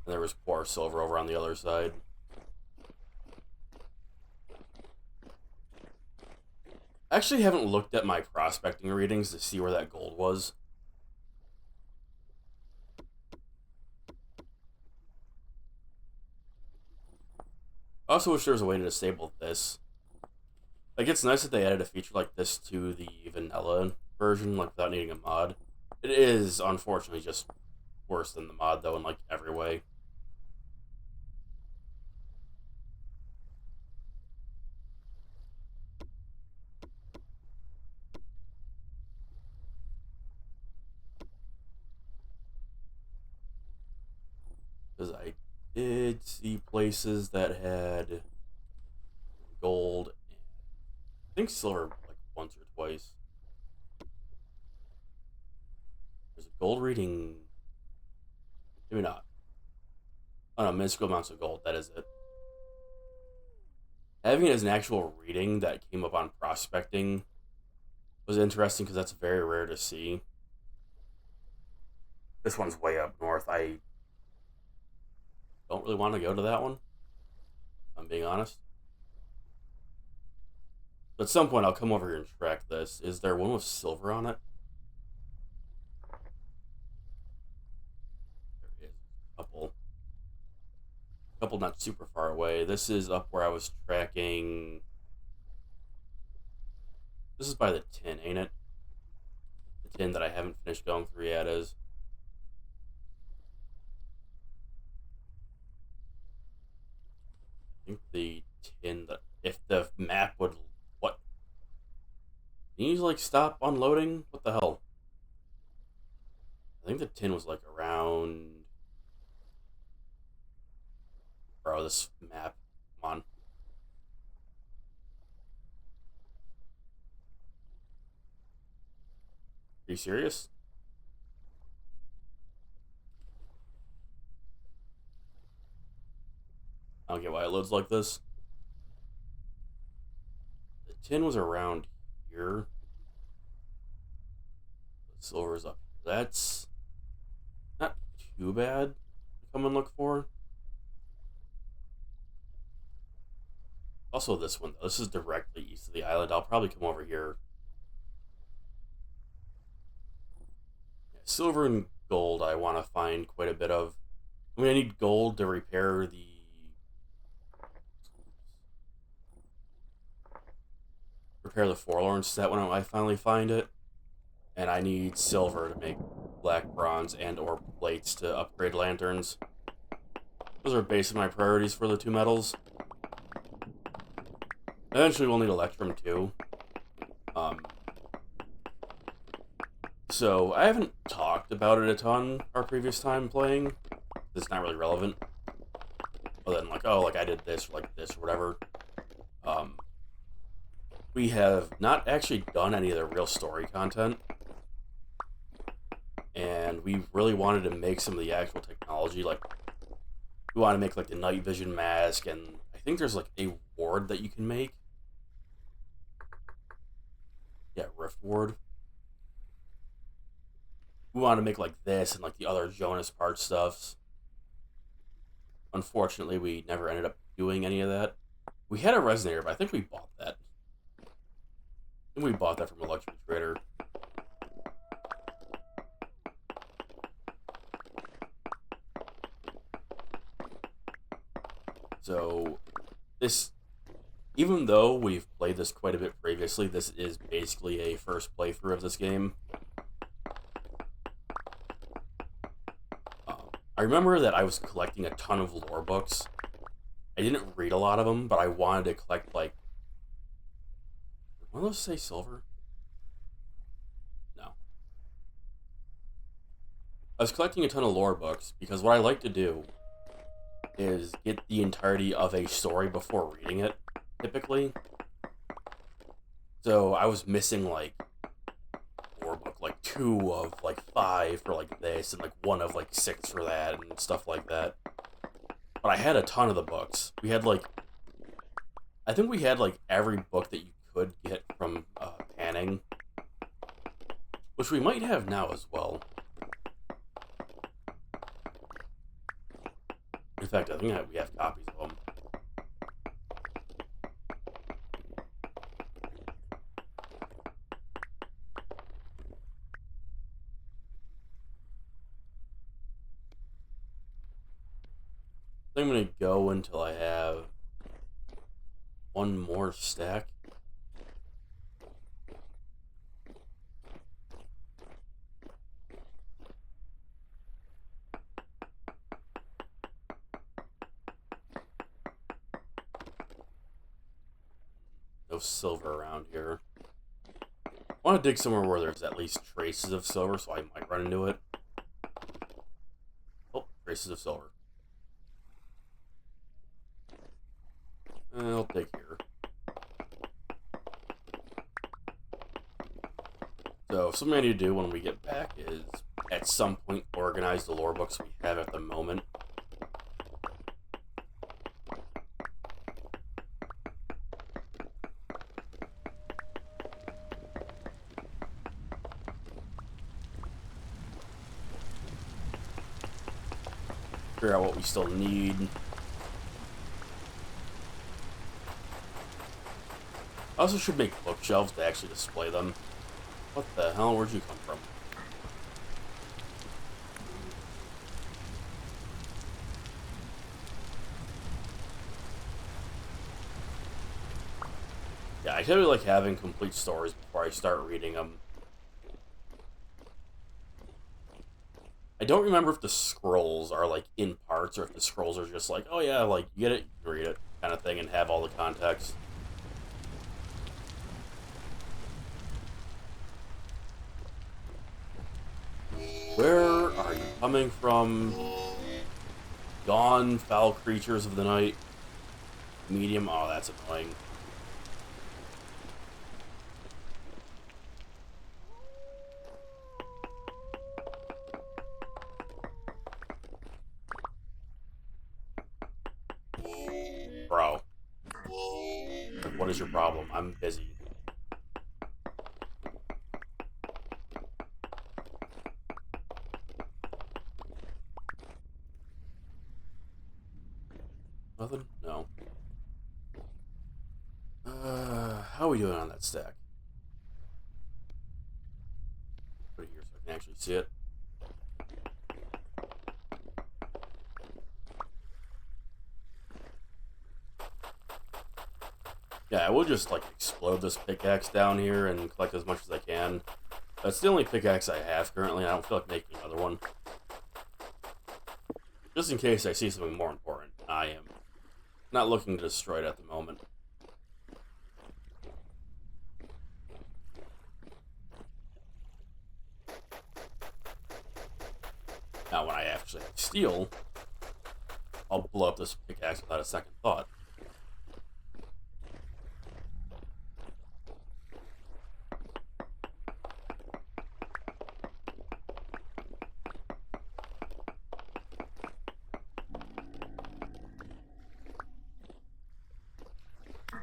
And there was poor silver over on the other side. I actually haven't looked at my prospecting readings to see where that gold was. I also wish there was a way to disable this. Like, it's nice that they added a feature like this to the vanilla version, like, without needing a mod. It is, unfortunately, just worse than the mod, though, in, like, every way. Because I did see places that had gold, and I think silver, like, once or twice. There's a gold reading... Maybe not. Oh no, minuscule amounts of gold, that is it. Having it as an actual reading that came up on prospecting was interesting because that's very rare to see. This one's way up north. I don't really want to go to that one, if I'm being honest. But at some point, I'll come over here and track this. Is there one with silver on it? There is a couple. A couple not super far away. This is up where I was tracking. This is by the tin, ain't it? The tin that I haven't finished going through yet is. I think the tin that. If the map would. What? Can you, like, stop unloading? What the hell? I think the tin was, like, around. Bro, this map. Come on. Are you serious? I don't get why it loads like this. The tin was around here. The silver's up here. That's not too bad to come and look for. Also, this one, though. This is directly east of the island. I'll probably come over here. Yeah, silver and gold I want to find quite a bit of. I mean, I need gold to repair the forlorn set when I finally find it. And I need silver to make black bronze and or plates to upgrade lanterns. Those are basically my priorities for the two metals. Eventually we'll need electrum too. So I haven't talked about it a ton our previous time playing. It's not really relevant. Other than like, oh, like I did this, or like this, or whatever. We have not actually done any of the real story content. And we really wanted to make some of the actual technology. Like, we want to make like the night vision mask, and I think there's like a ward that you can make. Yeah, Rift Ward. We want to make like this and like the other Jonas part stuffs. Unfortunately, we never ended up doing any of that. We had a resonator, but I think we bought that. I think we bought that from a luxury trader. So, this, even though we've played this quite a bit previously, this is basically a first playthrough of this game. I remember that I was collecting a ton of lore books I didn't read a lot of them, but I wanted to collect, like, did one of those say silver? No. I was collecting a ton of lore books because what I like to do is get the entirety of a story before reading it, typically. So I was missing, like, lore book, like, 2 of, like, 5 for, like, this, and, like, 1 of, like, 6 for that, and stuff like that. But I had a ton of the books. We had, like, I think we had, like, every book that you could get from Panning, which we might have now as well. In fact, I think we have copies of them. I think I'm going to go until I have 1 more stack. No silver around here. I want to dig somewhere where there's at least traces of silver, so I might run into it. Oh, traces of silver. I'll dig here. So, something I need to do when we get back is, at some point, organize the lore books we have at the moment. Figure out what we still need. I also should make bookshelves to actually display them. What the hell? Where'd you come from? Yeah, I really like having complete stories before I start reading them. I don't remember if the scrolls are, like, in parts, or if the scrolls are just like, oh yeah, like, you get it, you read it, kind of thing, and have all the context. Where are you coming from? Gone, foul creatures of the night. Medium, oh, that's annoying. Bro. What is your problem? I'm busy. Nothing? No. How are we doing on that stack? Put it here so I can actually see it. Yeah, I will just, like, explode this pickaxe down here and collect as much as I can. That's the only pickaxe I have currently, and I don't feel like making another one. Just in case I see something more important. I am not looking to destroy it at the moment. Now, when I actually have steel, I'll blow up this pickaxe without a second thought.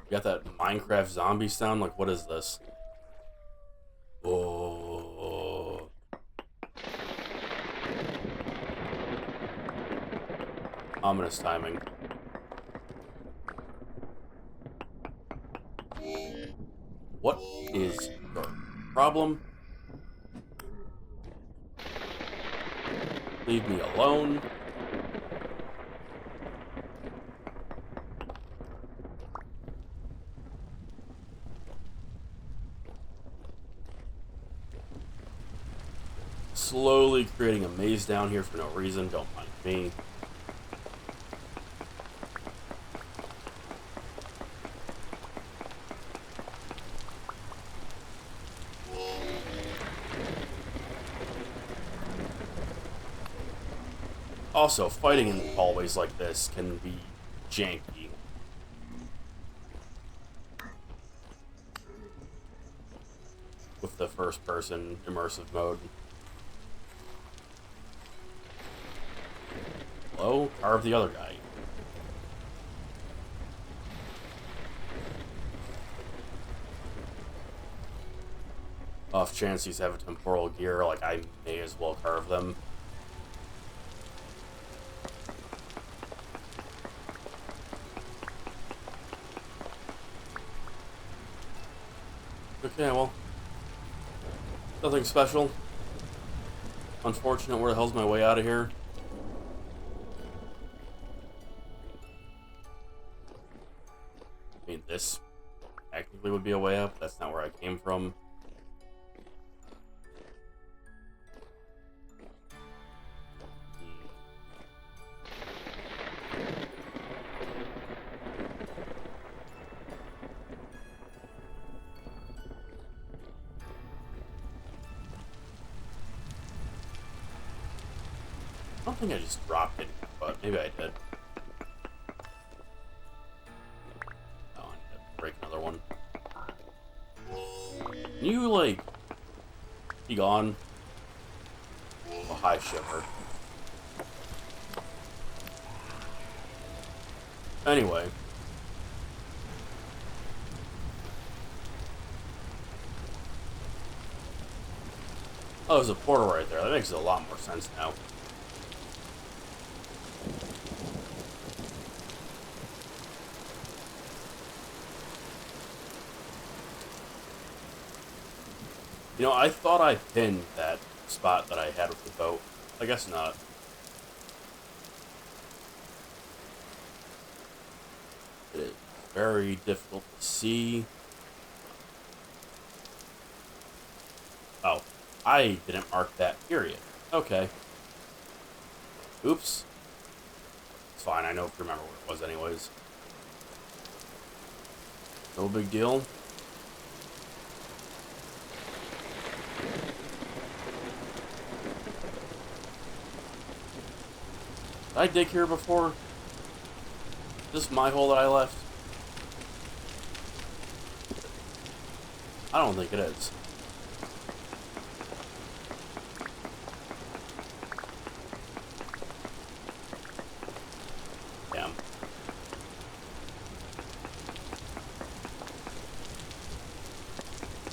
You got that Minecraft zombie sound? Like, what is this? Oh. Ominous timing. What is your problem? Leave me alone. Slowly creating a maze down here for no reason. Don't mind me. Also, fighting in hallways like this can be janky. With the first-person immersive mode. Hello? Carve the other guy. Off chance these have a temporal gear, like, I may as well carve them. Okay, well. Nothing special. Unfortunate, where the hell's my way out of here? I mean, this technically would be a way up. That's not where I came from. I don't think I just dropped it, but maybe I did. Oh, I need to break another one. Can you, like, be gone? Oh, hi, Shiver. Anyway. Oh, there's a portal right there. That makes a lot more sense now. You know, I thought I pinned that spot that I had with the boat. I guess not. It is very difficult to see. Oh, I didn't mark that period. Okay. Oops. It's fine, I know if you remember what it was anyways. No big deal. Did I dig here before? Is this my hole that I left? I don't think it is. Damn.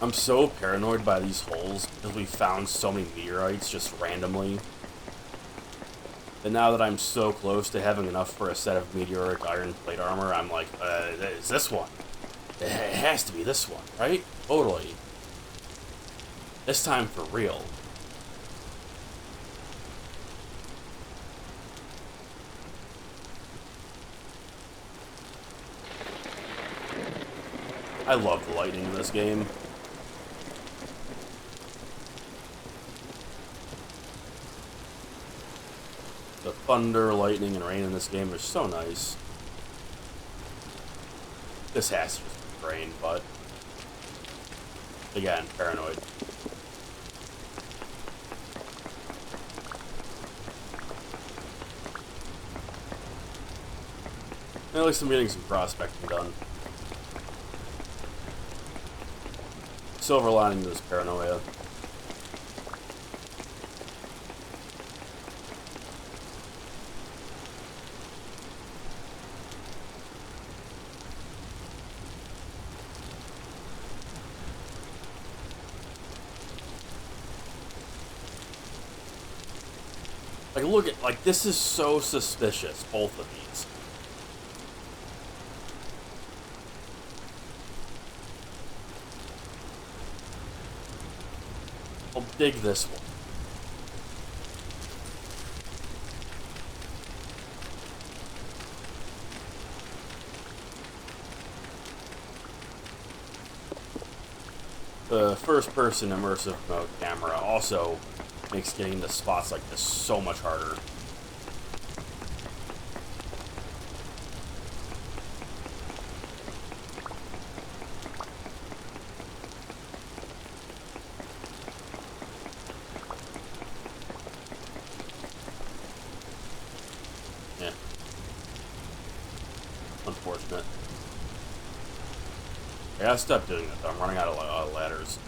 I'm so paranoid by these holes because we found so many meteorites just randomly. And now that I'm so close to having enough for a set of meteoric iron plate armor, I'm like, is this one? It has to be this one, right? Totally. This time for real. I love the lighting in this game. The thunder, lightning, and rain in this game are so nice. This has to just be rain, but again, paranoid. At least I'm getting some prospecting done. Silver lining to this paranoia. Like, look at, like, this is so suspicious, both of these. I'll dig this one. The first-person immersive mode camera also makes getting into spots like this so much harder. Unfortunate. I gotta stop doing that, though. I'm running out of ladders.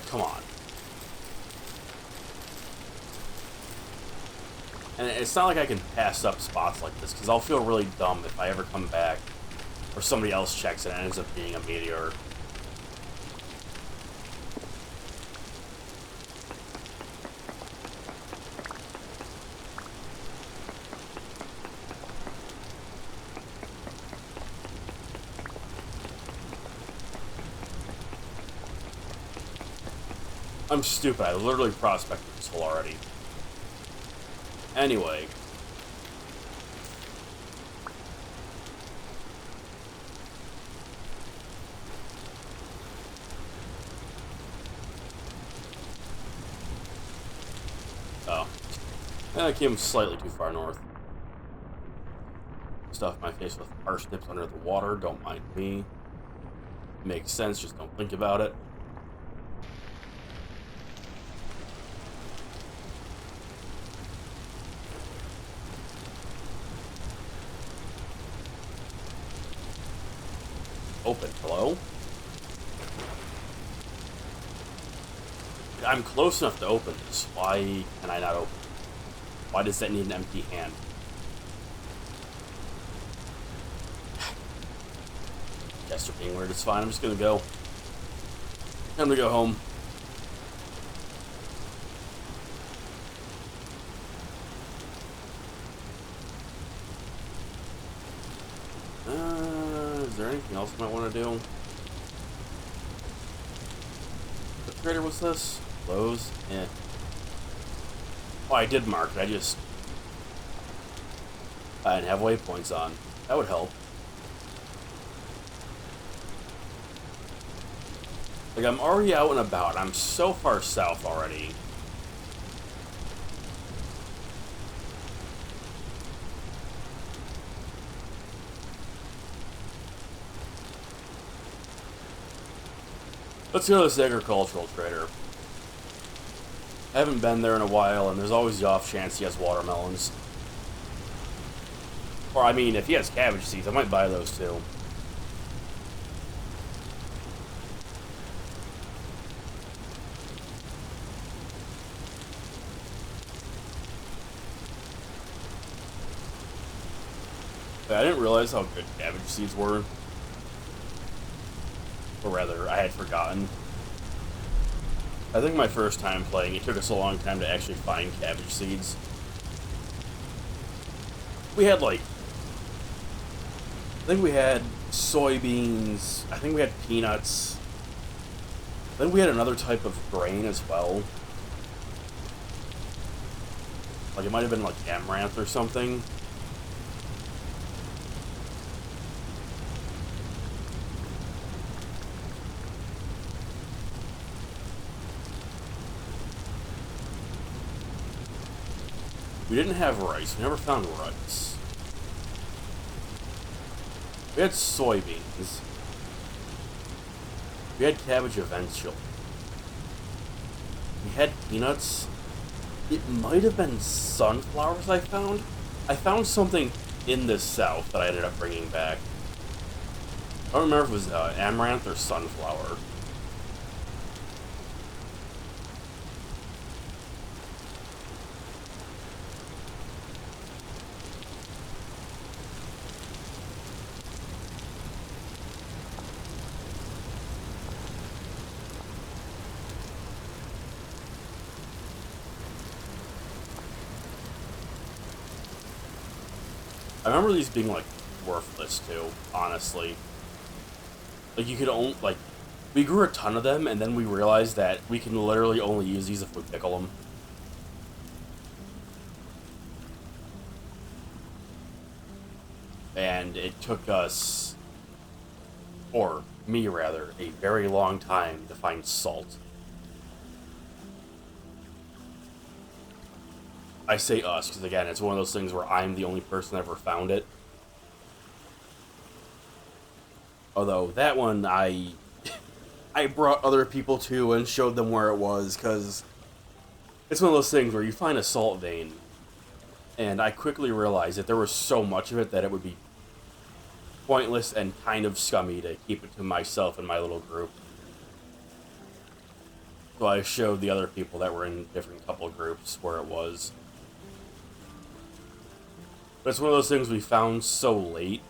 Come on. And it's not like I can pass up spots like this, because I'll feel really dumb if I ever come back, or somebody else checks it and it ends up being a meteor. I'm stupid. I literally prospected this hole already. Anyway. Oh. And I came slightly too far north. Stuff my face with parsnips under the water. Don't mind me. Makes sense. Just don't think about it. Open. Hello? I'm close enough to open this. Why can I not open it? Why does that need an empty hand? Guess they're being weird. It's fine. I'm just gonna go. I'm gonna go home. Is there anything else I might want to do? What trader was this? Lowe's? Eh. Oh, I did mark it. I didn't have waypoints on. That would help. Like, I'm already out and about. I'm so far south already. Let's go to this agricultural trader. I haven't been there in a while, and there's always the off chance he has watermelons. Or, I mean, if he has cabbage seeds, I might buy those too. But I didn't realize how good cabbage seeds were. Or rather, I had forgotten. I think my first time playing, it took us a long time to actually find cabbage seeds. We had, like... I think we had soybeans. I think we had peanuts. Then we had another type of grain as well. Like, it might have been, like, amaranth or something. We didn't have rice. We never found rice. We had soybeans. We had cabbage eventually. We had peanuts. It might have been sunflowers I found. I found something in the south that I ended up bringing back. I don't remember if it was amaranth or sunflower. I remember these being, like, worthless, too, honestly. Like, you could only, like, we grew a ton of them, and then we realized that we can literally only use these if we pickle them. And it took us, or me rather, a very long time to find salt. I say us, because again, it's one of those things where I'm the only person that ever found it. Although, that one, I brought other people to and showed them where it was, because it's one of those things where you find a salt vein, and I quickly realized that there was so much of it that it would be pointless and kind of scummy to keep it to myself and my little group. So I showed the other people that were in different couple groups where it was. But it's one of those things we found so late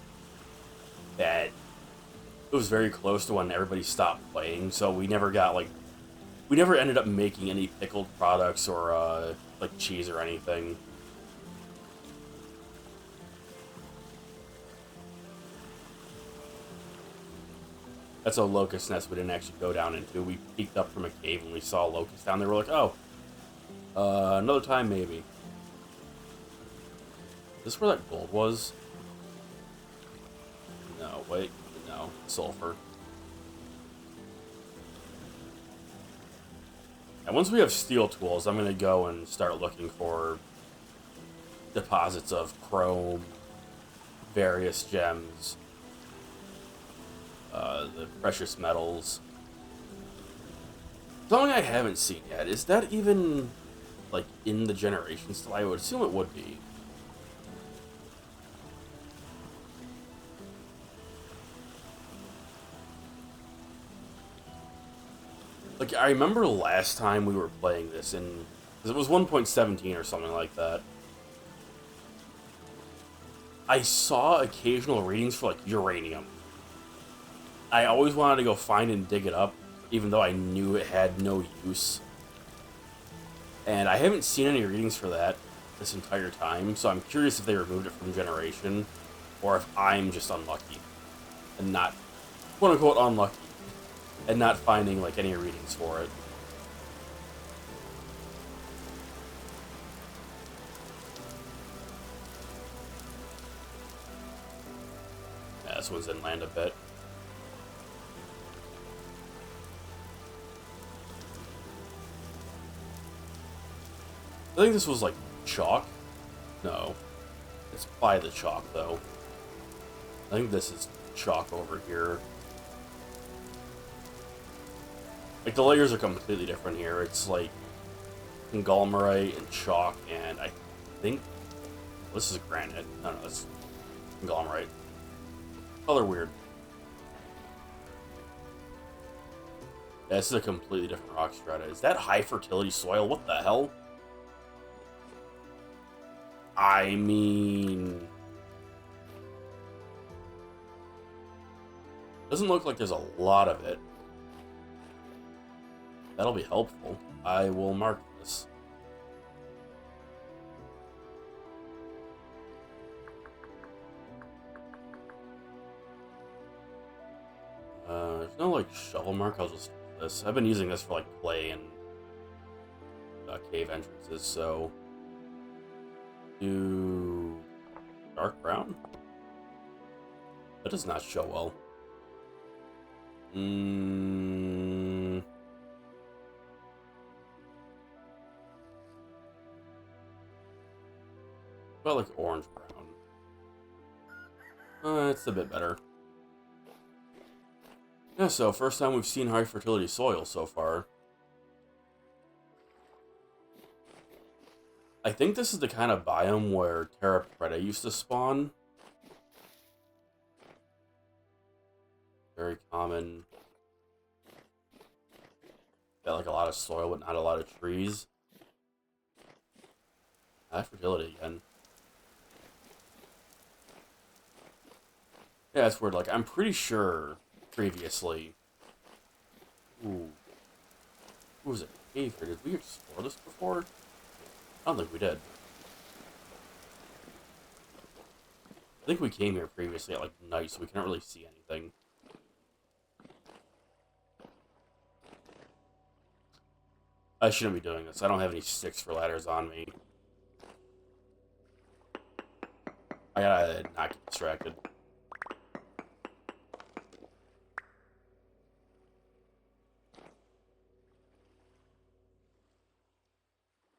that it was very close to when everybody stopped playing, so we never got, like, we never ended up making any pickled products or, like, cheese or anything. That's a locust nest we didn't actually go down into. We peeked up from a cave and we saw a locust down there. We're like, oh, another time maybe. Is this where that gold was? No, wait, no, sulfur. And once we have steel tools, I'm going to go and start looking for deposits of chrome, various gems, the precious metals. Something I haven't seen yet, is that even, like, in the generation still? I would assume it would be. Like, I remember last time we were playing this in... Because it was 1.17 or something like that. I saw occasional readings for, like, uranium. I always wanted to go find and dig it up, even though I knew it had no use. And I haven't seen any readings for that this entire time, so I'm curious if they removed it from generation, or if I'm just unlucky, and not, quote-unquote, unlucky, and not finding, like, any readings for it. Yeah, this one's inland a bit. I think this was, like, chalk. No. It's by the chalk, though. I think this is chalk over here. Like, the layers are completely different here. It's, like, conglomerate and chalk, and I think... This is granite. No, it's conglomerate. Color weird. Yeah, this is a completely different rock strata. Is that high fertility soil? What the hell? I mean... Doesn't look like there's a lot of it. That'll be helpful. I will mark this. There's no, like, shovel mark. I'll just do this. I've been using this for, like, clay and cave entrances, so... Do... dark brown? That does not show well. About like orange brown. It's a bit better. Yeah, so first time we've seen high fertility soil so far. I think this is the kind of biome where Terra Preta used to spawn. Very common. Got like a lot of soil, but not a lot of trees. High fertility again. Yeah, it's weird. Like, I'm pretty sure previously. Ooh. What was it? Cave here. Did we explore this before? I don't think we did. I think we came here previously at, like, night, so we can't really see anything. I shouldn't be doing this. I don't have any sticks for ladders on me. I gotta not get distracted.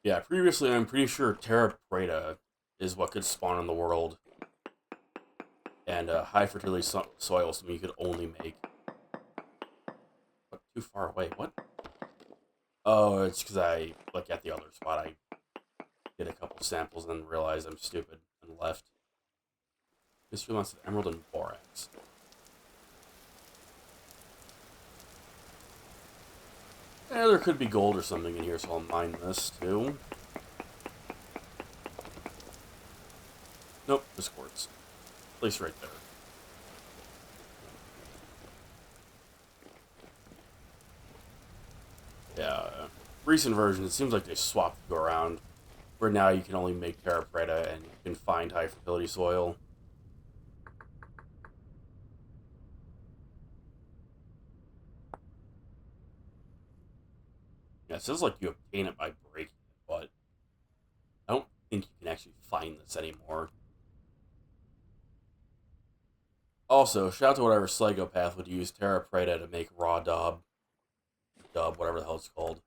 Yeah, previously I'm pretty sure Terra Preta is what could spawn in the world, and high fertility soil something you could only make. What, too far away? What? Oh, it's because I, like, at the other spot, I did a couple samples and then realized I'm stupid and left. This wants of emerald and borax. Yeah, there could be gold or something in here, so I'll mine this too. Nope, just quartz. Place right there. Yeah, recent versions, it seems like they swapped you around. Where now you can only make terra preta and you can find high fertility soil. Yeah, it says like you obtain it by breaking it, but I don't think you can actually find this anymore. Also, shout out to whatever psychopath would use terra preta to make raw dub, whatever the hell it's called.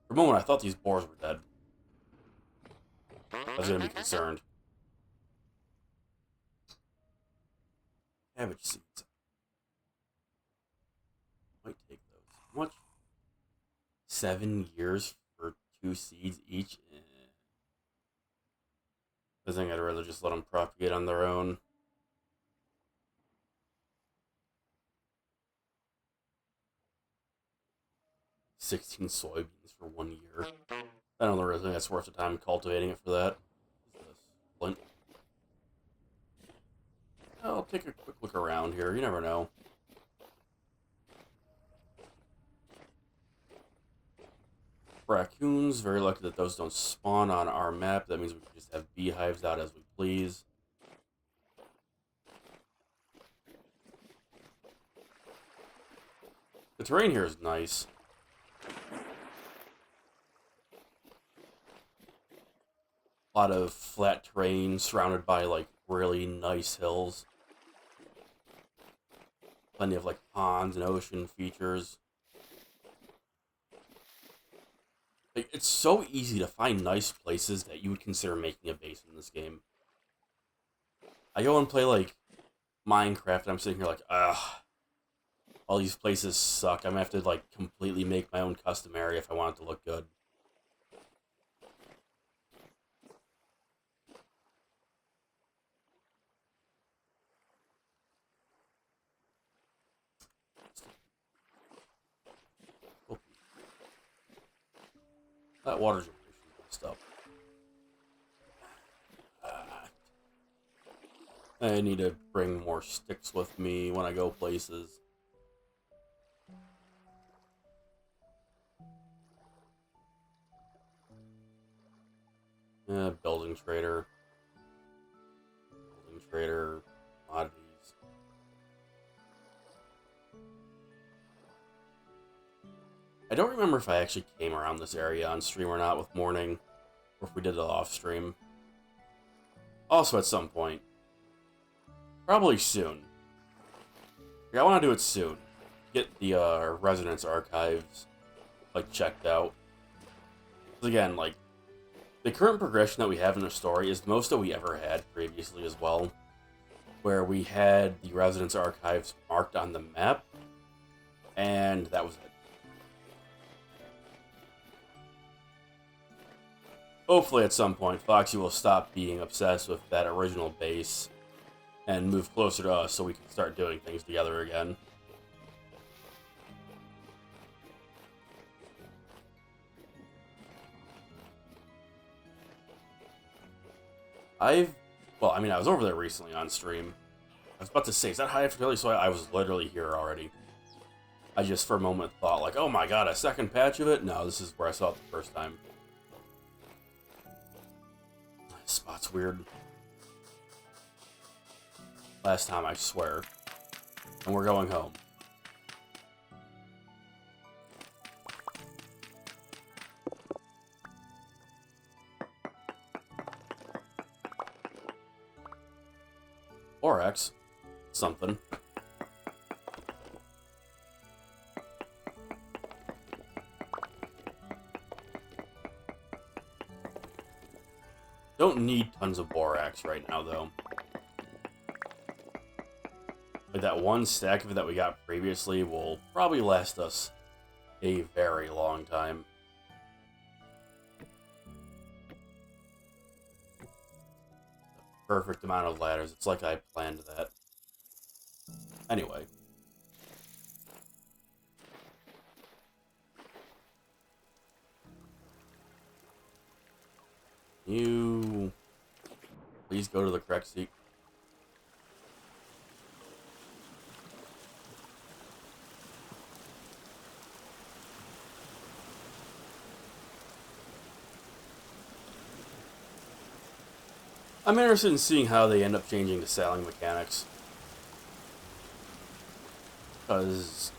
For a moment, I thought these boars were dead. I was gonna be concerned. Cabbage seeds. Might take those. How much? 7 years for 2 seeds each? I think I'd rather just let them propagate on their own. $16 soybeans for 1 year. I don't really think that's worth the time cultivating it for that. What's this? Flint. I'll take a quick look around here. You never know. Raccoons, very lucky that those don't spawn on our map. That means we can just have beehives out as we please. The terrain here is nice. A lot of flat terrain surrounded by like really nice hills. Plenty of like ponds and ocean features. Like, it's so easy to find nice places that you would consider making a base in this game. I go and play like Minecraft and I'm sitting here like, ugh, all these places suck. I'm gonna have to like completely make my own custom area if I want it to look good. Oh, that water generation messed up. I need to bring more sticks with me when I go places. Building trader. Building trader. Commodities. I don't remember if I actually came around this area on stream or not with morning, or if we did it off stream. Also at some point. Probably soon. Yeah, I want to do it soon. Get the residence archives like checked out. Again, like the current progression that we have in the story is the most that we ever had previously as well, where we had the residence archives marked on the map, and that was it. Hopefully, at some point, Foxy will stop being obsessed with that original base and move closer to us so we can start doing things together again. Well, I mean, I was over there recently on stream. I was about to say, is that high fertility soil? I was literally here already. I just for a moment thought, like, oh my god, a second patch of it? No, this is where I saw it the first time. This spot's weird. Last time, I swear. And we're going home. Or X. Something. Don't need tons of borax right now, though. Like that one stack of it that we got previously will probably last us a very long time. Perfect amount of ladders. It's like I planned that. Anyway. You... Please go to the correct seat. I'm interested in seeing how they end up changing the sailing mechanics. Because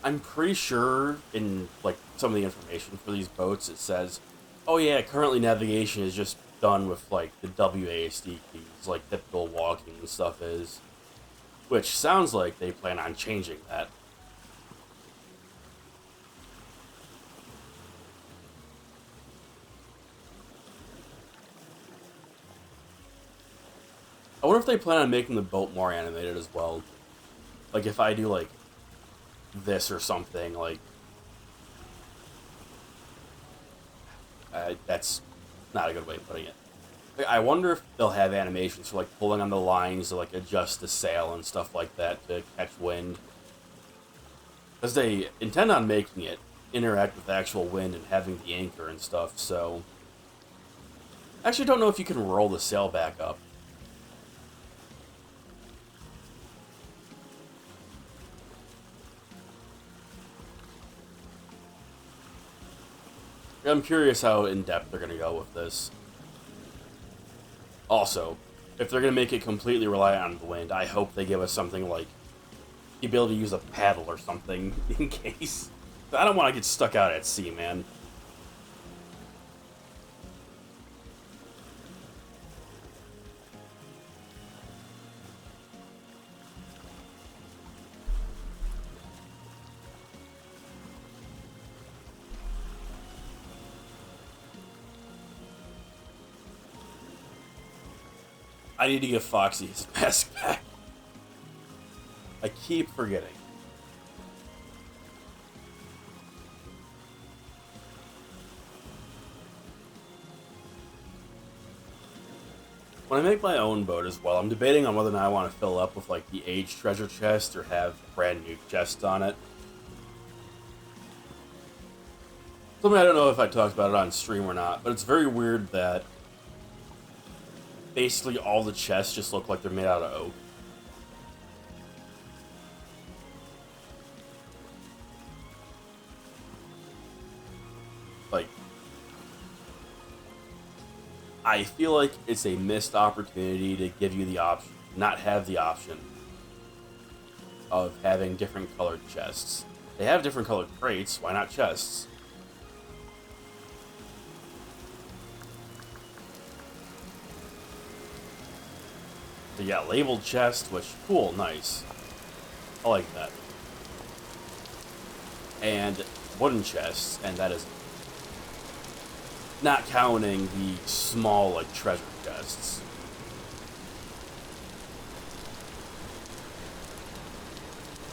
I'm pretty sure in like some of the information for these boats it says, oh yeah, currently navigation is just done with like the WASD keys, like typical walking and stuff is. Which sounds like they plan on changing that. I wonder if they plan on making the boat more animated as well. Like if I do like this or something, like that's not a good way of putting it. Like, I wonder if they'll have animations for like pulling on the lines to like adjust the sail and stuff like that to catch wind. Because they intend on making it interact with actual wind and having the anchor and stuff, so... I actually don't know if you can roll the sail back up. I'm curious how in-depth they're going to go with this. Also, if they're going to make it completely reliant on the wind, I hope they give us something like the ability to use a paddle or something in case. I don't want to get stuck out at sea, man. I need to give Foxy his mask back. I keep forgetting. When I make my own boat as well, I'm debating on whether or not I want to fill up with like the age treasure chest or have brand new chests on it. Something I don't know if I talked about it on stream or not, but it's very weird that basically all the chests just look like they're made out of oak. Like, I feel like it's a missed opportunity to give you the option, not have the option of having different colored chests. They have different colored crates, why not chests? So yeah, labeled chest, which, cool, nice. I like that. And wooden chests, and that is not counting the small, like, treasure chests.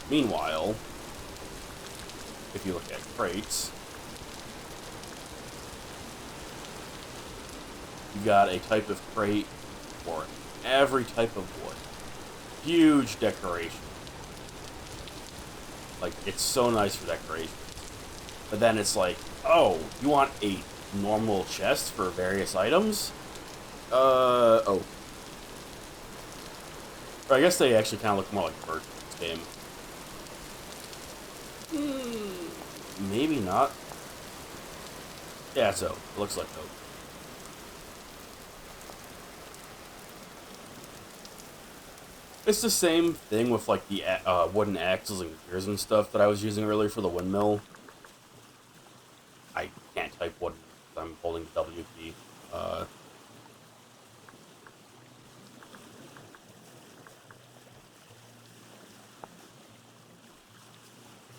Meanwhile, if you look at crates, you got a type of crate for every type of wood. Huge decoration. Like, it's so nice for decoration. But then it's like, oh, you want a normal chest for various items? Oh. Or I guess they actually kind of look more like birds in this game. Maybe not. Yeah, it's oak. It looks like oak. It's the same thing with, like, the wooden axles and gears and stuff that I was using earlier for the windmill. I can't type wooden because I'm holding the W key.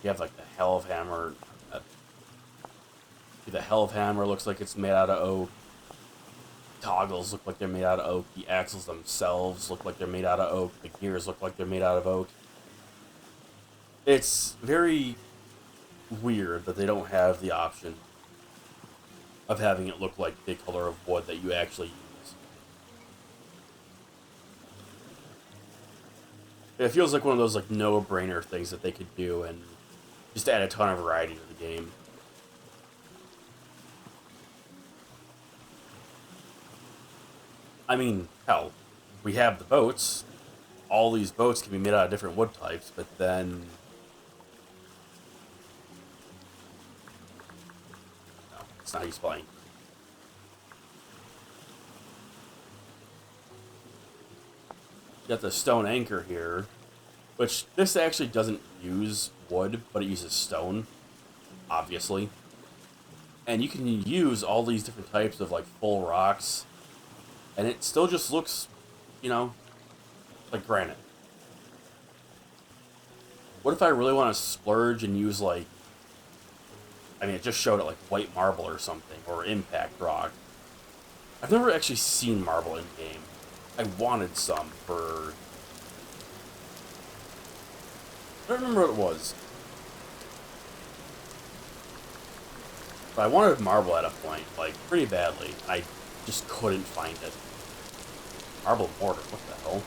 You have, like, the Hell of Hammer. The Hell of Hammer looks like it's made out of oak. toggles look like they're made out of oak. The axles themselves look like they're made out of oak. The gears look like they're made out of oak. It's very weird that they don't have the option of having it look like the color of wood that you actually use. It feels like one of those like no-brainer things that they could do and just add a ton of variety to the game. I mean, hell, we have the boats. All these boats can be made out of different wood types, but then... No, it's not how you spelling. You got the stone anchor here, which this actually doesn't use wood, but it uses stone, obviously. And you can use all these different types of, like, full rocks, and it still just looks, you know, like granite. What if I really want to splurge and use, like, I mean, it just showed it, like, white marble or something, or impact rock. I've never actually seen marble in-game. I wanted some for... I don't remember what it was. But I wanted marble at a point, like, pretty badly. I just couldn't find it. Marble mortar, what the hell?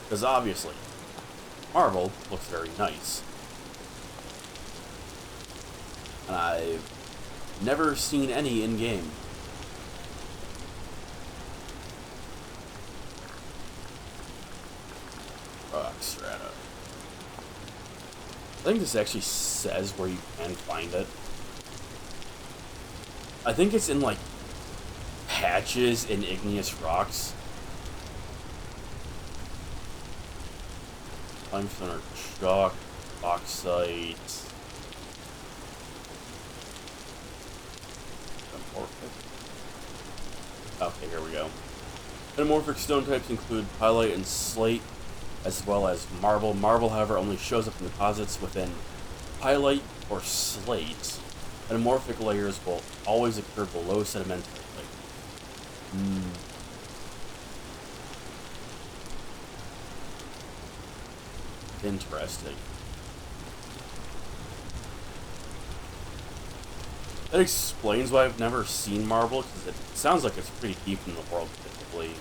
Because obviously, marble looks very nice. And I've never seen any in-game. Rock strata. I think this actually says where you can find it. I think it's in, like, patches in igneous rocks. Limestone or chalk, bauxite. Okay, here we go. Metamorphic stone types include pyrite and slate, as well as marble. Marble, however, only shows up in deposits within pyrite or slate. Metamorphic layers will always occur below sedimentary layers. Interesting. That explains why I've never seen marble, because it sounds like it's pretty deep in the world, typically.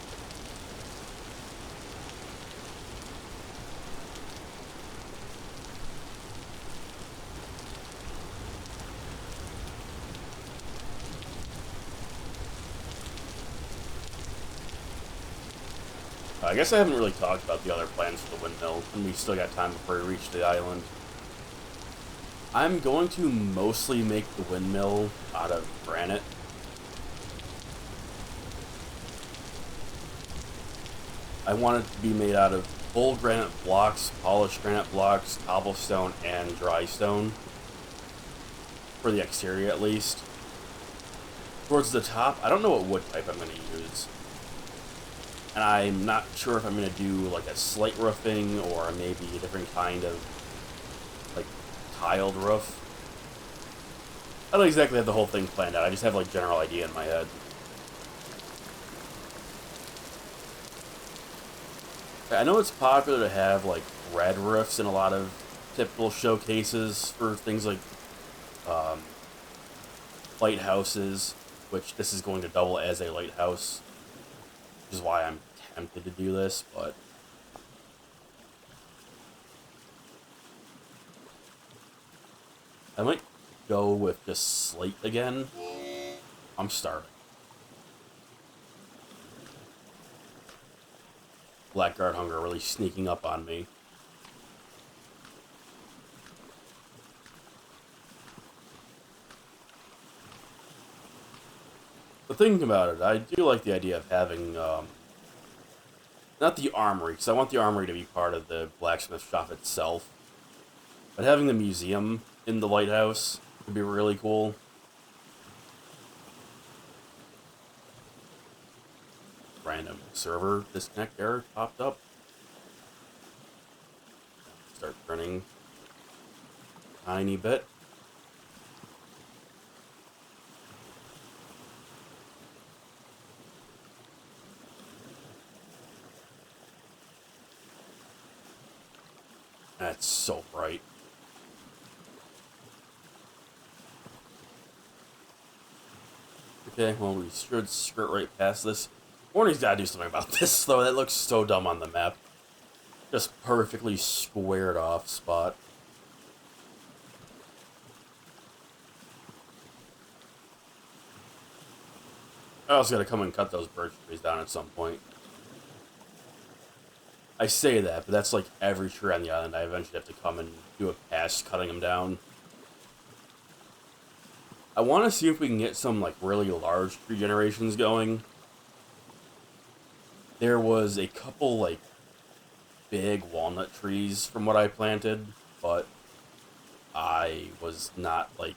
I guess I haven't really talked about the other plans for the windmill, and we still got time before we reach the island. I'm going to mostly make the windmill out of granite. I want it to be made out of full granite blocks, polished granite blocks, cobblestone, and dry stone. For the exterior, at least. Towards the top, I don't know what wood type I'm going to use. And I'm not sure if I'm going to do, like, a slate roofing, or maybe a different kind of, like, tiled roof. I don't exactly have the whole thing planned out. I just have, like, general idea in my head. I know it's popular to have, like, red roofs in a lot of typical showcases for things like lighthouses, which this is going to double as a lighthouse, which is why I'm tempted to do this, but I might go with just slate again. I'm starving. Blackguard hunger really sneaking up on me. But thinking about it, I do like the idea of having, not the armory, because I want the armory to be part of the blacksmith shop itself, but having the museum in the lighthouse would be really cool. Random server disconnect error popped up. Start printing. tiny bit. That's so bright. Okay, well, we should skirt right past this. Warning's gotta do something about this, though. That looks so dumb on the map. Just perfectly squared off spot. I also gotta come and cut those birch trees down at some point. I say that, but that's like every tree on the island. I eventually have to come and do a pass cutting them down. I want to see if we can get some like really large tree generations going. There was a couple like big walnut trees from what I planted, but I was not like...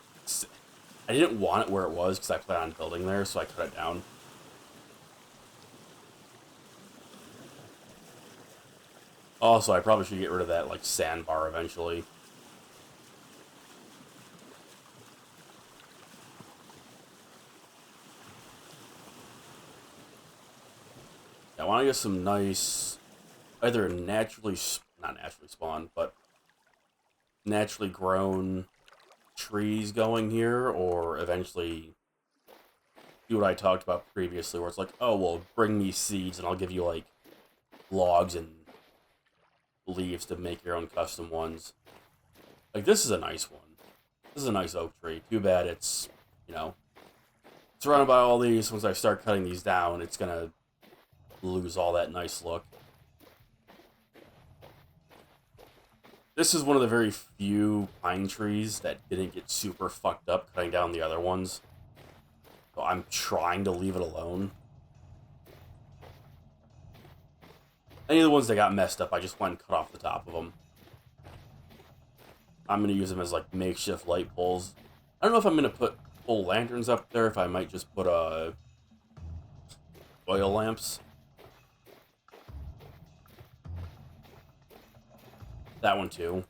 I didn't want it where it was because I planned on building there, so I cut it down. Also, I probably should get rid of that like sandbar eventually. I want to get some nice, either naturally, not naturally spawned, but naturally grown trees going here, or eventually do what I talked about previously, where it's like, oh, well, bring me seeds and I'll give you like logs and leaves to make your own custom ones. Like, this is a nice one. This is a nice oak tree. Too bad it's, you know, surrounded by all these. Once I start cutting these down, it's gonna lose all that nice look. This is one of the very few pine trees that didn't get super fucked up cutting down the other ones. So I'm trying to leave it alone. Any of the ones that got messed up, I just went and cut off the top of them. I'm going to use them as like makeshift light poles. I don't know if I'm going to put full lanterns up there, if I might just put oil lamps. That one too.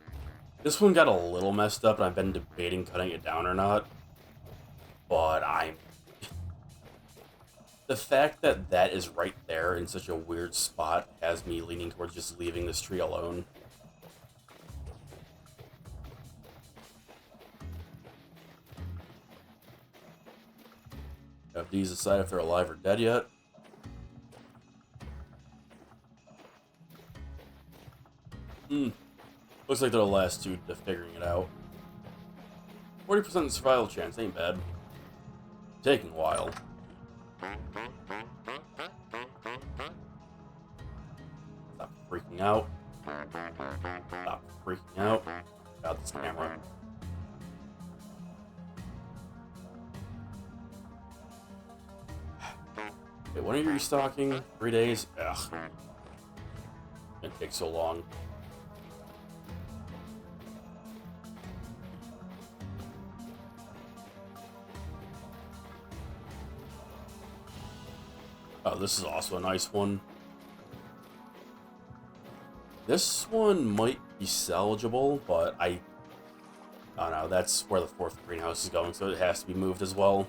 This one got a little messed up, and I've been debating cutting it down or not. But the fact that that is right there in such a weird spot has me leaning towards just leaving this tree alone. Have these decide if they're alive or dead yet? Looks like they're the last two to figuring it out. 40% survival chance, ain't bad. Taking a while. Stop freaking out. Stop freaking out. Got this camera. Wait, when are you restocking? 3 days? Ugh. It's gonna take so long. Oh, this is also a nice one. This one might be salvageable, but I don't know. That's where the fourth greenhouse is going, so it has to be moved as well.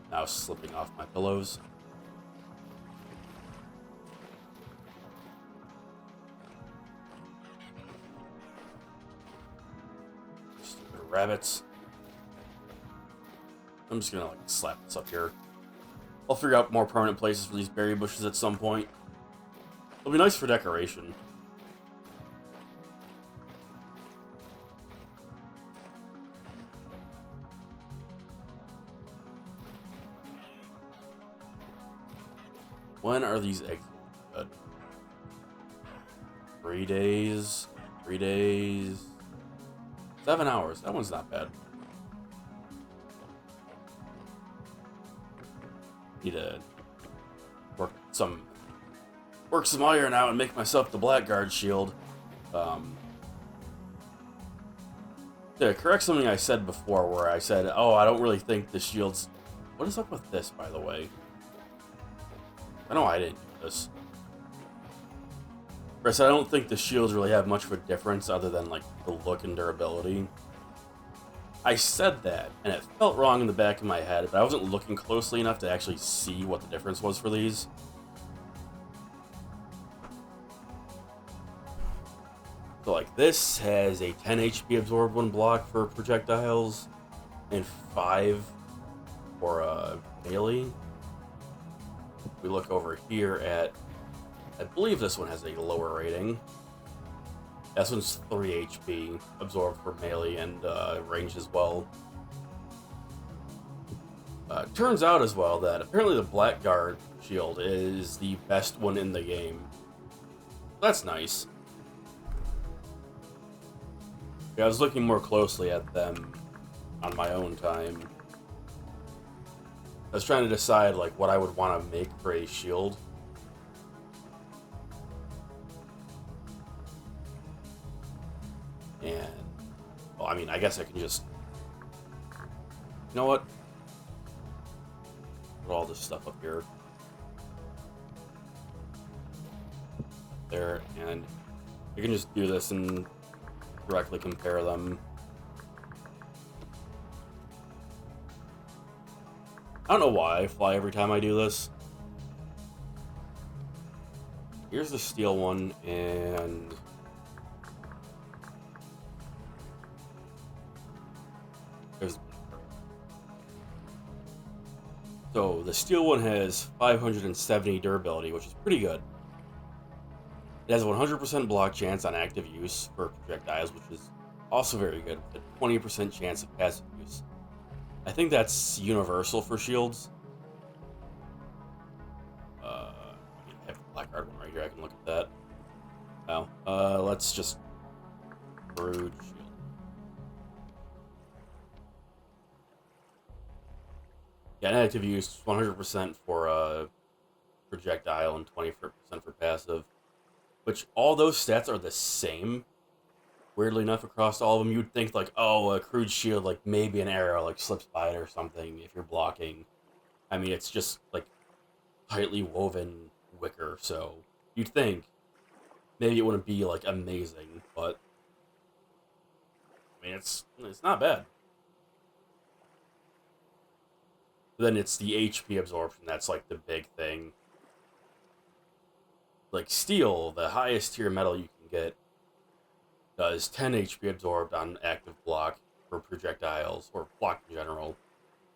Now slipping off my pillows. Stupid rabbits. I'm just gonna like slap this up here. I'll figure out more permanent places for these berry bushes at some point. It'll be nice for decoration. When are these eggs good? 3 days. 3 days. 7 hours. That one's not bad. Need to work some iron out and make myself the Blackguard shield. To correct something I said before, where I said, "Oh, I don't really think the shield's." What is up with this, by the way? I know I didn't do this. Chris, I don't think the shields really have much of a difference other than like the look and durability. I said that, and it felt wrong in the back of my head, but I wasn't looking closely enough to actually see what the difference was for these. So like this has a 10 HP absorbed when blocked for projectiles, and 5 for melee. We look over here at, I believe this one has a lower rating. This one's 3 HP absorbed for melee and range as well. Turns out as well that apparently the Blackguard shield is the best one in the game. That's nice. Yeah, I was looking more closely at them on my own time. I was trying to decide like what I would want to make for a shield. And, well, I mean, I guess I can just, you know what? Put all this stuff up here. There, and you can just do this and directly compare them. I don't know why I fly every time I do this. Here's the steel one, and there's... So the steel one has 570 durability, which is pretty good. It has a 100% block chance on active use for projectiles, which is also very good, with a 20% chance of passive use. I think that's universal for shields. I have the Blackguard one right here, I can look at that. Now, let's just Brood shield. Yeah, and active use 100% for projectile and 20% for passive. Which all those stats are the same. Weirdly enough, across all of them, you'd think like, oh, a crude shield, like maybe an arrow like slips by it or something if you're blocking. I mean, it's just like tightly woven wicker, so you'd think maybe it wouldn't be like amazing, but I mean, it's not bad. Then it's the HP absorption that's like the big thing. Like steel, the highest tier metal you can get, does 10 HP absorbed on active block for projectiles, or block in general,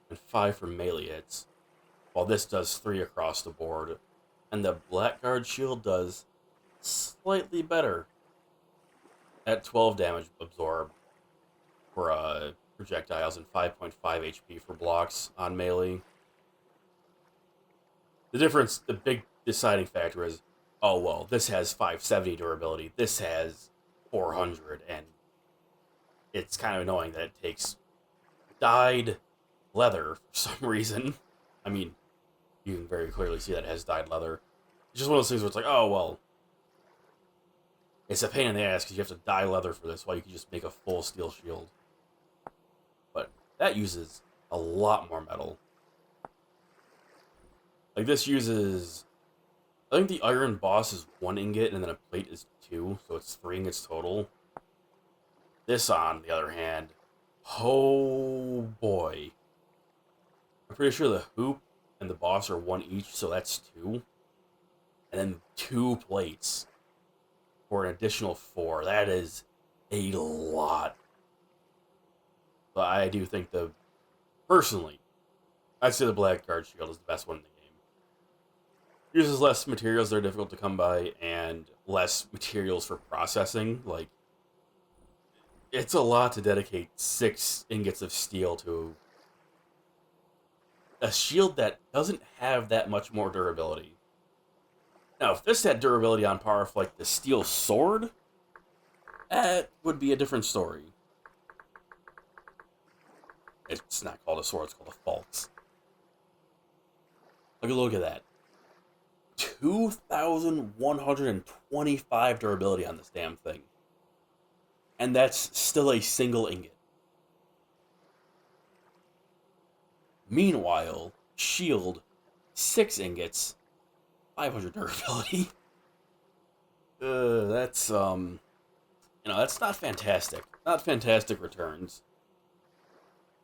and 5 for melee hits, while this does 3 across the board. And the Blackguard shield does slightly better at 12 damage absorbed for projectiles and 5.5 HP for blocks on melee. The difference, the big deciding factor is, oh well, this has 570 durability, this has 400, and it's kind of annoying that it takes dyed leather for some reason. I mean, you can very clearly see that it has dyed leather. It's just one of those things where it's like, oh well, it's a pain in the ass because you have to dye leather for this, while you can just make a full steel shield. But that uses a lot more metal. Like this uses, I think the iron boss is 1 ingot, and then a plate is 2, so it's 3 ingots total. This, on the other hand, oh boy. I'm pretty sure the hoop and the boss are 1 each, so that's 2. And then 2 plates for an additional 4. That is a lot. But I do think personally, I'd say the Blackguard shield is the best one in the game. Uses less materials that are difficult to come by, and less materials for processing. Like, it's a lot to dedicate 6 ingots of steel to a shield that doesn't have that much more durability. Now, if this had durability on par with, like, the steel sword, that would be a different story. It's not called a sword, it's called a falx. Look at that. 2,125 durability on this damn thing. And that's still a single ingot. Meanwhile, shield, 6 ingots, 500 durability. That's that's not fantastic. Not fantastic returns.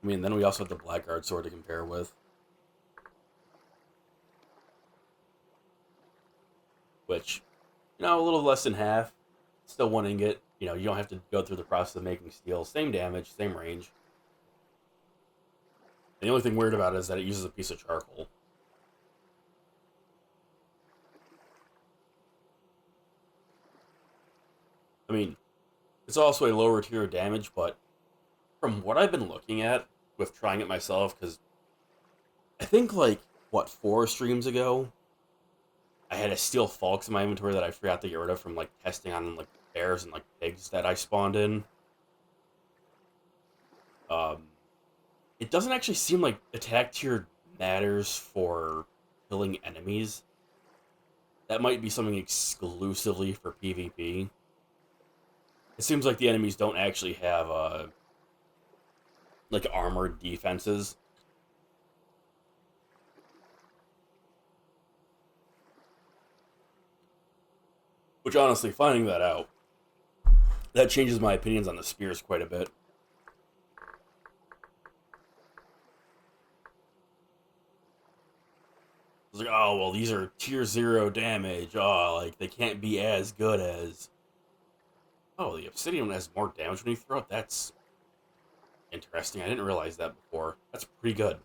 I mean, then we also have the Blackguard sword to compare with, which, a little less than half. Still one ingot. You don't have to go through the process of making steel. Same damage, same range. And the only thing weird about it is that it uses a piece of charcoal. I mean, it's also a lower tier of damage, but from what I've been looking at with trying it myself, because I think, like, what, 4 streams ago, I had a steel falx in my inventory that I forgot to get rid of from, like, testing on, like, bears and, like, pigs that I spawned in. Um, it doesn't actually seem like attack tier matters for killing enemies. That might be something exclusively for PvP. It seems like the enemies don't actually have, like, armored defenses. Which, honestly, finding that out, that changes my opinions on the spears quite a bit. It's like, oh, well, these are tier 0 damage. Oh, like, they can't be as good as... Oh, the obsidian has more damage when you throw it? That's interesting. I didn't realize that before. That's pretty good.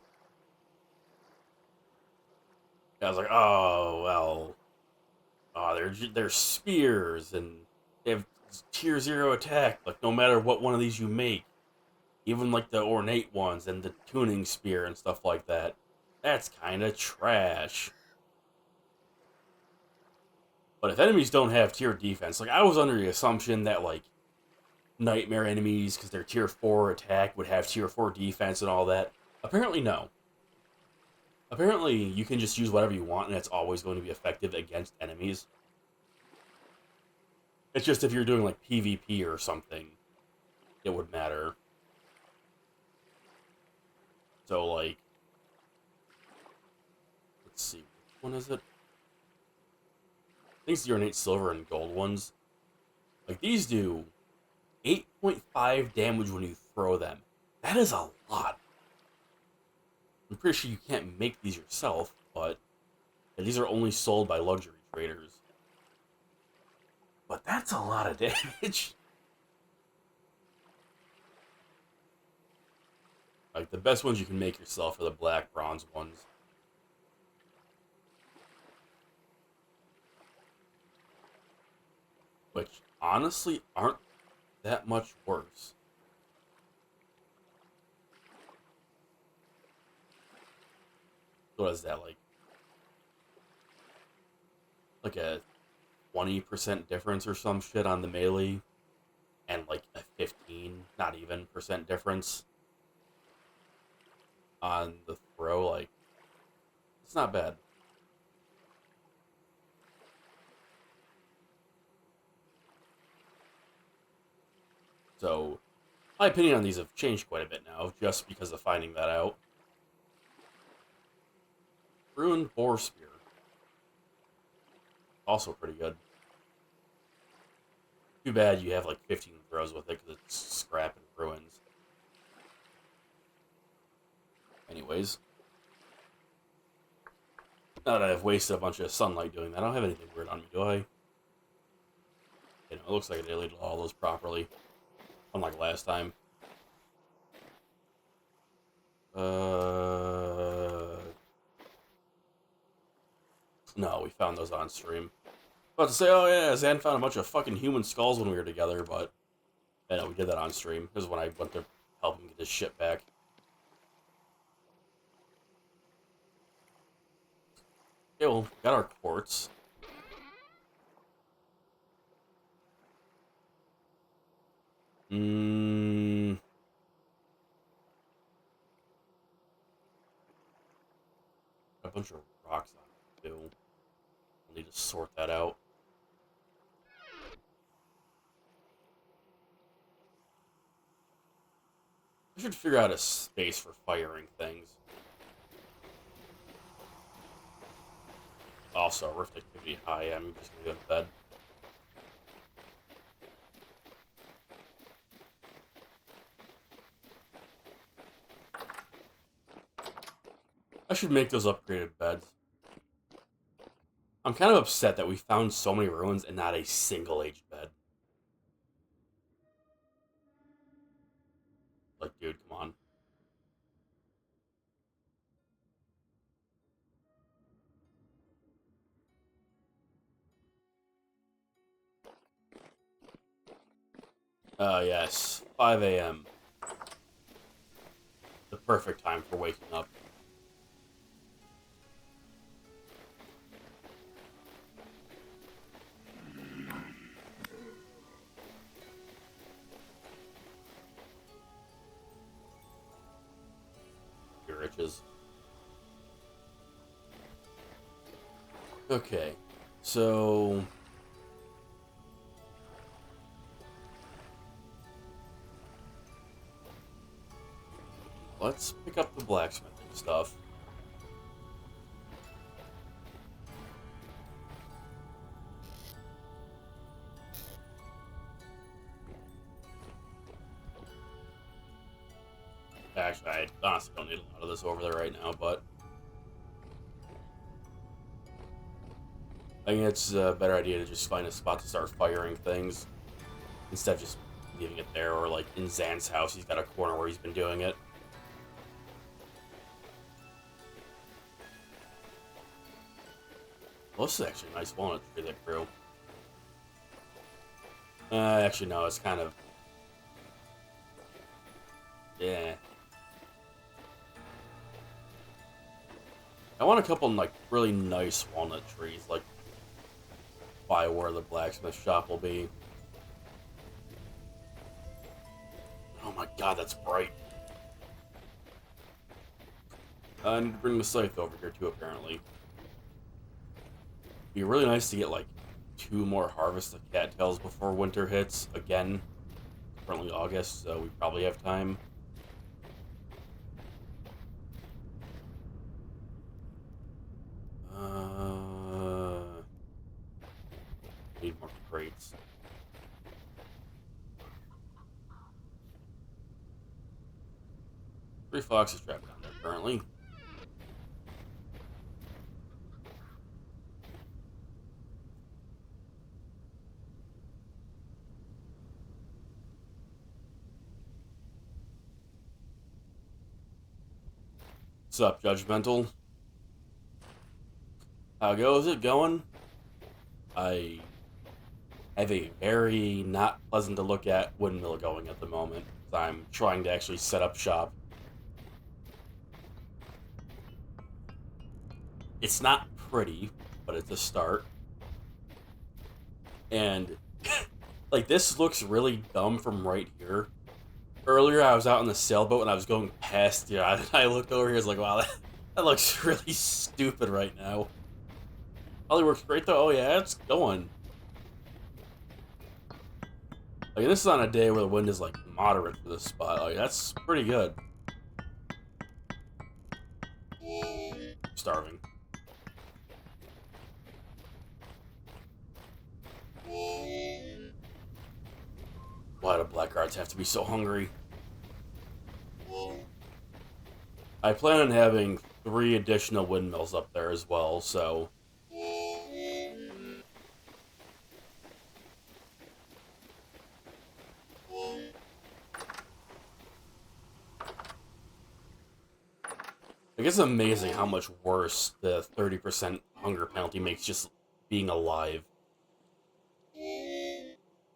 I was like, oh, well... Oh, they're spears, and they have tier 0 attack. Like, no matter what one of these you make. Even, like, the ornate ones and the tuning spear and stuff like that. That's kind of trash. But if enemies don't have tier defense, like, I was under the assumption that, like, nightmare enemies, because they're tier 4 attack, would have tier 4 defense and all that. Apparently, no. Apparently, you can just use whatever you want, and it's always going to be effective against enemies. It's just if you're doing, like, PvP or something, it would matter. So, like, let's see, which one is it? I think it's the ornate silver and gold ones. Like, these do 8.5 damage when you throw them. That is a lot. I'm pretty sure you can't make these yourself, but these are only sold by luxury traders. But that's a lot of damage. Like, the best ones you can make yourself are the black bronze ones. Which, honestly, aren't that much worse. What is that, like a 20% difference or some shit on the melee, and like a 15, not even percent difference on the throw? Like, it's not bad. So, my opinion on these have changed quite a bit now, just because of finding that out. Ruined Boar Spear. Also pretty good. Too bad you have like 15 throws with it, because it's scrap and ruins. Anyways. Now that I've wasted a bunch of sunlight doing that, I don't have anything weird on me, do I? It looks like I deleted all those properly. Unlike last time. No, we found those on stream. About to say, oh yeah, Zan found a bunch of fucking human skulls when we were together, but yeah, no, we did that on stream. This is when I went to help him get his shit back. Okay, well, got our quartz. A bunch of rocks on it, too. I'll need to sort that out. I should figure out a space for firing things. Also, rift activity high. I'm just gonna go to bed. should make those upgraded beds. I'm kind of upset that we found so many ruins and not a single aged bed. Like, dude, come on. Yes. 5 a.m. The perfect time for waking up. Your riches. Okay. So... let's pick up the blacksmithing stuff. Actually, I honestly don't need a lot of this over there right now, but I think it's a better idea to just find a spot to start firing things instead of just leaving it there, or like in Zan's house, he's got a corner where he's been doing it. Well, this is actually a nice walnut tree that grew. Actually, no, it's kind of... yeah. I want a couple, like, really nice walnut trees, like, by where the blacksmith shop will be. Oh my god, that's bright. I need to bring the scythe over here, too, apparently. It'd be really nice to get, like, 2 more harvests of cattails before winter hits. Again, it's currently August, so we probably have time. Need more crates. Three foxes trapped down there currently. What's up, Judgmental? How goes it going? I have a very not pleasant to look at windmill going at the moment. I'm trying to actually set up shop. It's not pretty, but it's a start. And, like, this looks really dumb from right here. Earlier, I was out on the sailboat and I was going past, I looked over here, I was like, wow, that looks really stupid right now. Probably works great though. Oh yeah, it's going. Like, this is on a day where the wind is like moderate for this spot. Like, that's pretty good. Starving. Why do blackguards have to be so hungry? I plan on having 3 additional windmills up there as well, so... I guess it's amazing how much worse the 30% hunger penalty makes just being alive.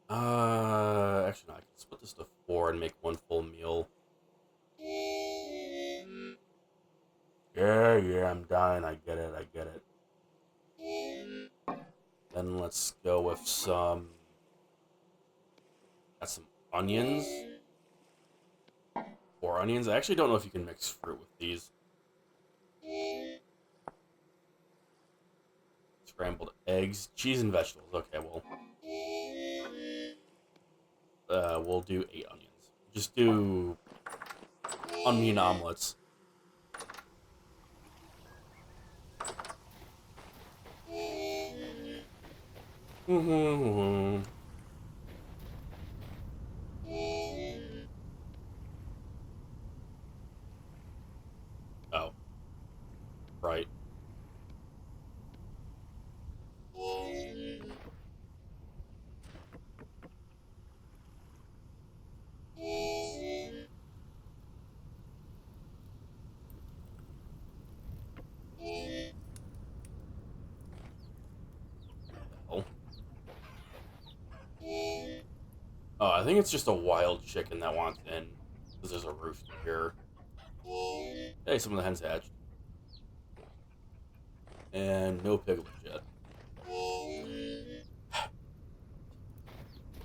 Actually, no, I can split this to 4 and make 1 full meal. Yeah, I'm dying. I get it. Then let's go with some... got some onions. 4 onions. I actually don't know if you can mix fruit with these. Scrambled eggs, cheese, and vegetables. Okay, well... we'll do 8 onions. Just do... onion omelets. Oh. Oh, I think it's just a wild chicken that wants in. Because there's a rooster here. Hey, some of the hens hatched. And no piglets yet.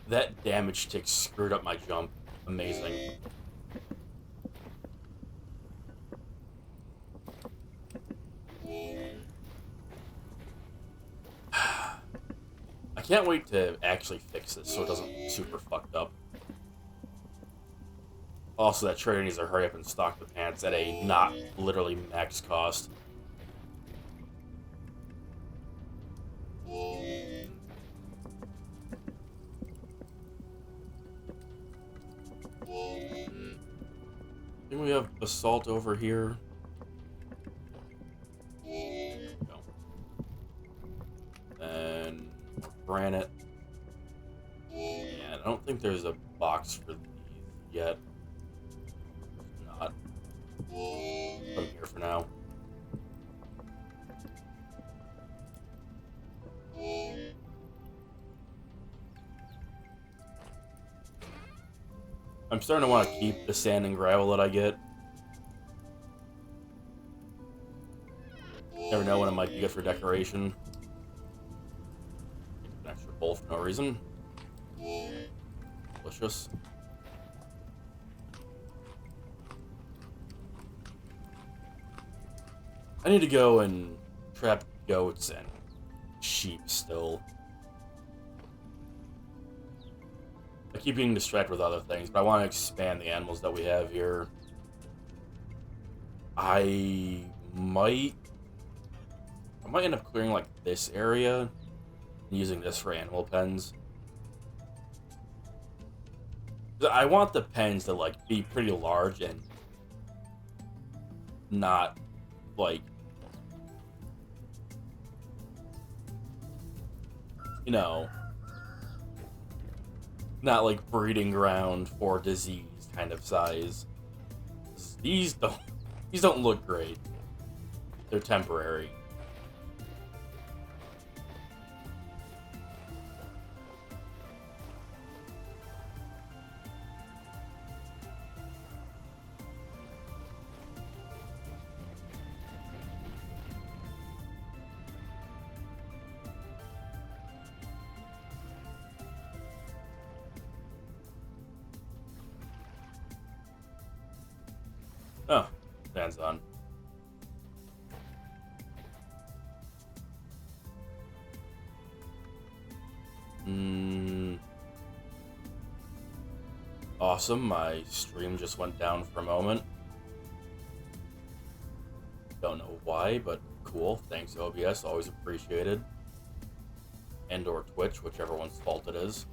That damage tick screwed up my jump. Amazing. I can't wait to actually fix this so it doesn't look super fucked up. Also, that trader needs to hurry up and stock the pants at a not literally max cost. I think we have basalt over here. No. And granite. And I don't think there's a box for these yet. Not. Put them here for now. I'm starting to want to keep the sand and gravel that I get. Never know when it might be good for decoration. An extra bowl for no reason. Delicious. I need to go and trap goats and sheep still. I keep getting distracted with other things, but I want to expand the animals that we have here. I might end up clearing like this area and using this for animal pens. I want the pens to like be pretty large and not like, you know, not like breeding ground for disease kind of size. These don't look great. They're temporary. Oh, fan's on. Awesome, my stream just went down for a moment. Don't know why, but cool. Thanks, OBS, always appreciated. And or Twitch, whichever one's fault it is.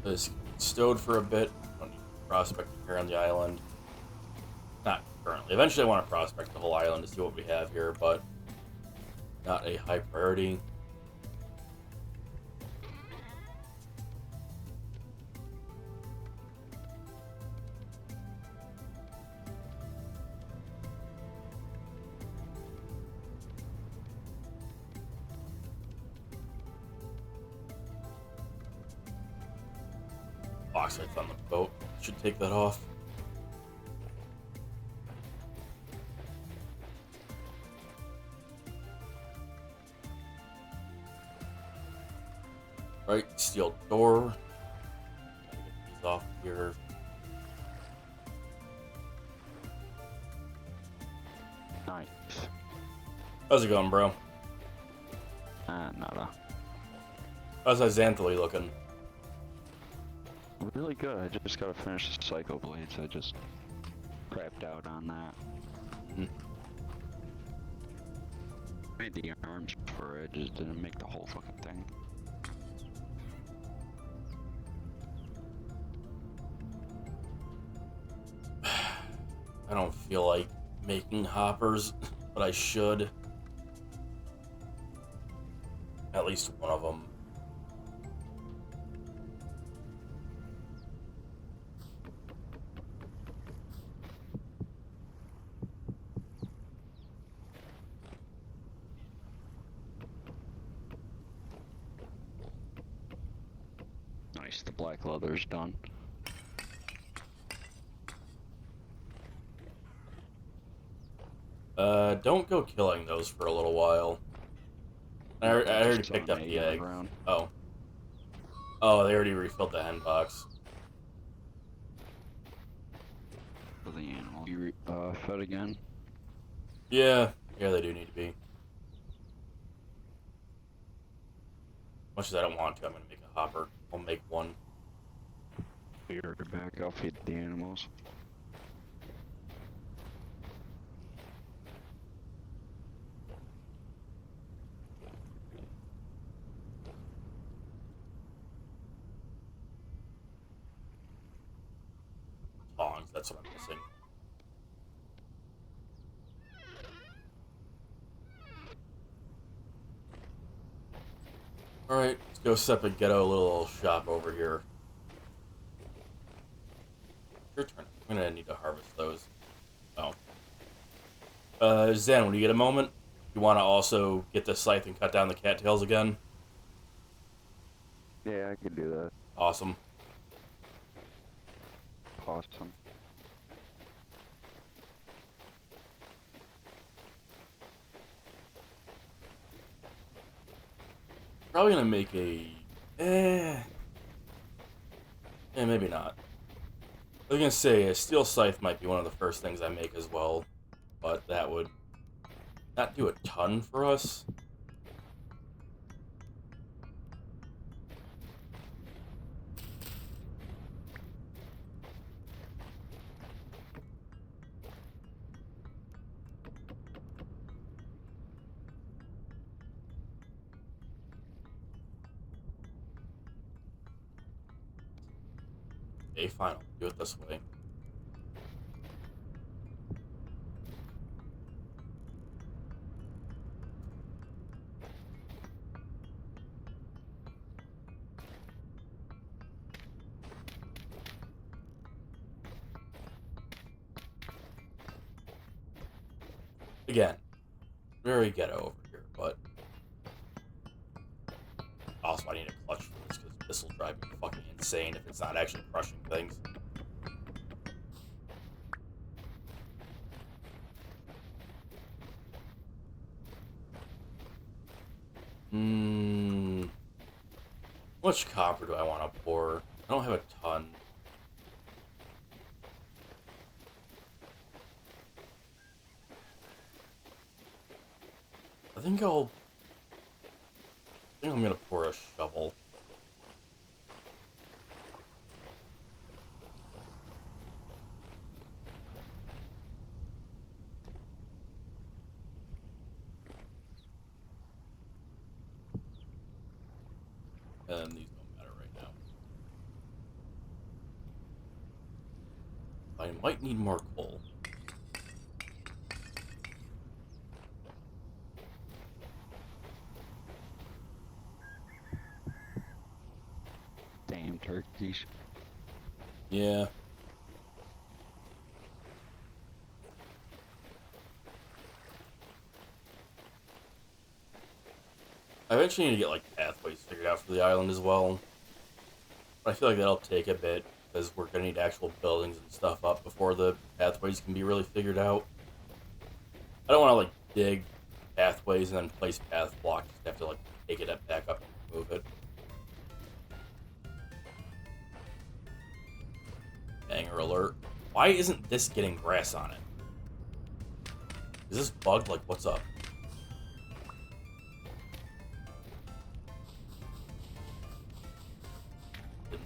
Just stowed for a bit. Don't need prospecting here on the island. Not currently. Eventually I want to prospect the whole island to see what we have here, but not a high priority. Bauxite's on the boat. Should take that off. Right, steel door. Gotta get these off here. Nice. How's it going, bro? Nada. How's that Xanthally looking? Really good. I just gotta finish the Psycho Blades. I just crapped out on that. Made the arms for it, just didn't make the whole fucking thing. I don't feel like making hoppers, but I should. At least one of them. Nice, the black leather's done. Don't go killing those for a little while. I already Just picked up the egg. around. Oh. Oh, they already refilled the hen box. For the animal. You fed again? Yeah, they do need to be. Much as I don't want to, I'm gonna make a hopper. I'll make one. You're back, I'll feed the animals. Tongs, that's what I'm missing. Alright, let's go step and get a little shop over here. Your turn. I'm gonna need to harvest those. Oh. Zen, when you get a moment, you want to also get the scythe and cut down the cattails again? Yeah, I could do that. Awesome. Awesome. Probably gonna make a... maybe not. I was gonna say, a steel scythe might be one of the first things I make as well, but that would not do a ton for us. Okay, fine, I'll do it this way. Again, very ghetto over here, but also I need a clutch for this because this will drive me fucking insane if it's not actually crushing things. How much copper do I want to pour? I don't have a ton. I think I'm gonna pour a shovel. And these don't matter right now. I might need more coal. Damn turkeys. Yeah. I eventually need to get, like, pathways figured out for the island as well. But I feel like that'll take a bit, because we're gonna need actual buildings and stuff up before the pathways can be really figured out. I don't want to, like, dig pathways and then place path blocks. Just have to, like, take it back up and move it. Banger alert. Why isn't this getting grass on it? Is this bugged? Like, what's up?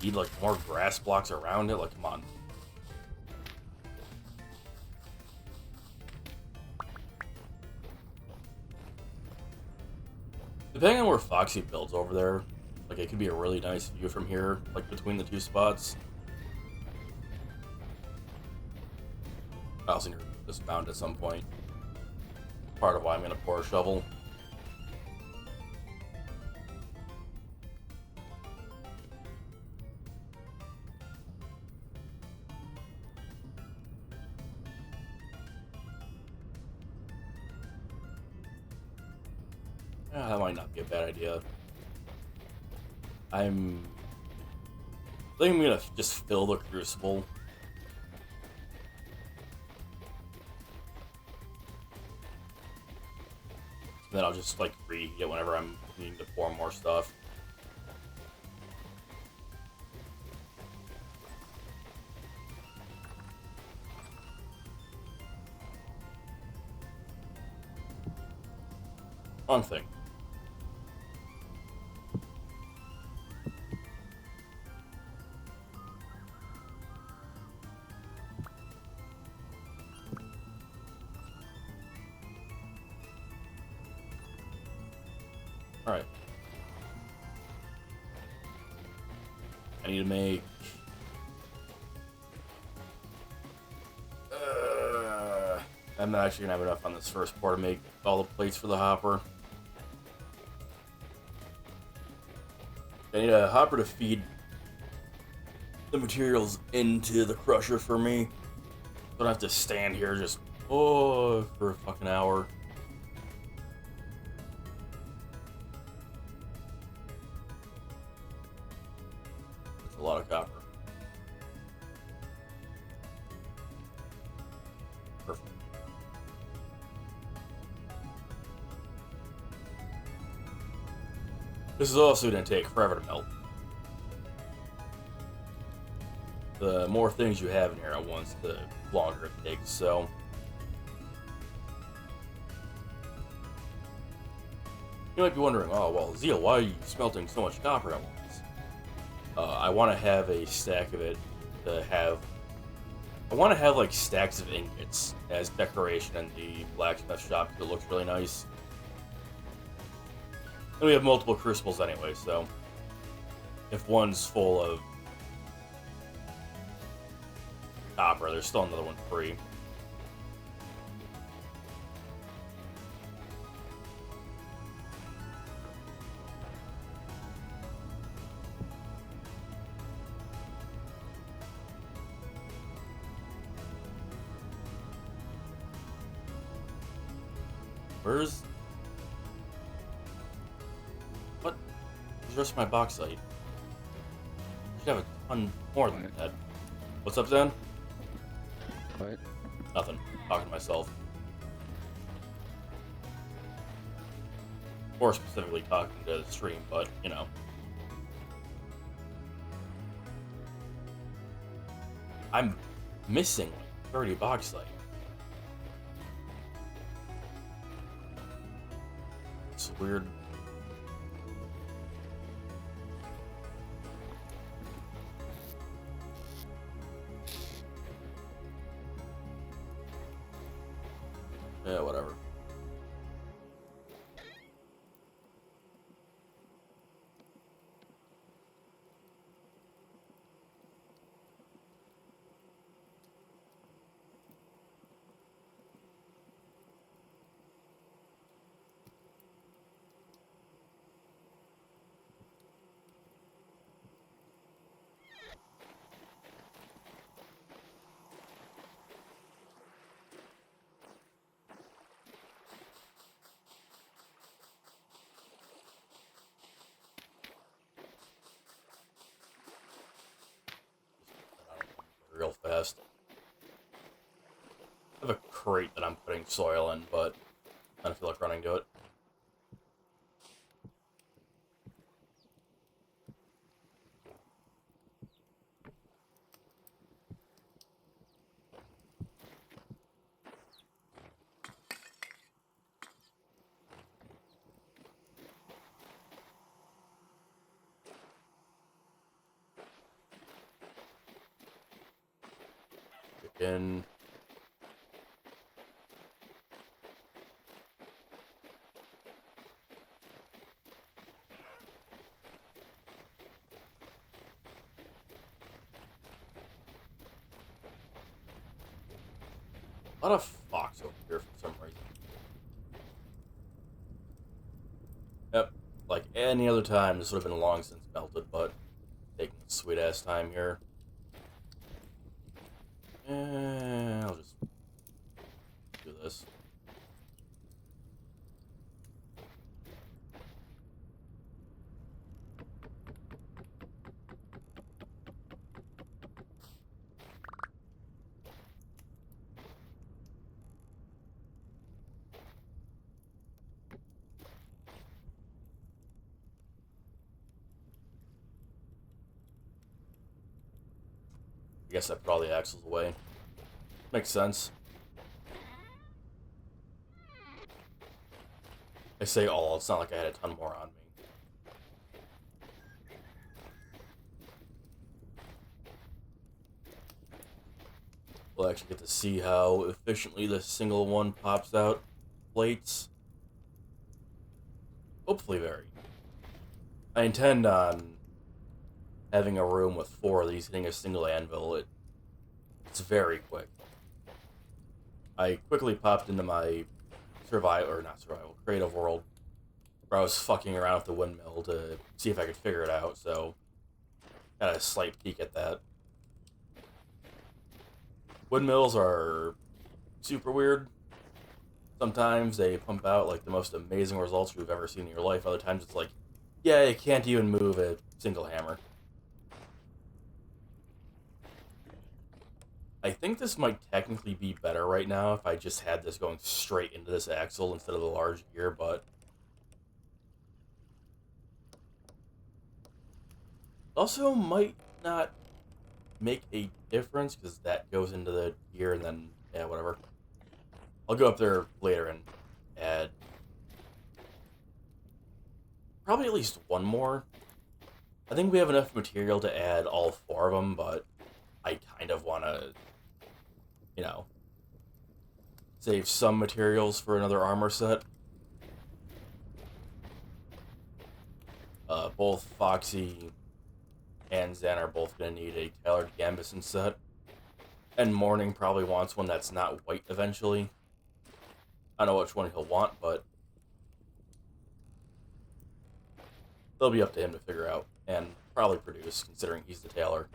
Need like more grass blocks around it? Like, come on. Depending on where Foxy builds over there, like it could be a really nice view from here, like between the two spots. I also need to dismount at some point. Part of why I'm gonna pour a shovel. Yeah, that might not be a bad idea. I'm I think I'm gonna just fill the crucible. And then I'll just like reheat it whenever I'm needing to pour more stuff. Wrong thing. Alright. I need to make... I'm not actually gonna have enough on this first pour to make all the plates for the hopper. I need a hopper to feed the materials into the crusher for me. Don't have to stand here just, for a fucking hour. That's a lot of copper. Perfect. This is also going to take forever to melt. The more things you have in here at once, the longer it takes, so... You might be wondering, oh, well, Zeal, why are you smelting so much copper at once? I want to have a stack of it to have... I want to have, like, stacks of ingots as decoration in the blacksmith shop because it looks really nice. And we have multiple crucibles anyway, so... If one's full of copper, there's still another one free. Where's... What? Where's the rest of my bauxite? I should have a ton more than that. What's up, Zen? What? Nothing. Talking to myself. More specifically talking to the stream, but, you know. I'm missing like 30 bauxite. It's weird. Yeah, whatever. Real fast. I have a crate that I'm putting soil in, but I don't feel like running to it. Chicken. A lot of fox over here for some reason. Yep, like any other time, this would have been long since melted, but taking a sweet ass time here. I'll just do this. guess I put all the axles away. Makes sense. I say all, it's not like I had a ton more on me. We'll actually get to see how efficiently the single one pops out plates. Hopefully very. I intend on having a room with 4 of these hitting a single anvil. It's very quick. I quickly popped into my creative world, where I was fucking around with the windmill to see if I could figure it out, so got a slight peek at that. Windmills are super weird. Sometimes they pump out like the most amazing results you've ever seen in your life. Other times it's like, yeah, you can't even move a single hammer. I think this might technically be better right now if I just had this going straight into this axle instead of the large gear, but also might not make a difference because that goes into the gear and then, yeah, whatever. I'll go up there later and add probably at least one more. I think we have enough material to add all 4 of them, but I kind of want to, you know, save some materials for another armor set. Both Foxy and Zen are both going to need a tailored gambeson set. And Morning probably wants one that's not white eventually. I don't know which one he'll want, but it'll be up to him to figure out and probably produce, considering he's the tailor.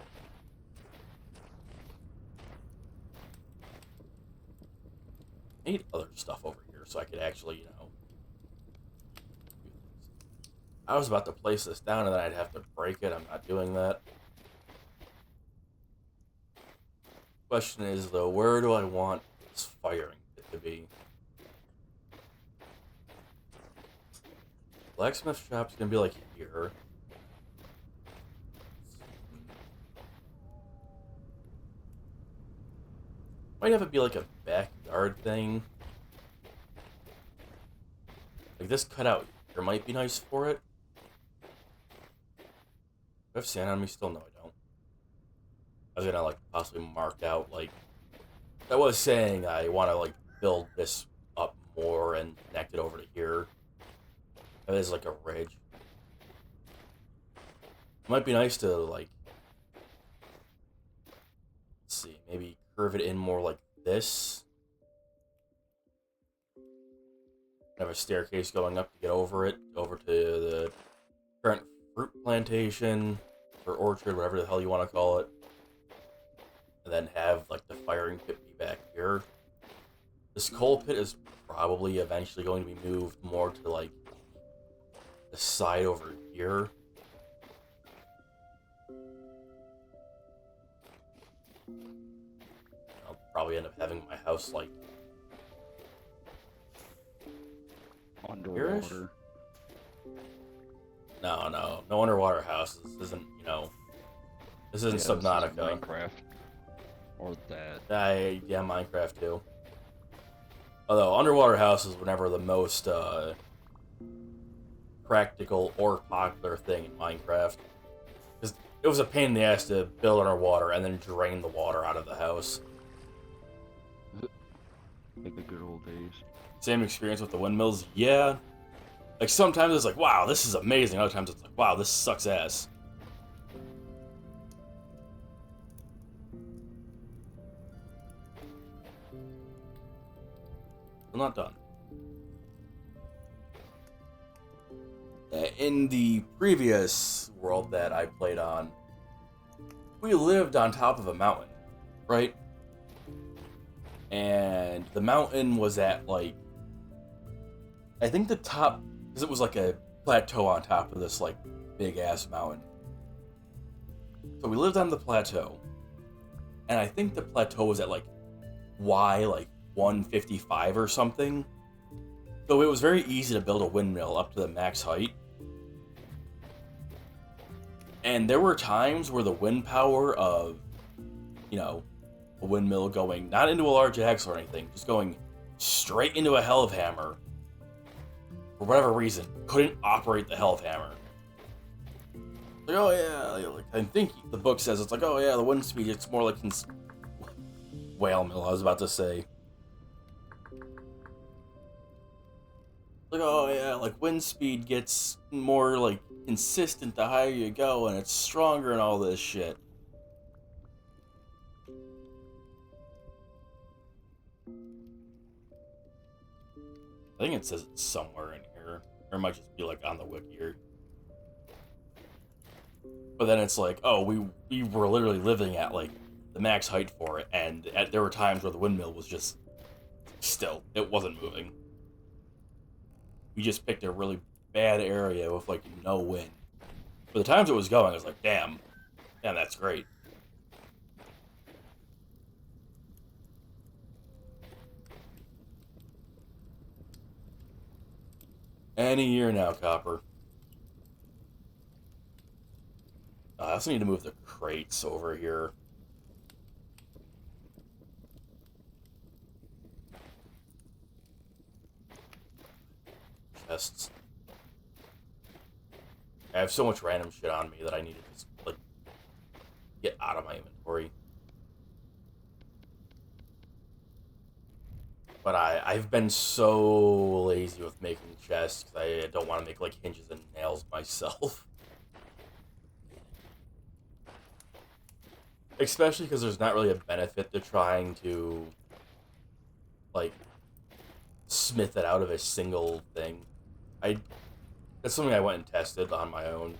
I need other stuff over here so I could actually, you know, I was about to place this down and then I'd have to break it. I'm not doing that. Question is, though, where do I want this firing pit to be? Blacksmith shop's gonna be like here. Might have it be like a backyard thing. Like this cutout here might be nice for it. Do I have sand on me still? No, I don't. I was gonna like possibly mark out like I was saying I want to like build this up more and connect it over to here. That is like a ridge. It might be nice to like, let's see, maybe curve it in more like this. Have a staircase going up to get over it, over to the current fruit plantation or orchard, whatever the hell you want to call it. And then have like the firing pit be back here. This coal pit is probably eventually going to be moved more to like the side over here. I'll probably end up having my house like here-ish? Underwater. No underwater houses. This isn't, you know, this isn't Subnautica. This is Minecraft. Or that. Yeah, Minecraft too. Although underwater houses were never the most practical or popular thing in Minecraft. Because it was a pain in the ass to build underwater and then drain the water out of the house. Like the good old days. Same experience with the windmills? Yeah. Like, sometimes it's like, wow, this is amazing. Other times it's like, wow, this sucks ass. I'm not done. In the previous world that I played on, we lived on top of a mountain, right? And the mountain was at, like, I think the top, because it was like a plateau on top of this, like, big-ass mountain. So we lived on the plateau. And I think the plateau was at, like, Y, like, 155 or something. So it was very easy to build a windmill up to the max height. And there were times where the wind power of a windmill going not into a large axle or anything, just going straight into a hell of hammer. For whatever reason, couldn't operate the hell of hammer. Like, oh yeah, like, I think the book says it's like, oh yeah, the wind speed, it's more like whale mill, I was about to say. Like, oh yeah, like wind speed gets more like consistent the higher you go, and it's stronger and all this shit. I think it says it somewhere in here, or it might just be like on the wiki. But then it's like, oh, we were literally living at like the max height for it, and there were times where the windmill was just still, it wasn't moving. We just picked a really bad area with like no wind. For the times it was going, I was like, damn, that's great. Any year now, Copper. I also need to move the crates over here. Chests. I have so much random shit on me that I need to just, like, get out of my inventory. But I've been so lazy with making chests because I don't want to make, like, hinges and nails myself. Especially because there's not really a benefit to trying to, like, smith it out of a single thing. That's something I went and tested on my own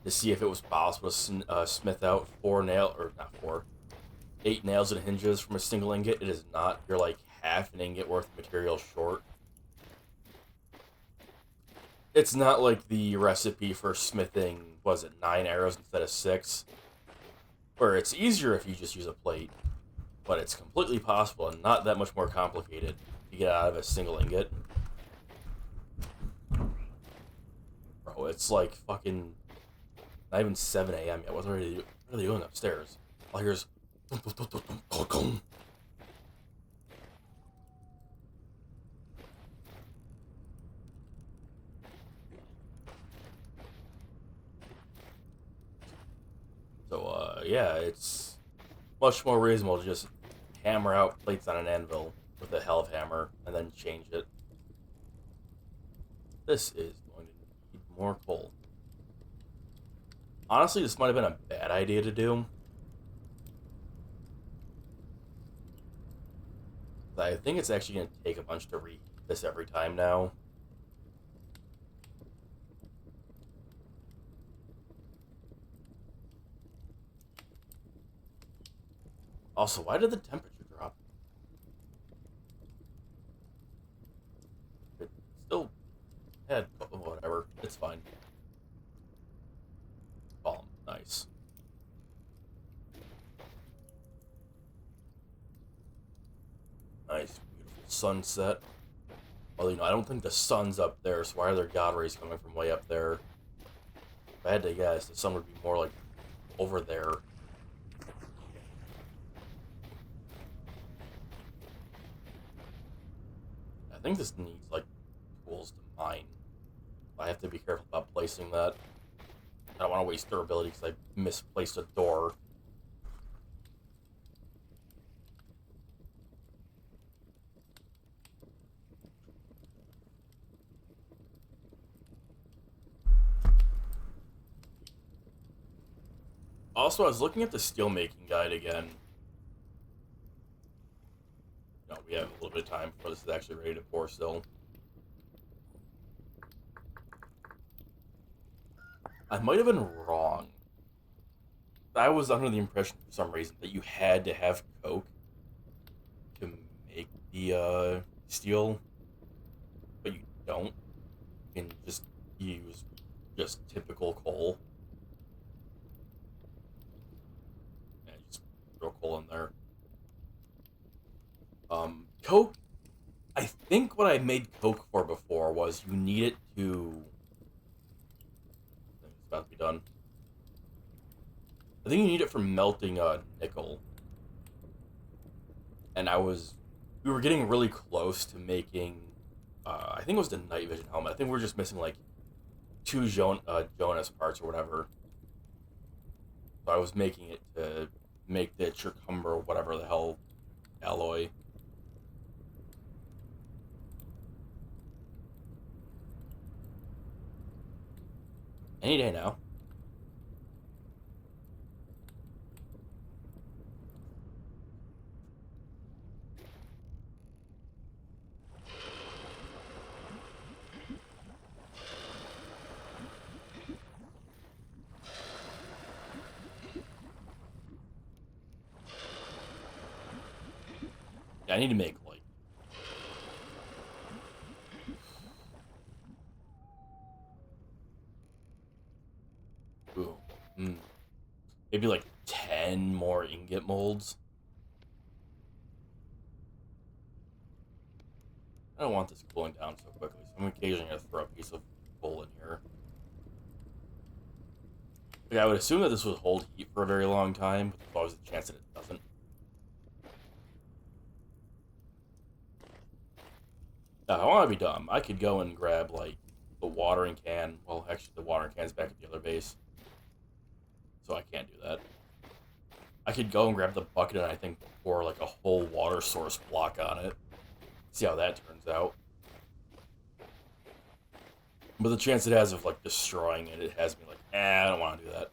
to see if it was possible to smith out 8 nails and hinges from a single ingot. It is not. You're like half an ingot worth of material short. It's not like the recipe for smithing, was it 9 arrows instead of 6? Where it's easier if you just use a plate, but it's completely possible and not that much more complicated to get out of a single ingot. Bro, it's like fucking not even 7 a.m. yet. What are they doing upstairs? All here's so yeah, it's much more reasonable to just hammer out plates on an anvil with a hell of hammer and then change it. This is going to need more coal. Honestly, this might have been a bad idea to do. I think it's actually going to take a bunch to reheat this every time now. Also, why did the temperature drop? It still had, whatever, it's fine. Calm, nice. Nice, beautiful sunset. Although, I don't think the sun's up there, so why are there god rays coming from way up there? If I had to guess, the sun would be more like over there. I think this needs, like, tools to mine. I have to be careful about placing that. I don't want to waste durability because I misplaced a door. Also, I was looking at the steelmaking guide again. No, we have a little bit of time before this is actually ready to pour still. I might have been wrong. I was under the impression for some reason that you had to have coke to make the steel, but you don't. You can just use just typical coal. And just throw coal in there. Coke, I think what I made coke for before was you need it to... It's about to be done. I think you need it for melting nickel. and we were getting really close to making. I think it was the night vision helmet. I think we were just missing like two Jonas parts or whatever. So I was making it to make the Chircumber, whatever the hell alloy. Any day now. Yeah, I need to make like ooh, hmm, maybe like 10 more ingot molds. I don't want this cooling down so quickly, so I'm occasionally gonna throw a piece of coal in here. Like, I would assume that this would hold heat for a very long time, but there's always a chance that it doesn't. If I want to be dumb, I could go and grab like the watering can. Well, actually, the watering can's back at the other base, so I can't do that. I could go and grab the bucket and I think pour like a whole water source block on it. See how that turns out. But the chance it has of like destroying it, it has me like, I don't want to do that.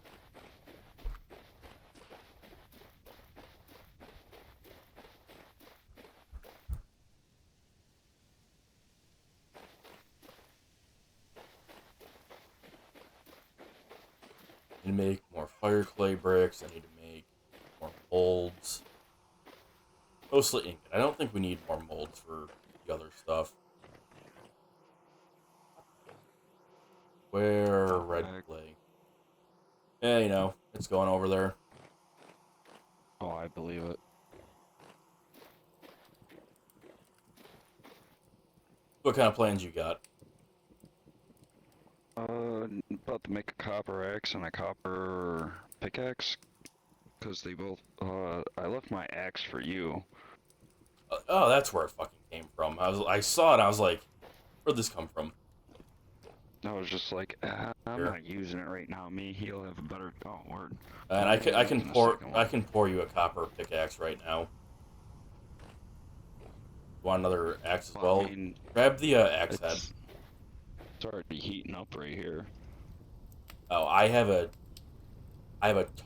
I need to make more fire clay bricks. I need to make more molds. Mostly ingot. I don't think we need more molds for the other stuff. Where red clay? Yeah, you know, it's going over there. Oh, I believe it. What kind of plans you got? About to make a copper axe and a copper pickaxe, because they both, I left my axe for you. Oh, that's where it fucking came from. I saw it. I was like, where'd this come from? I was just like, I'm Here, not using it right now. Me, he'll have a better, oh, word. and I can pour you a copper pickaxe right now. Want another axe as well? I mean, Grab the axe head. It's already heating up right here. Oh, I have a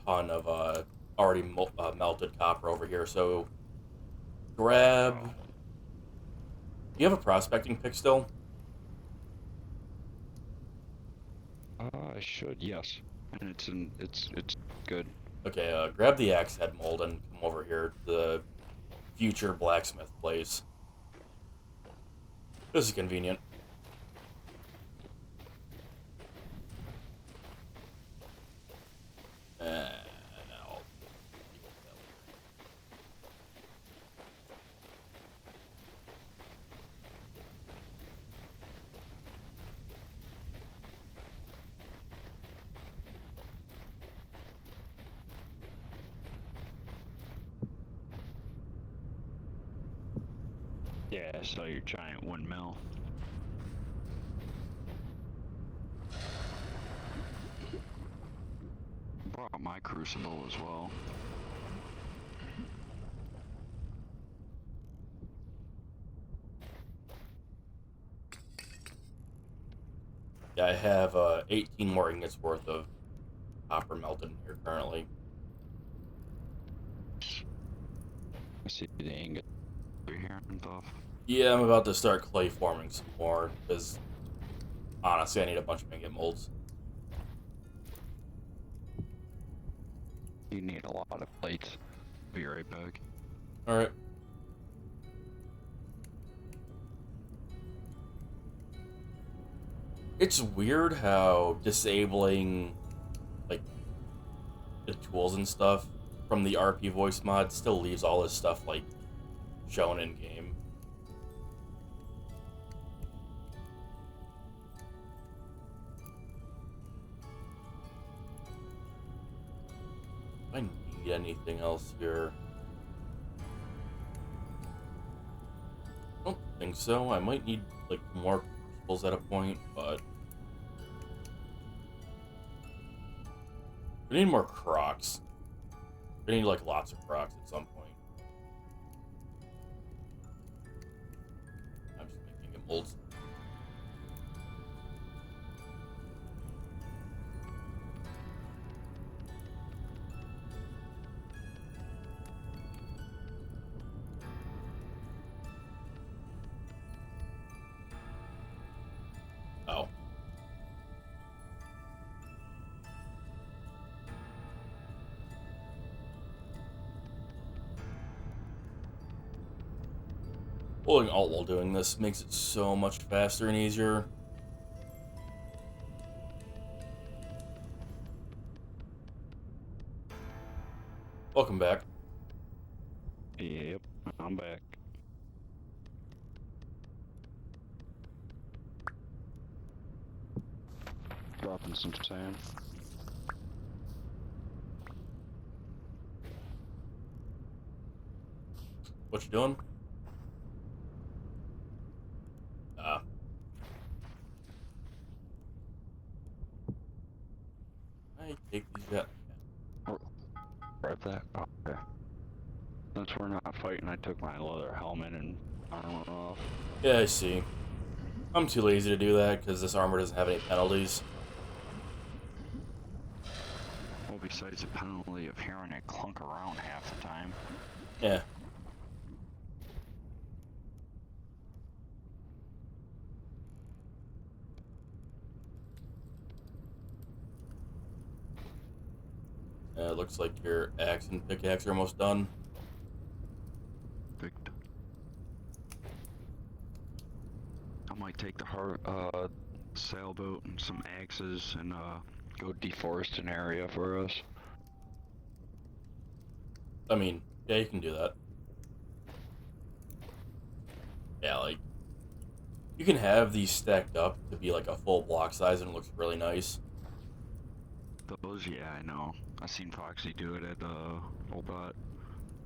ton of already melted copper over here. So grab. Oh. Do you have a prospecting pick still? I should, yes. And it's good. Okay, grab the axe head mold and come over here to the future blacksmith place. This is convenient. I'll- Yeah, I saw your giant windmill. Brought my crucible as well. Yeah, I have 18 more ingots worth of copper melted in here currently. I see the ingot over here and stuff. Yeah, I'm about to start clay forming some more because honestly, I need a bunch of ingot molds. You need a lot of plates. Be right back. All right. It's weird how disabling like the tools and stuff from the RP voice mod still leaves all this stuff like shown in game. Do I need anything else here? think so. I might need like more crucibles at a point, but we need more crocs. We need like lots of crocs at some point. I'm just making it molds. Oh. Holding Alt while doing this makes it so much faster and easier. Welcome back. Yep, I'm back. Dropping some sand. What you doing? Ah. I take these jet. Right there. Okay. Since we're not fighting, I took my leather helmet and armor off. Yeah, I see. I'm too lazy to do that because this armor doesn't have any penalties. Well, besides the penalty of hearing it clunk around half the time. Yeah. It looks like your axe and pickaxe are almost done. Perfect. I might take the sailboat and some axes and go deforest an area for us. I mean, yeah, you can do that. Yeah, like, you can have these stacked up to be like a full block size and it looks really nice. Those, yeah, I know. I seen Foxy do it at Obot.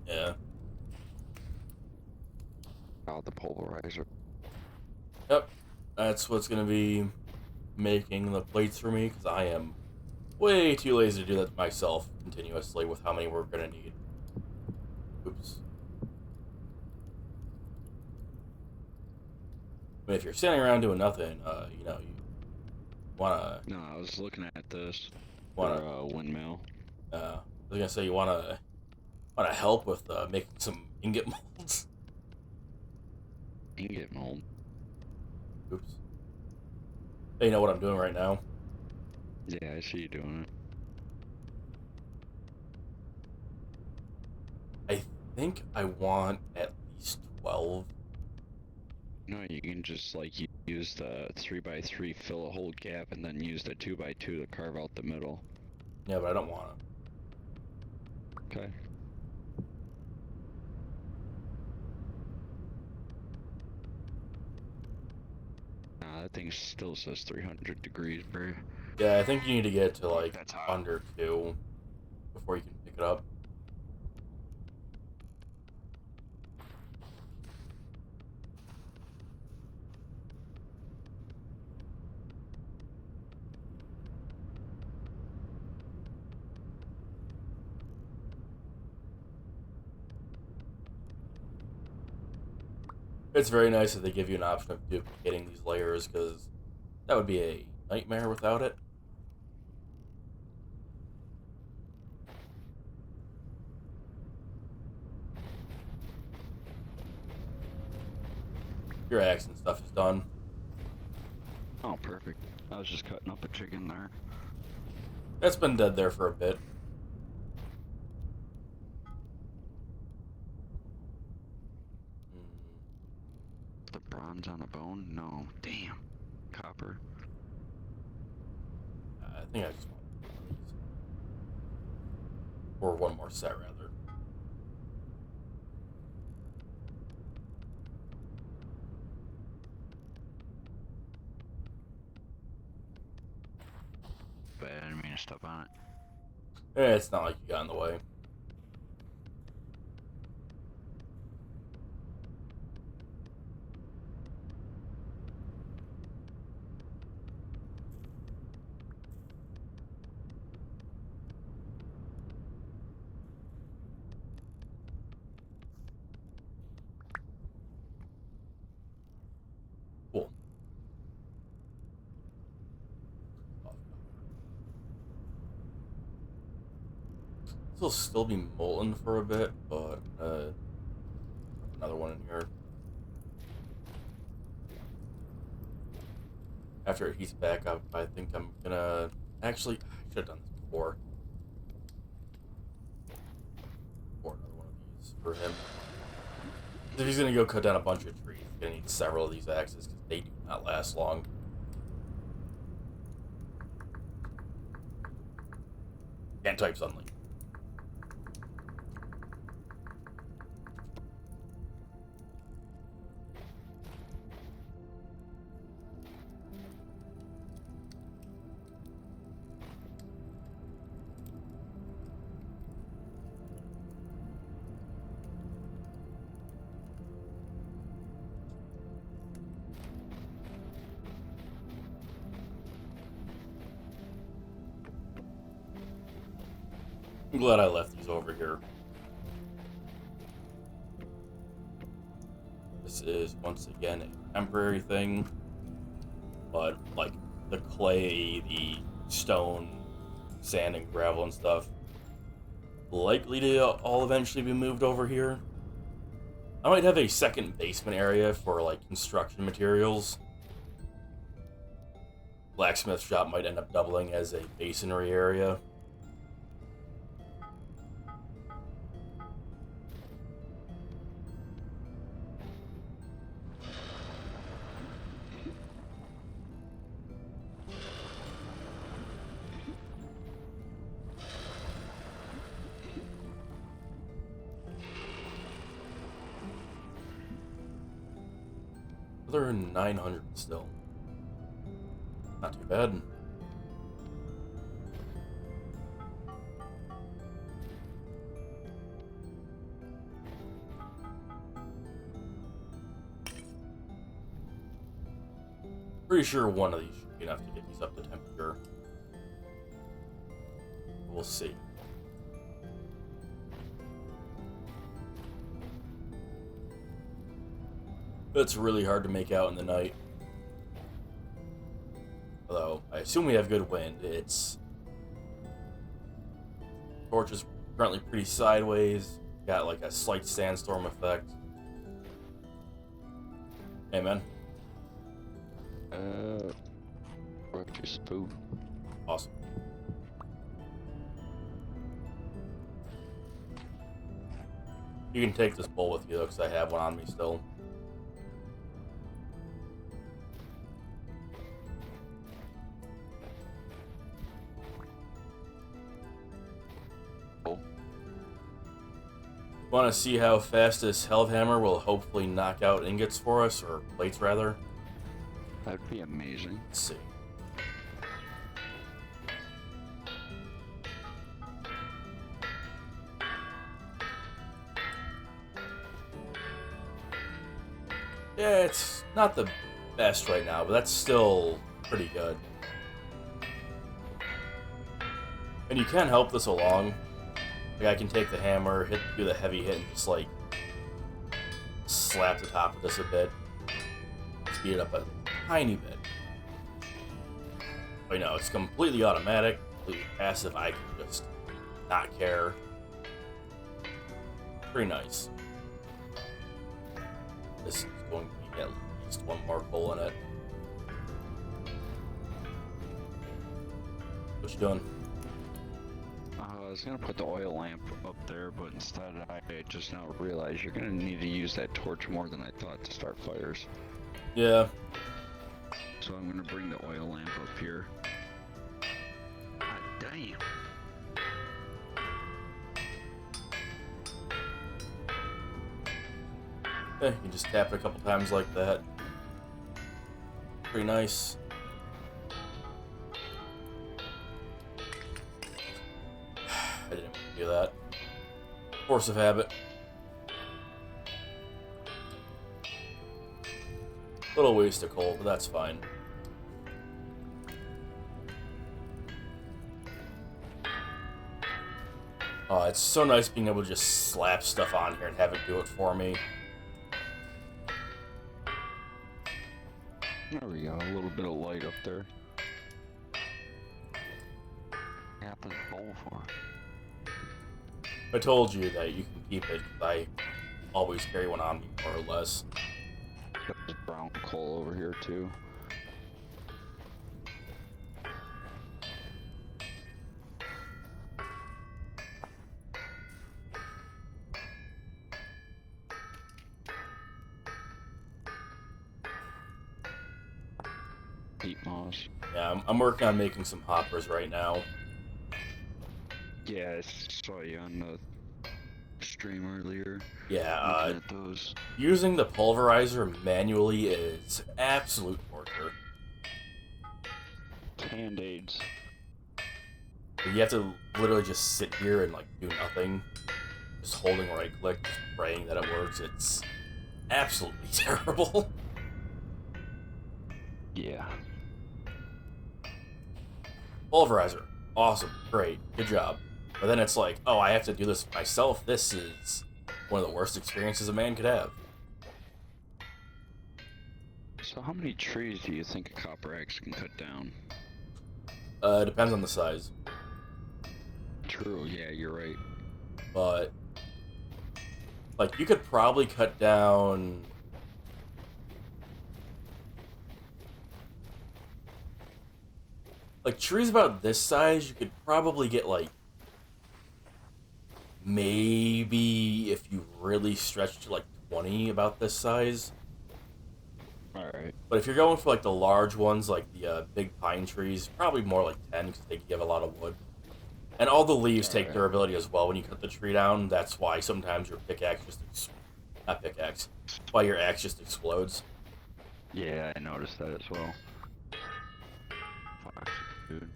Yeah. Oh, the polarizer. Yep. That's what's going to be making the plates for me because I am way too lazy to do that myself continuously with how many we're going to need. Oops. I mean, if you're standing around doing nothing, you know, you wanna No, I was looking at this wanna for Windmill. I was gonna say you wanna help with making some ingot molds. Ingot mold. Oops. Hey, you know what I'm doing right now? Yeah, I see you doing it. I think I want at least 12. No, you can just like use the 3x3, fill a whole gap, and then use the 2x2 to carve out the middle. Yeah, but I don't want Okay. Nah, that thing still says 300 degrees, bro. Yeah, I think you need to get to like That's hot. under 2 before you can pick it up. It's very nice that they give you an option of duplicating these layers because that would be a nightmare without it. Your axe and stuff is done. Oh, perfect. I was just cutting up a chicken there. That's been dead there for a bit. The bronze on the bone? No. Damn. Copper. I think I just want one of these. Or one more set, rather. But I didn't mean to step on it. It's not like you got in the way. This will still be molten for a bit, but another one in here. After it heats back up, I think I'm gonna... Actually, I should have done this before. Or another one of these for him. If he's gonna go cut down a bunch of trees, he's gonna need several of these axes, because they do not last long. Can't type suddenly. I'm glad I left these over here. This is, once again, a temporary thing. But, like, the clay, the stone, sand, and gravel and stuff, likely to all eventually be moved over here. I might have a second basement area for, like, construction materials. Blacksmith shop might end up doubling as a masonry area. Another 900 still. Not too bad. Pretty sure one of these should be enough to get these up to temperature. We'll see. It's really hard to make out in the night. Although, I assume we have good wind. It's... Torch is currently pretty sideways. Got like a slight sandstorm effect. Hey, man. What's your spoon? Awesome. You can take this bowl with you, though, because I have one on me still. Want to see how fast this Hellhammer will hopefully knock out ingots for us, or plates rather? That'd be amazing. Let's see. Yeah, it's not the best right now, but that's still pretty good. And you can help this along. Like, I can take the hammer, do the heavy hit, and just, like, slap the top of this a bit. Speed it up a tiny bit. But, you know, it's completely automatic, completely passive. I can just not care. Pretty nice. This is going to be at least one more pull in it. What you doing? I was gonna put the oil lamp up there, but instead I just now realized you're gonna need to use that torch more than I thought to start fires. Yeah. So I'm gonna bring the oil lamp up here. God damn. Yeah, you can just tap it a couple times like that. Pretty nice. I didn't do that. Force of habit. Little waste of coal, but that's fine. Oh, it's so nice being able to just slap stuff on here and have it do it for me. There we go, a little bit of light up there. Got this bowl for. I told you that you can keep it because I always carry one on me, more or less. Got this brown coal over here too. Peat moss. Yeah, I'm working on making some hoppers right now. Yeah, I saw you on the stream earlier. Yeah, Looking at those. using the pulverizer manually is absolute torture. Canned aids. You have to literally just sit here and like do nothing, just holding right click, just praying that it works. It's absolutely terrible. Yeah. Pulverizer, awesome, great, good job. But then it's like, oh, I have to do this myself. This is one of the worst experiences a man could have. So how many trees do you think a copper axe can cut down? Depends on the size, True, yeah, you're right. but like you could probably cut down. Like trees about this size, you could probably get like maybe if you really stretch to like 20 about this size. Alright. But if you're going for like the large ones, like the big pine trees, probably more like 10 because they give a lot of wood. And all the leaves take durability as well when you cut the tree down. That's why sometimes your pickaxe just not pickaxe, why your axe just explodes. Yeah, I noticed that as well. Fuck, dude.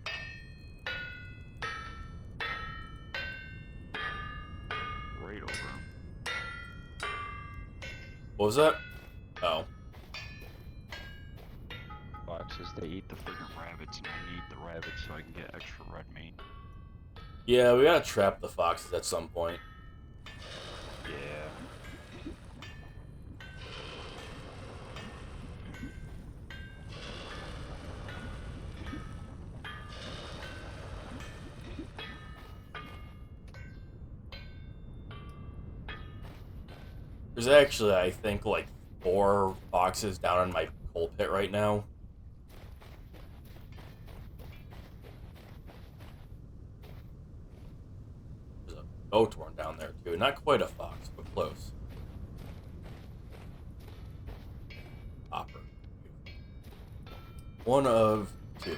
Right over him. What was that? Oh. Foxes, they eat the freaking rabbits, and I need the rabbits so I can get extra red meat. Yeah, we gotta trap the foxes at some point. Yeah. There's actually, I think, like 4 foxes down in my coal pit right now. There's a bow torn down there too. Not quite a fox, but close. Hopper. 1 of 2.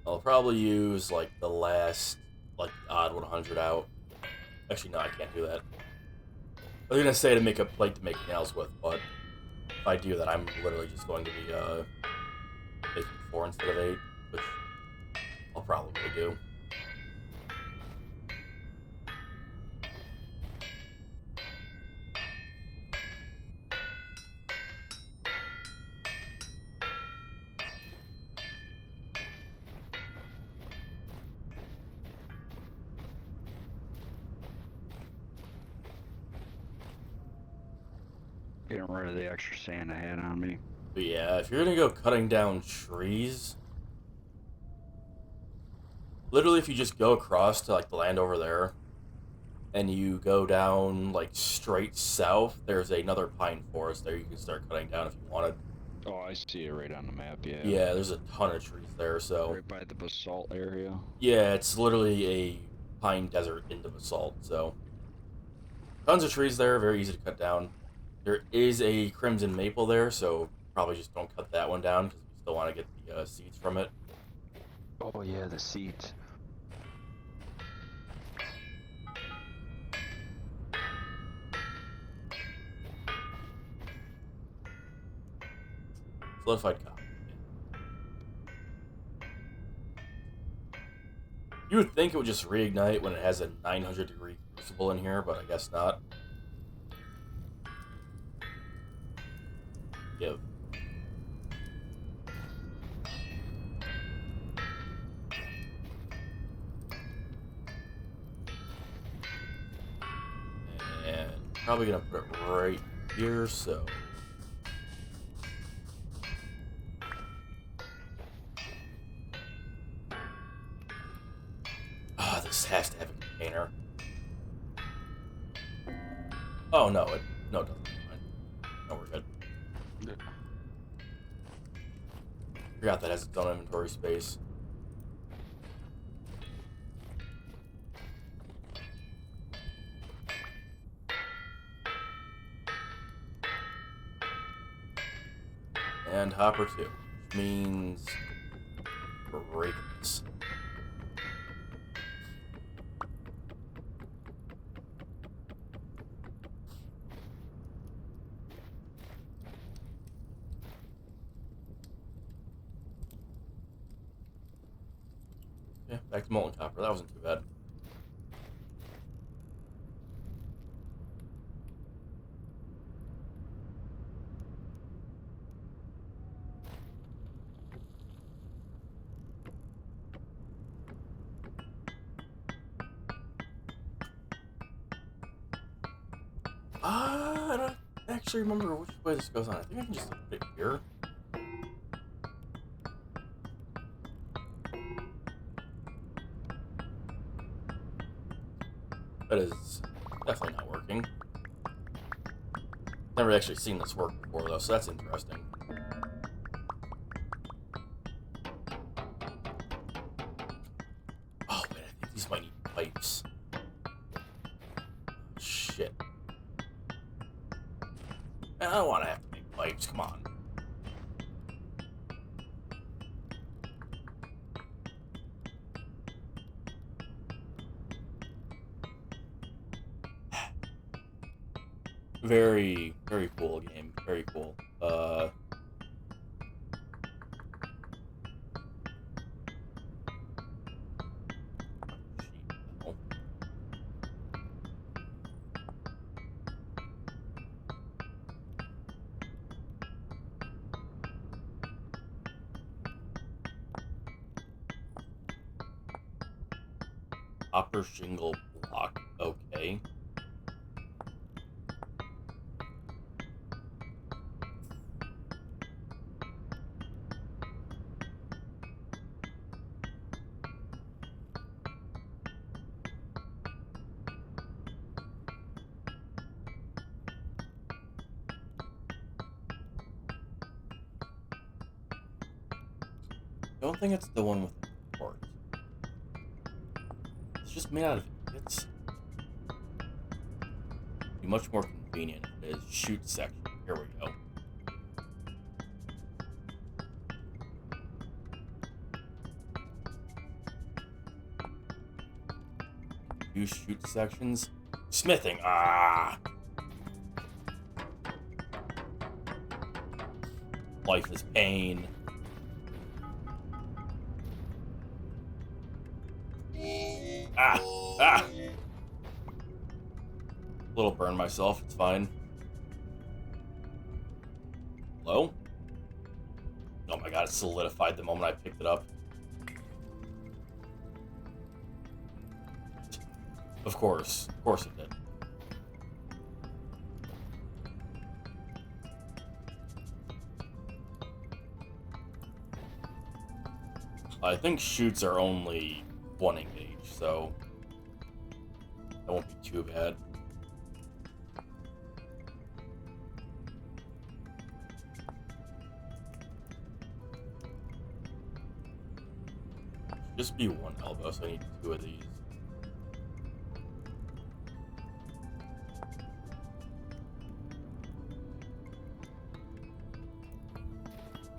I'll probably use like the last, like odd 100 out. Actually, no, I can't do that. I was gonna say to make a plate to make nails with, but if I do that, I'm literally just going to be making 4 instead of 8, which I'll probably do. Getting rid of the extra sand I had on me. But yeah, if you're gonna go cutting down trees, literally if you just go across to like the land over there, and you go down like straight south, there's another pine forest there you can start cutting down if you wanted. Oh, I see it right on the map, yeah. Yeah, there's a ton of trees there, so... Right by the basalt area. Yeah, it's literally a pine desert into basalt, so... Tons of trees there, very easy to cut down. There is a crimson maple there, so probably just don't cut that one down, because we still want to get the seeds from it. Oh yeah, the seeds. Solidified copper. You would think it would just reignite when it has a 900-degree crucible in here, but I guess not. Give. And probably gonna put it right here, so... there. Oh, no, it doesn't. No, we're good. Yeah. Forgot that has its own inventory space. And hopper 2, which means break this. Yeah, back to molten copper. That wasn't too bad. I don't actually remember which way this goes on. I think I can just put it here. That is definitely not working. Never actually seen this work before, though, so that's interesting. Oh, wait, I think these might need pipes. Shit. Man, I don't want to have to make pipes, come on. Very, very cool game. Very cool. Copper shingle block. Okay. I don't think it's the one with the ports. It's just made out of ingots. Be much more convenient if it is shoot section. Here we go. Use shoot sections. Smithing. Ah. Life is pain. Ah. Ah. Little burn myself. It's fine. Hello? Oh my god, it solidified the moment I picked it up. Of course it did. I think shoots are only one engage, so that won't be too bad. Should just be one elbow, so I need 2 of these.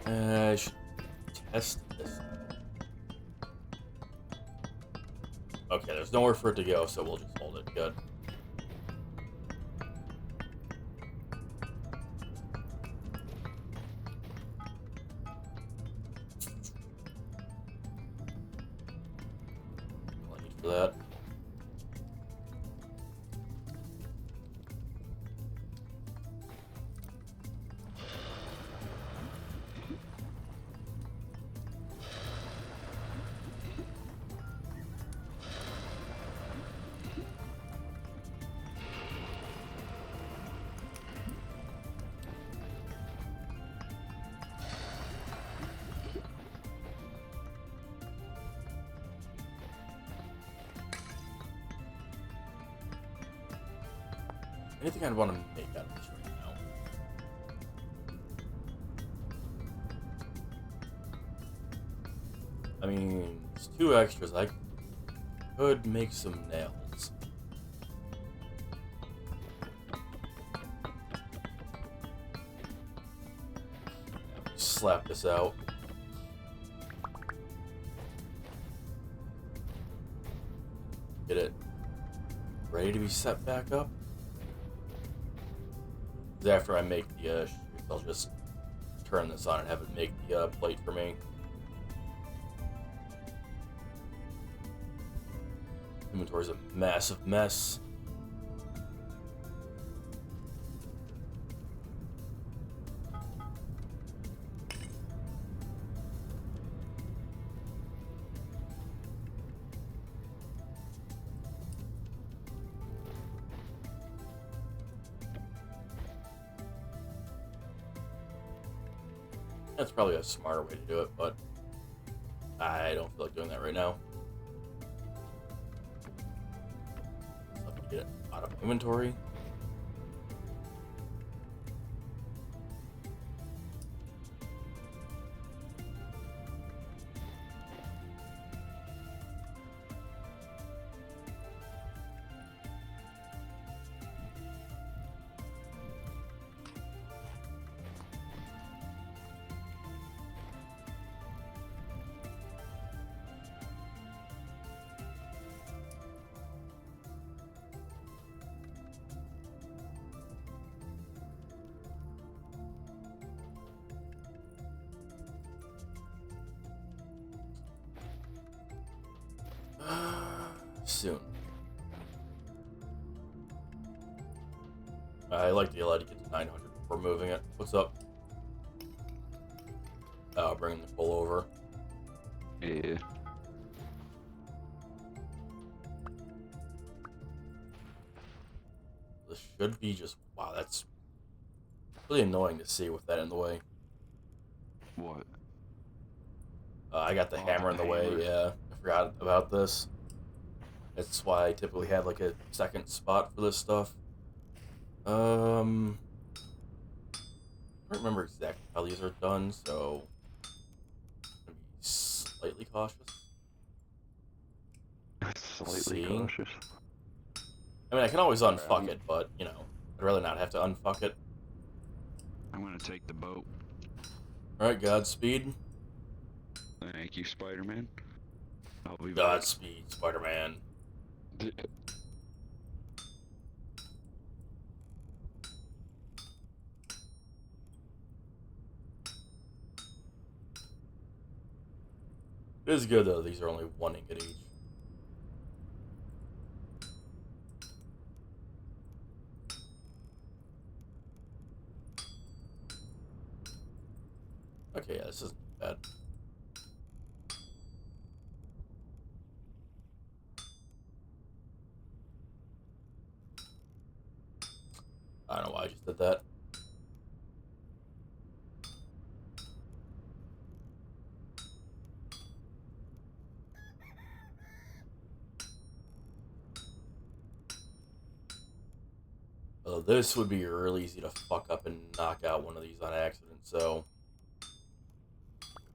I should test this. Okay, there's nowhere for it to go, so we'll just hold it. Good. All I need for that. anything I'd want to make out of this right now. I mean, it's 2 extras. I could make some nails. Slap this out. Get it ready to be set back up. After I make the shoes, I'll just turn this on and have it make the plate for me. Inventory's a massive mess. That's probably a smarter way to do it, but I don't feel like doing that right now. So let me get it out of inventory. Soon. I like the allowed to get to 900 before moving it. What's up? Oh, bringing the coal over. Yeah. This should be just... Wow, that's really annoying to see with that in the way. What? I got the hammer in the way, yeah. I forgot about this. That's why I typically have like a second spot for this stuff. I don't remember exactly how these are done, so I'm gonna be slightly cautious. Slightly cautious. I mean, I can always unfuck it, but, you know, I'd rather not have to unfuck it. I'm gonna take the boat. Alright, Godspeed. Thank you, Spider-Man. I'll be back. Godspeed, Spider-Man. It is good, though. These are only 1 ingot each. Okay, yeah, this isn't bad. I don't know why I just did that. This would be really easy to fuck up and knock out one of these on accident, so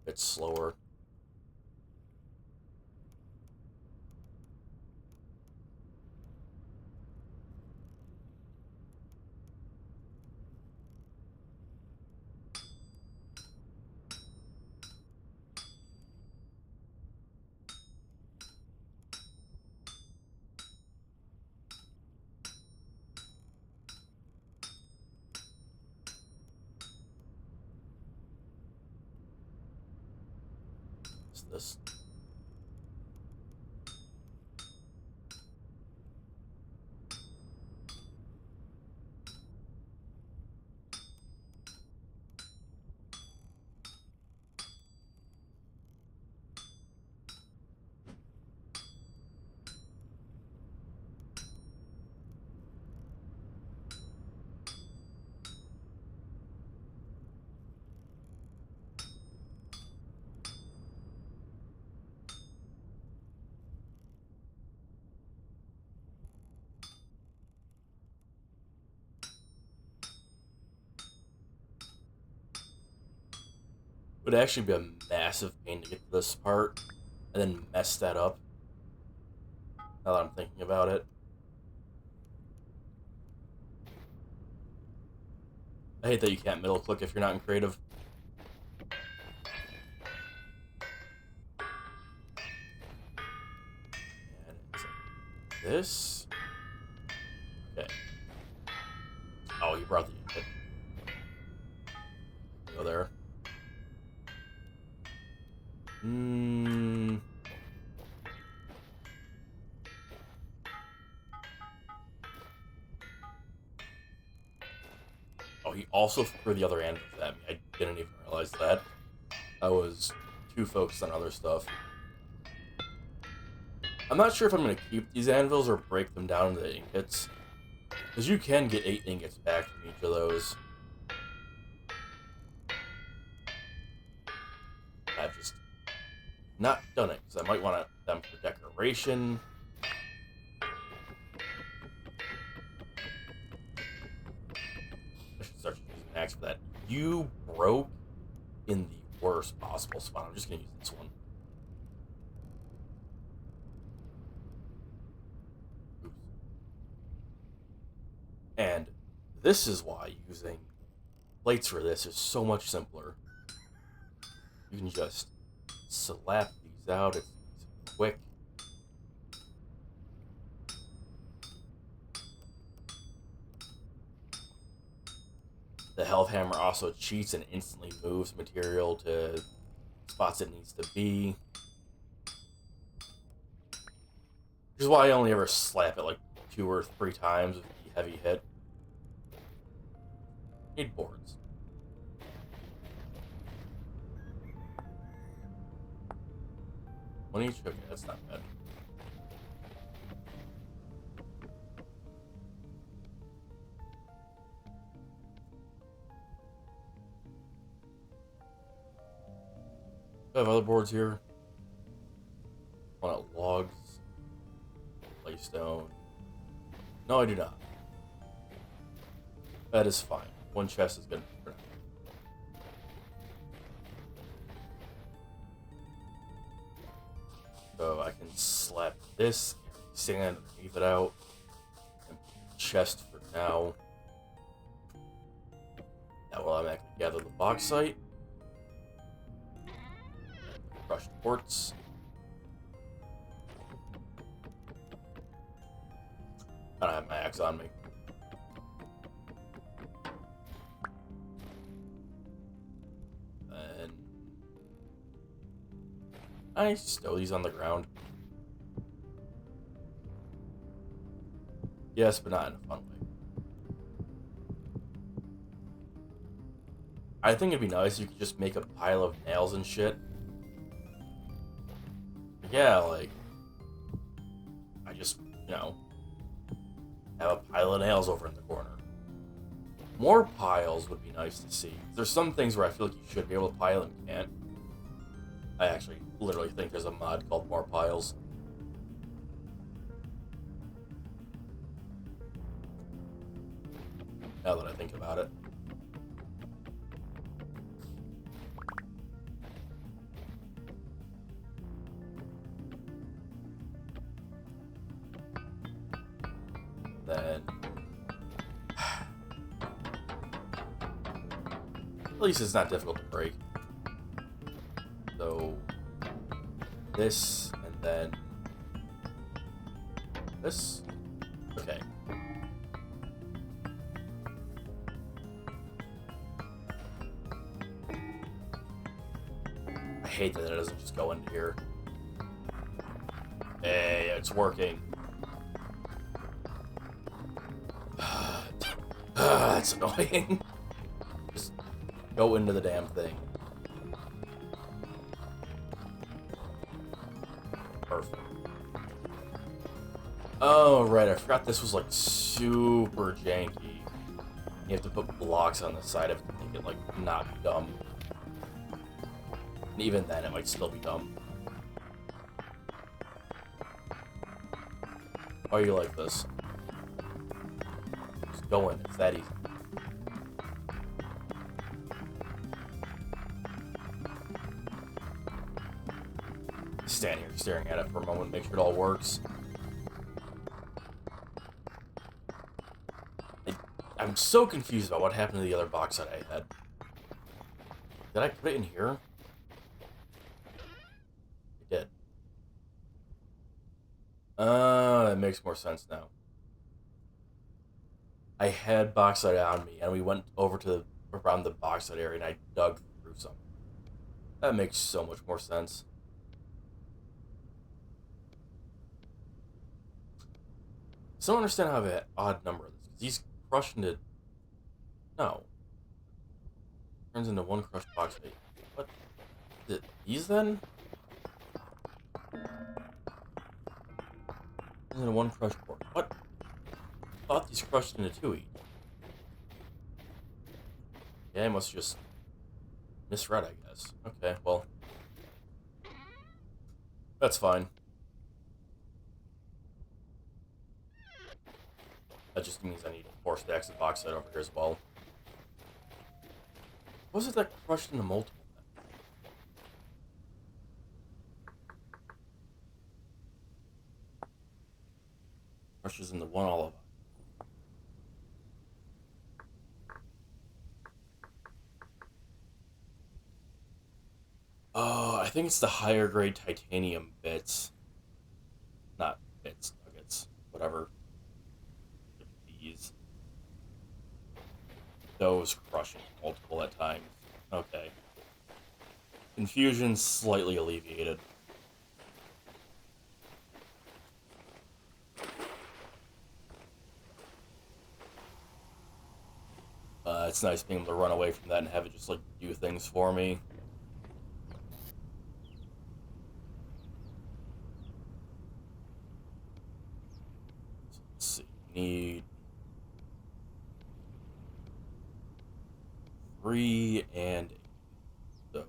it's slower. What's this? would actually be a massive pain to get to this part and then mess that up. Now that I'm thinking about it. I hate that you can't middle click if you're not in creative. And it's like this. Okay. Oh, you brought the input. Go there. Oh, he also threw the other anvils at me. I didn't even realize that. I was too focused on other stuff. I'm not sure if I'm going to keep these anvils or break them down into ingots. Because you can get 8 ingots back from each of those. I've just not done it, because I might want them for decoration. I should start using an axe for that. You broke in the worst possible spot. I'm just going to use this one. Oops. And this is why using plates for this is so much simpler. You can just slap these out. It's quick. The health hammer also cheats and instantly moves material to spots it needs to be. Which is why I only ever slap it like 2 or 3 times with the heavy hit. Need boards. One each? Okay, that's not bad. Do I have other boards here? One at logs. Claystone. No, I do not. That is fine. One chest is good for now. So I can slap this, sand underneath it out, and chest for now. That will automatically gather the bauxite, crushed quartz. I don't have my axe on me. And I stow these on the ground. Yes, but not in a fun way. I think it'd be nice if you could just make a pile of nails and shit. Yeah, like, I just, you know, have a pile of nails over in the corner. More piles would be nice to see. There's some things where I feel like you should be able to pile and can't. I actually literally think there's a mod called More Piles. Now that I think about it. Then at least it's not difficult to break. So this and then this. Okay. I hate that it doesn't just go into here. Hey, it's working. That's annoying. Just go into the damn thing. Perfect. Oh, right. I forgot this was like super janky. You have to put blocks on the side of it to make it like not dumb. And even then, it might still be dumb. Why are you like this? Just go in. It's that easy. stand here staring at it for a moment, make sure it all works. I'm so confused about what happened to the other box that I had. Did I put it in here? I did. It makes more sense now. I had bauxite on me, and we went over to around the bauxite area, and I dug through some. That makes so much more sense. So I don't understand how I have an odd number of this. Because he's crushed into... No. Turns into one crushed bauxite. What? Is it these, then? Turns into one crushed quartz. What? I thought these crushed into two each. Yeah, I must just misread, I guess. Okay, well. That's fine. That just means I need 4 stacks of bauxite over here as well. What was it that crushed into multiple? Crushes into one all of them. Oh, I think it's the higher grade titanium bits. Not bits, nuggets, whatever. These. Those crushing multiple at times. Okay. Confusion slightly alleviated. It's nice being able to run away from that and have it just, like, do things for me. So let's see. Need 3 and 8. So.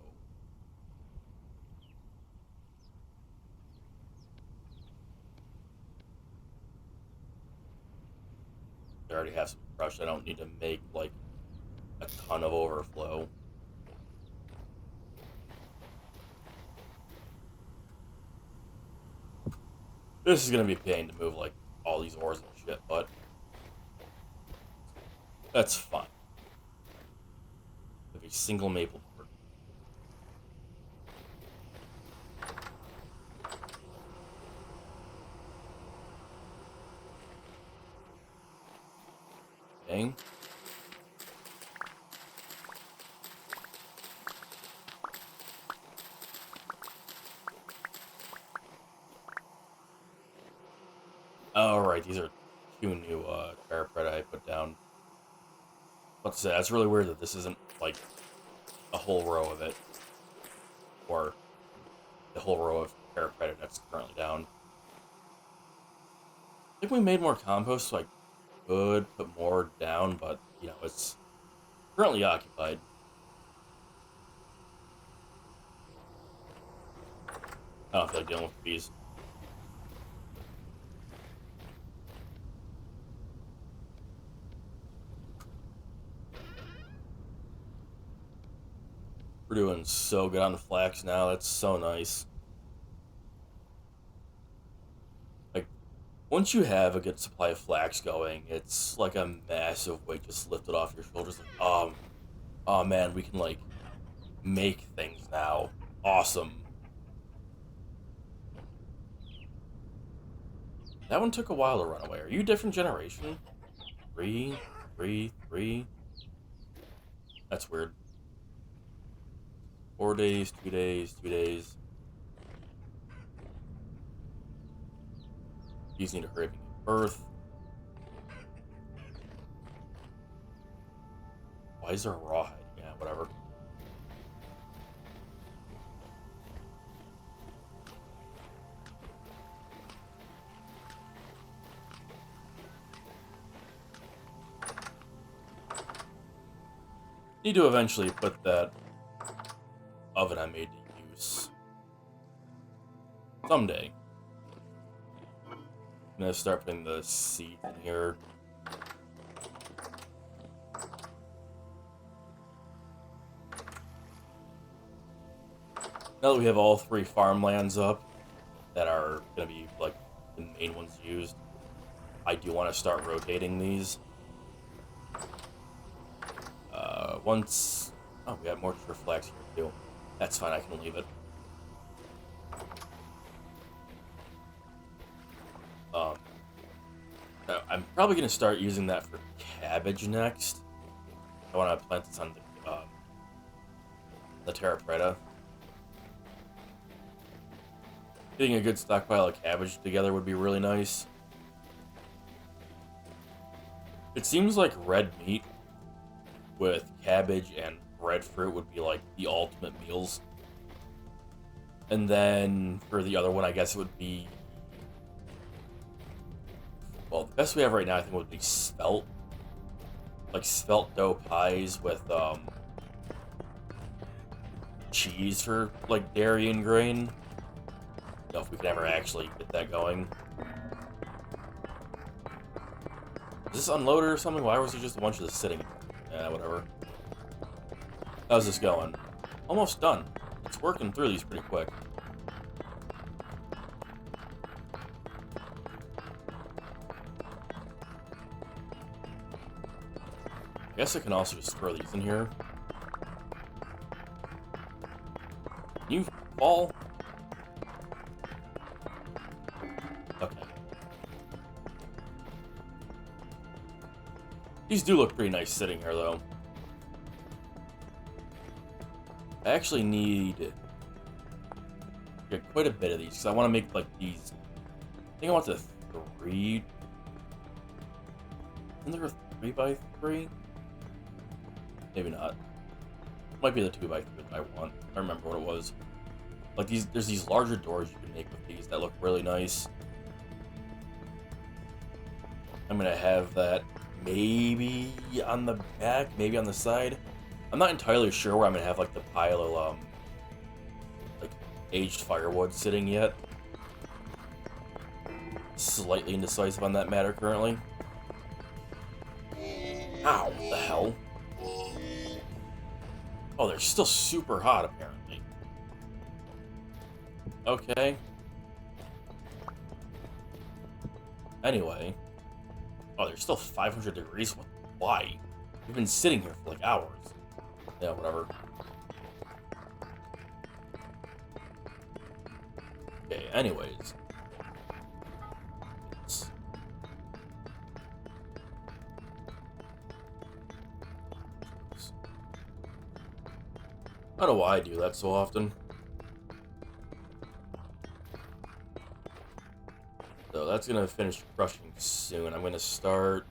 I already have some crushed. I don't need to make, like, a ton of overflow. This is gonna be a pain to move, like, all these ores and shit, but that's fine. With a single maple board. Okay. Alright, these are 2 new parapet I put down. But to say, that's really weird that this isn't, like, a whole row of it. Or the whole row of parapet that's currently down. I think we made more compost, so I could put more down, but, you know, it's currently occupied. I don't feel like dealing with bees. We're doing so good on the flax now. That's so nice. Like, once you have a good supply of flax going, it's like a massive weight just lifted off your shoulders. Like, oh man, we can, like, make things now. Awesome. That one took a while to run away. Are you a different generation? 3, 3, 3. That's weird. 4 days, 2 days, 2 days. These need to hurry up and give birth. Why is there a rawhide? Yeah, whatever. Need to eventually put that oven I made to use. Someday. I'm gonna start putting the seeds in here. Now that we have all 3 farmlands up, that are gonna be like the main ones used. I do want to start rotating these. Once... Oh, we got more true flags here, too. That's fine, I can leave it. I'm probably going to start using that for cabbage next. I want to plant this on the terra preta. Getting a good stockpile of cabbage together would be really nice. It seems like red meat with cabbage and breadfruit would be like the ultimate meals. And then for the other one, I guess it would be... Well, the best we have right now, I think, would be spelt. Like spelt dough pies with cheese for like dairy and grain. Don't know if we can ever actually get that going. Is this unloaded or something? Why was there just a bunch of this sitting? Yeah, whatever. How's this going? Almost done. It's working through these pretty quick. I guess I can also just throw these in here. Can you fall? Okay. These do look pretty nice sitting here, though. I actually need to get quite a bit of these, because I want to make, like, these... I think I want the 3... Isn't there a 3x3? Maybe not. Might be the 2x3 that I want. I remember what it was. Like, there's these larger doors you can make with these that look really nice. I'm gonna have that maybe on the back, maybe on the side. I'm not entirely sure where I'm gonna have like the pile of like aged firewood sitting yet. Slightly indecisive on that matter currently. Ow, what the hell? Oh, they're still super hot apparently. Okay. Anyway. Oh, they're still 500 degrees? Why? We've been sitting here for like hours. Yeah, whatever. Okay, anyways. I don't know why I do that so often. So that's gonna finish crushing soon. I'm gonna start...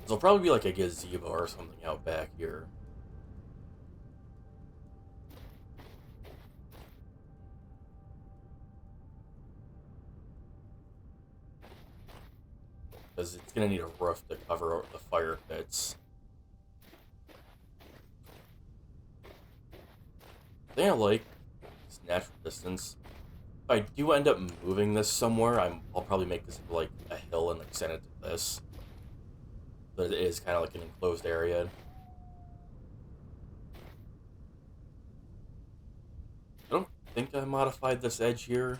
There'll probably be like a gazebo or something out back here. Because it's gonna need a roof to cover the fire pits. The thing I like is natural distance. If I do end up moving this somewhere, I'll probably make this like a hill and like send it to this. But it is kind of like an enclosed area. I don't think I modified this edge here.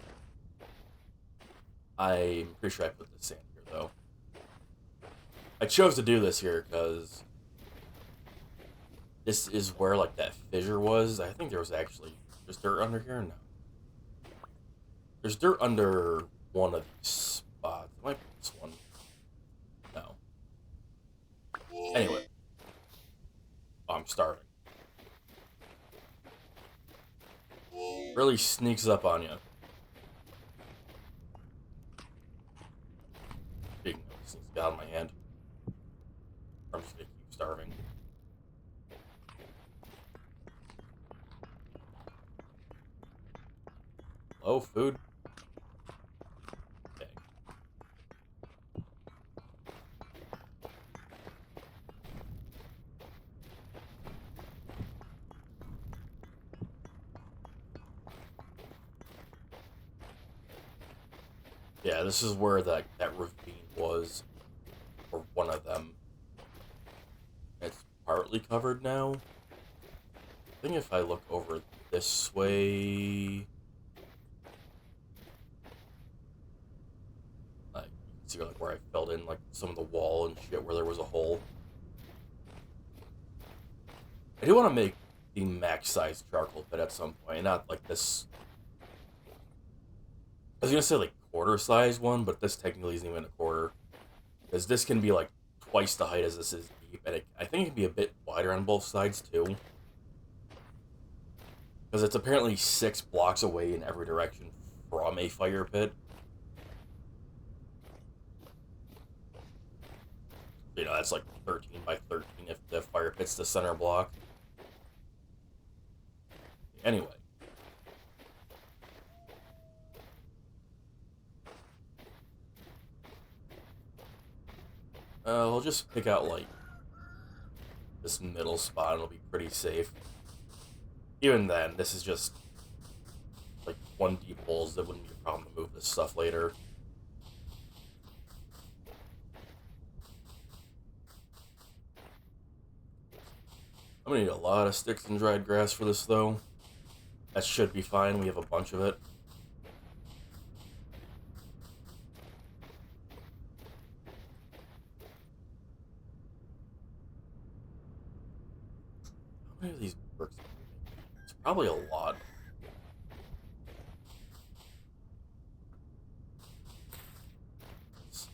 I'm pretty sure I put the sand here though. I chose to do this here because this is where like that fissure was. I think there was actually there's dirt under here. No, there's dirt under one of these spots. It might be this one. No. Anyway, oh, I'm starving. Really sneaks up on you. Speaking of, sneaks out of my hand. I'm just gonna keep starving. Hello, food? Okay. Yeah, this is where that ravine was. Or one of them. It's partly covered now. I think if I look over this way. Like, you can see like where I filled in like some of the wall and shit where there was a hole. I do want to make the max size charcoal pit at some point, not like this. I was gonna say like quarter size one, but this technically isn't even a quarter, because this can be like twice the height as this is deep, and I think it can be a bit wider on both sides too, because it's apparently 6 blocks away in every direction from a fire pit. You know, that's like 13 by 13 if the fire pit's the center block. Anyway. We'll just pick out, like, this middle spot and it'll be pretty safe. Even then, this is just, like, 1 deep holes that wouldn't be a problem to move this stuff later. I'm gonna need a lot of sticks and dried grass for this, though. That should be fine, we have a bunch of it. How many of these bricks? It's probably a lot. Let's-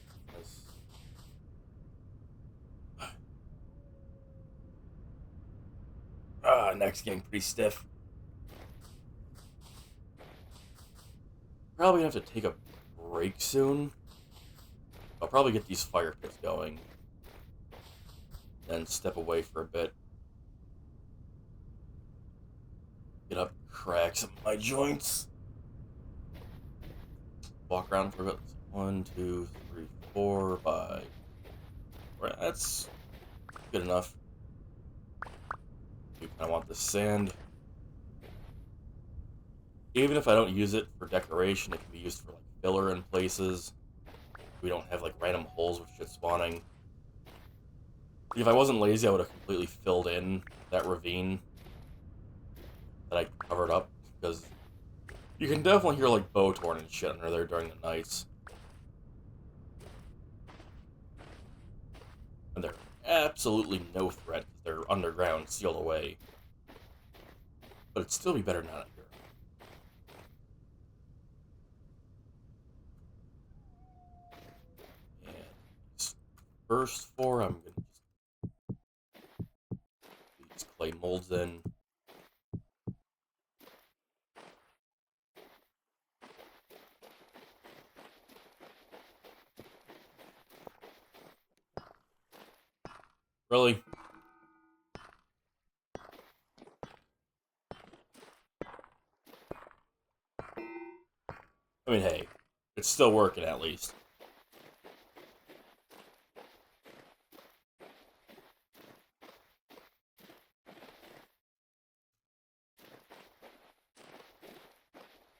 neck's getting pretty stiff. Probably gonna have to take a break soon. I'll probably get these fire pits going. Then step away for a bit. Get up, crack some of my joints. Walk around for a bit. 1, 2, 3, 4, 5. Right, that's good enough. You kind of want the sand. Even if I don't use it for decoration, it can be used for like filler in places. We don't have like random holes with shit spawning. If I wasn't lazy, I would have completely filled in that ravine that I covered up, because you can definitely hear like bow torn and shit under there during the nights. And they're absolutely no threat because they're underground, sealed away. But it'd still be better not here. And these first 4, I'm gonna just these clay molds in. Really? I mean, hey, it's still working at least.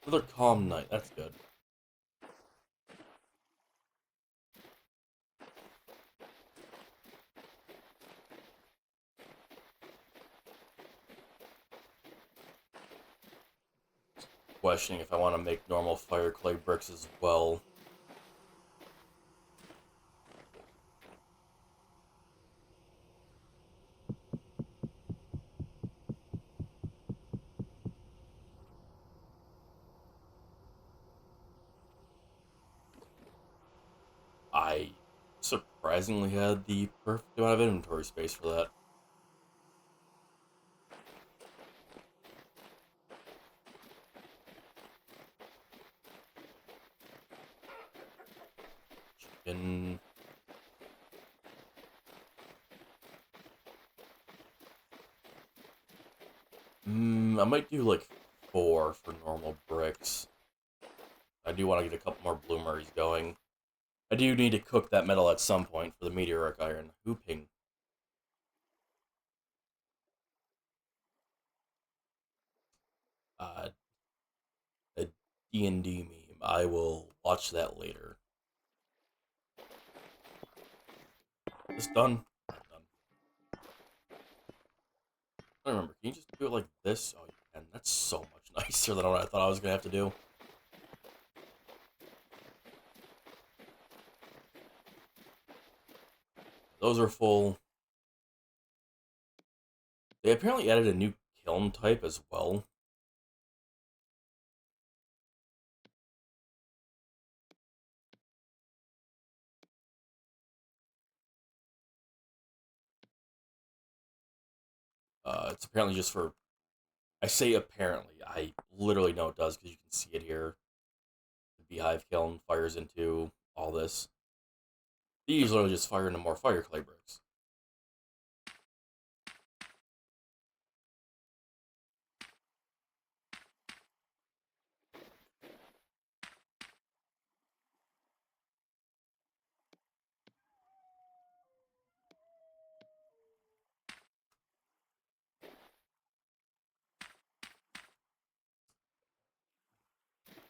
Another calm night, that's good. Questioning if I want to make normal fire clay bricks as well. I surprisingly had the perfect amount of inventory space for that. And I might do like 4 for normal bricks. I do want to get a couple more bloomeries going. I do need to cook that metal at some point for the meteoric iron. Hooping. Uh, a D&D meme. I will watch that later. This done? Done. I don't remember. Can you just do it like this? Oh, you can. That's That's so much nicer than what I thought I was gonna have to do. Those are full. They apparently added a new kiln type as well. It's apparently just for. I say apparently. I literally know it does because you can see it here. The beehive kiln fires into all this. These literally just fire into more fire clay bricks.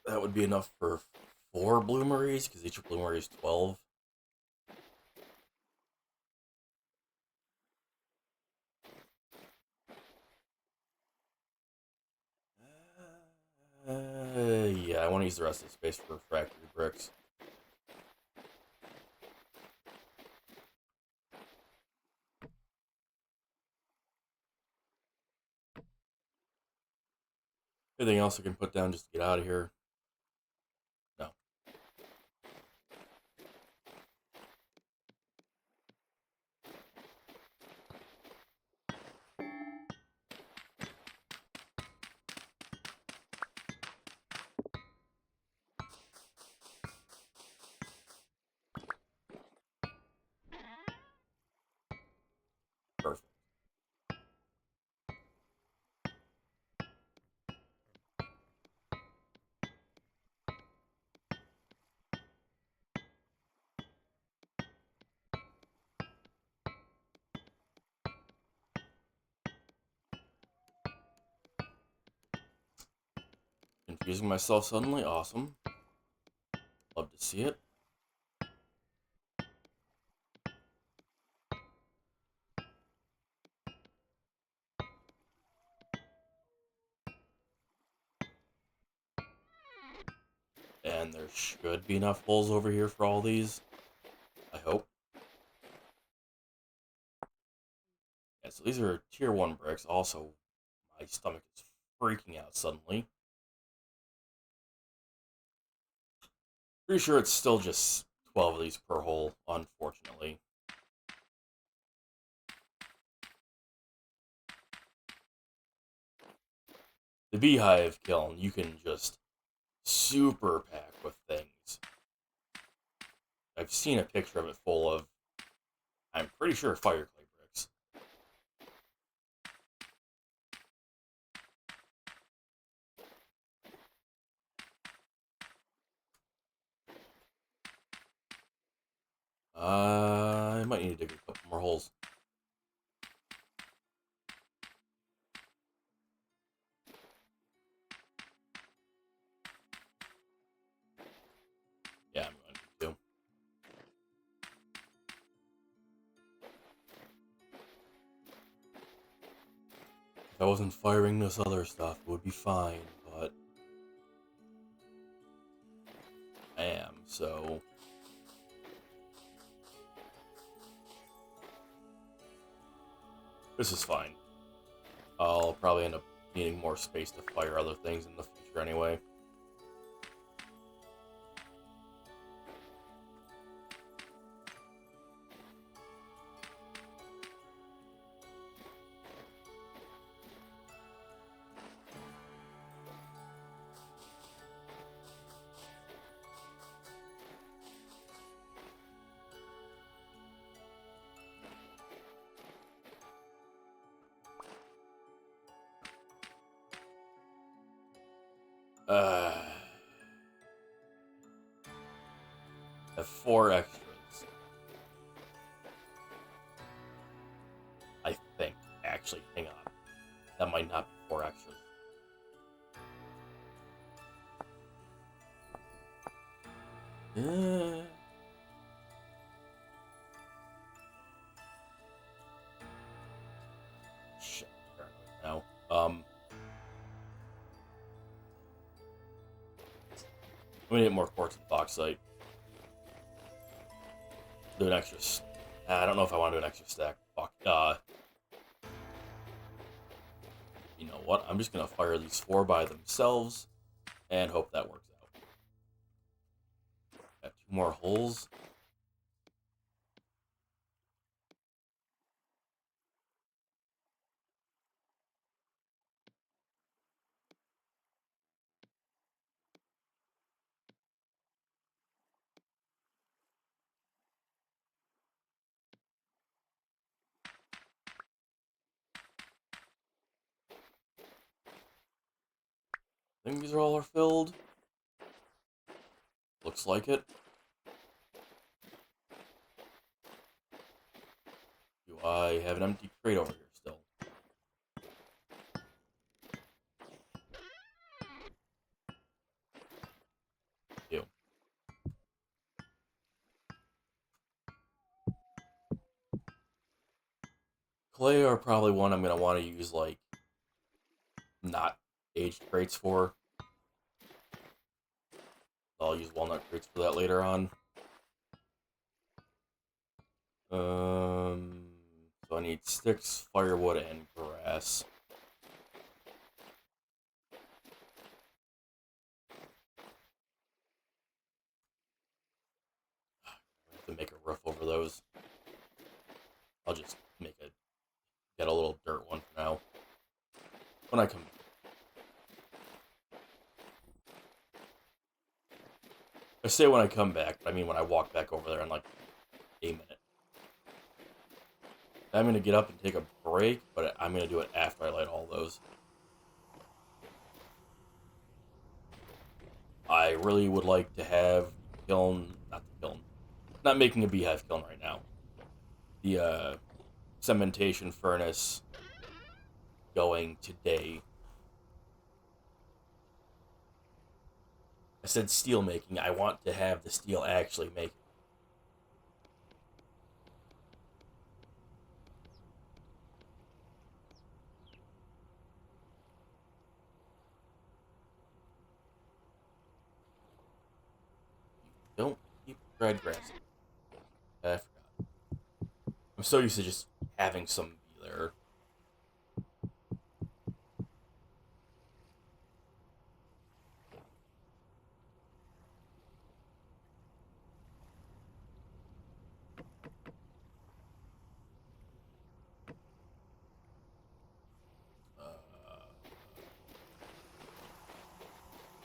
That would be enough for 4 bloomeries because each bloomery is 12. Yeah, I want to use the rest of the space for factory bricks. Anything else I can put down just to get out of here? No. Perfect. Confusing myself suddenly. Awesome. Love to see it. And there should be enough holes over here for all these. I hope. Yeah, so these are tier 1 bricks. Also, my stomach is freaking out suddenly. Pretty sure it's still just 12 of these per hole, unfortunately. The beehive kiln, you can just super pack with things. I've seen a picture of it full of, I'm pretty sure, fire clay bricks. I might need to dig a couple more holes. Yeah, I'm going to do. If I wasn't firing this other stuff, it would be fine, but I am, so this is fine. I'll probably end up needing more space to fire other things in the future anyway. Uh, have 4 extras. I think. Actually, hang on. That might not be 4 extras. Uh, shit, now. I'm gonna get more quartz and bauxite. Do an extra. I don't know if I want to do an extra stack. Fuck. You know what? I'm just gonna fire these 4 by themselves and hope that works out. Got 2 more holes. I think these are all filled. Looks like it. Do I have an empty crate over here still? Do. Clay are probably one I'm gonna want to use like not aged crates for. I'll use walnut crates for that later on. So I need sticks, firewood, and grass. I have to make a roof over those. I'll just get a little dirt one for now. When I come, I say when I come back, but I mean when I walk back over there in like a minute. I'm gonna get up and take a break, but I'm gonna do it after I light all those. I really would like to have not making a beehive kiln right now. The cementation furnace going today. I said steel making. I want to have the steel actually make it. Don't keep dried grass. I forgot. I'm so used to just having some be there.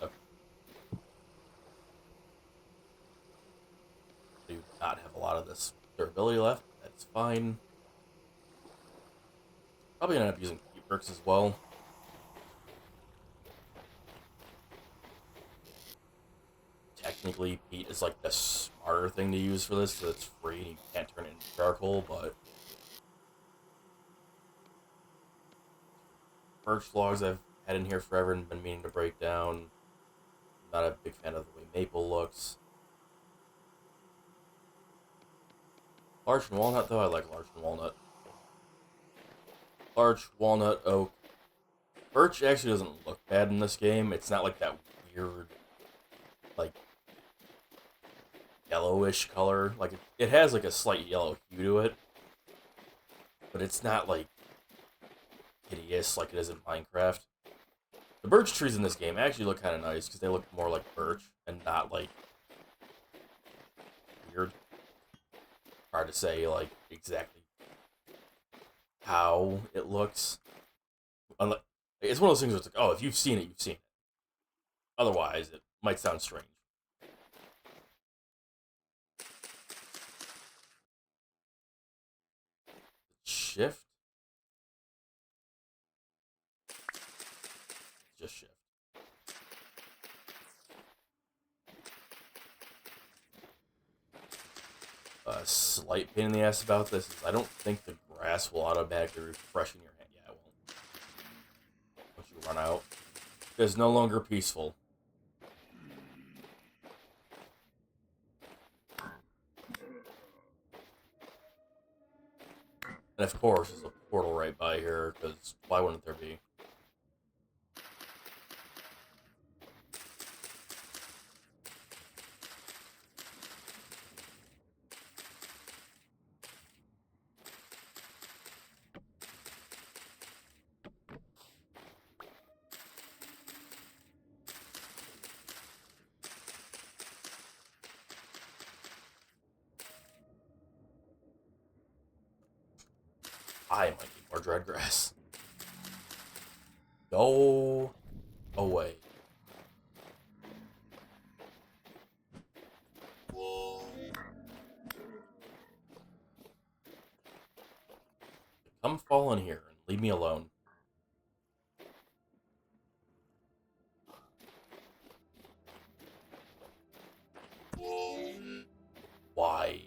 Okay. Do not have a lot of this durability left. That's fine. Probably gonna end up using peat bricks as well. Technically, peat is like the smarter thing to use for this because it's free and you can't turn it into charcoal, but birch logs I've had in here forever and been meaning to break down. Not a big fan of the way maple looks. Larch and walnut, though, I like larch and walnut. Larch, walnut, oak. Birch actually doesn't look bad in this game. It's not like that weird, like, yellowish color. Like, it has, like, a slight yellow hue to it. But it's not, like, hideous like it is in Minecraft. The birch trees in this game actually look kind of nice because they look more like birch and not, like, weird. Hard to say, like, exactly how it looks. It's one of those things where it's like, oh, if you've seen it, you've seen it. Otherwise, it might sound strange. Shift? Just shift. A slight pain in the ass about this is I don't think the grass will automatically refresh in your hand. Yeah, it won't. Once you run out. It is no longer peaceful. And of course, there's a portal right by here, because why wouldn't there be? I might need more dread grass. Go away. Come fall in here and leave me alone. Why?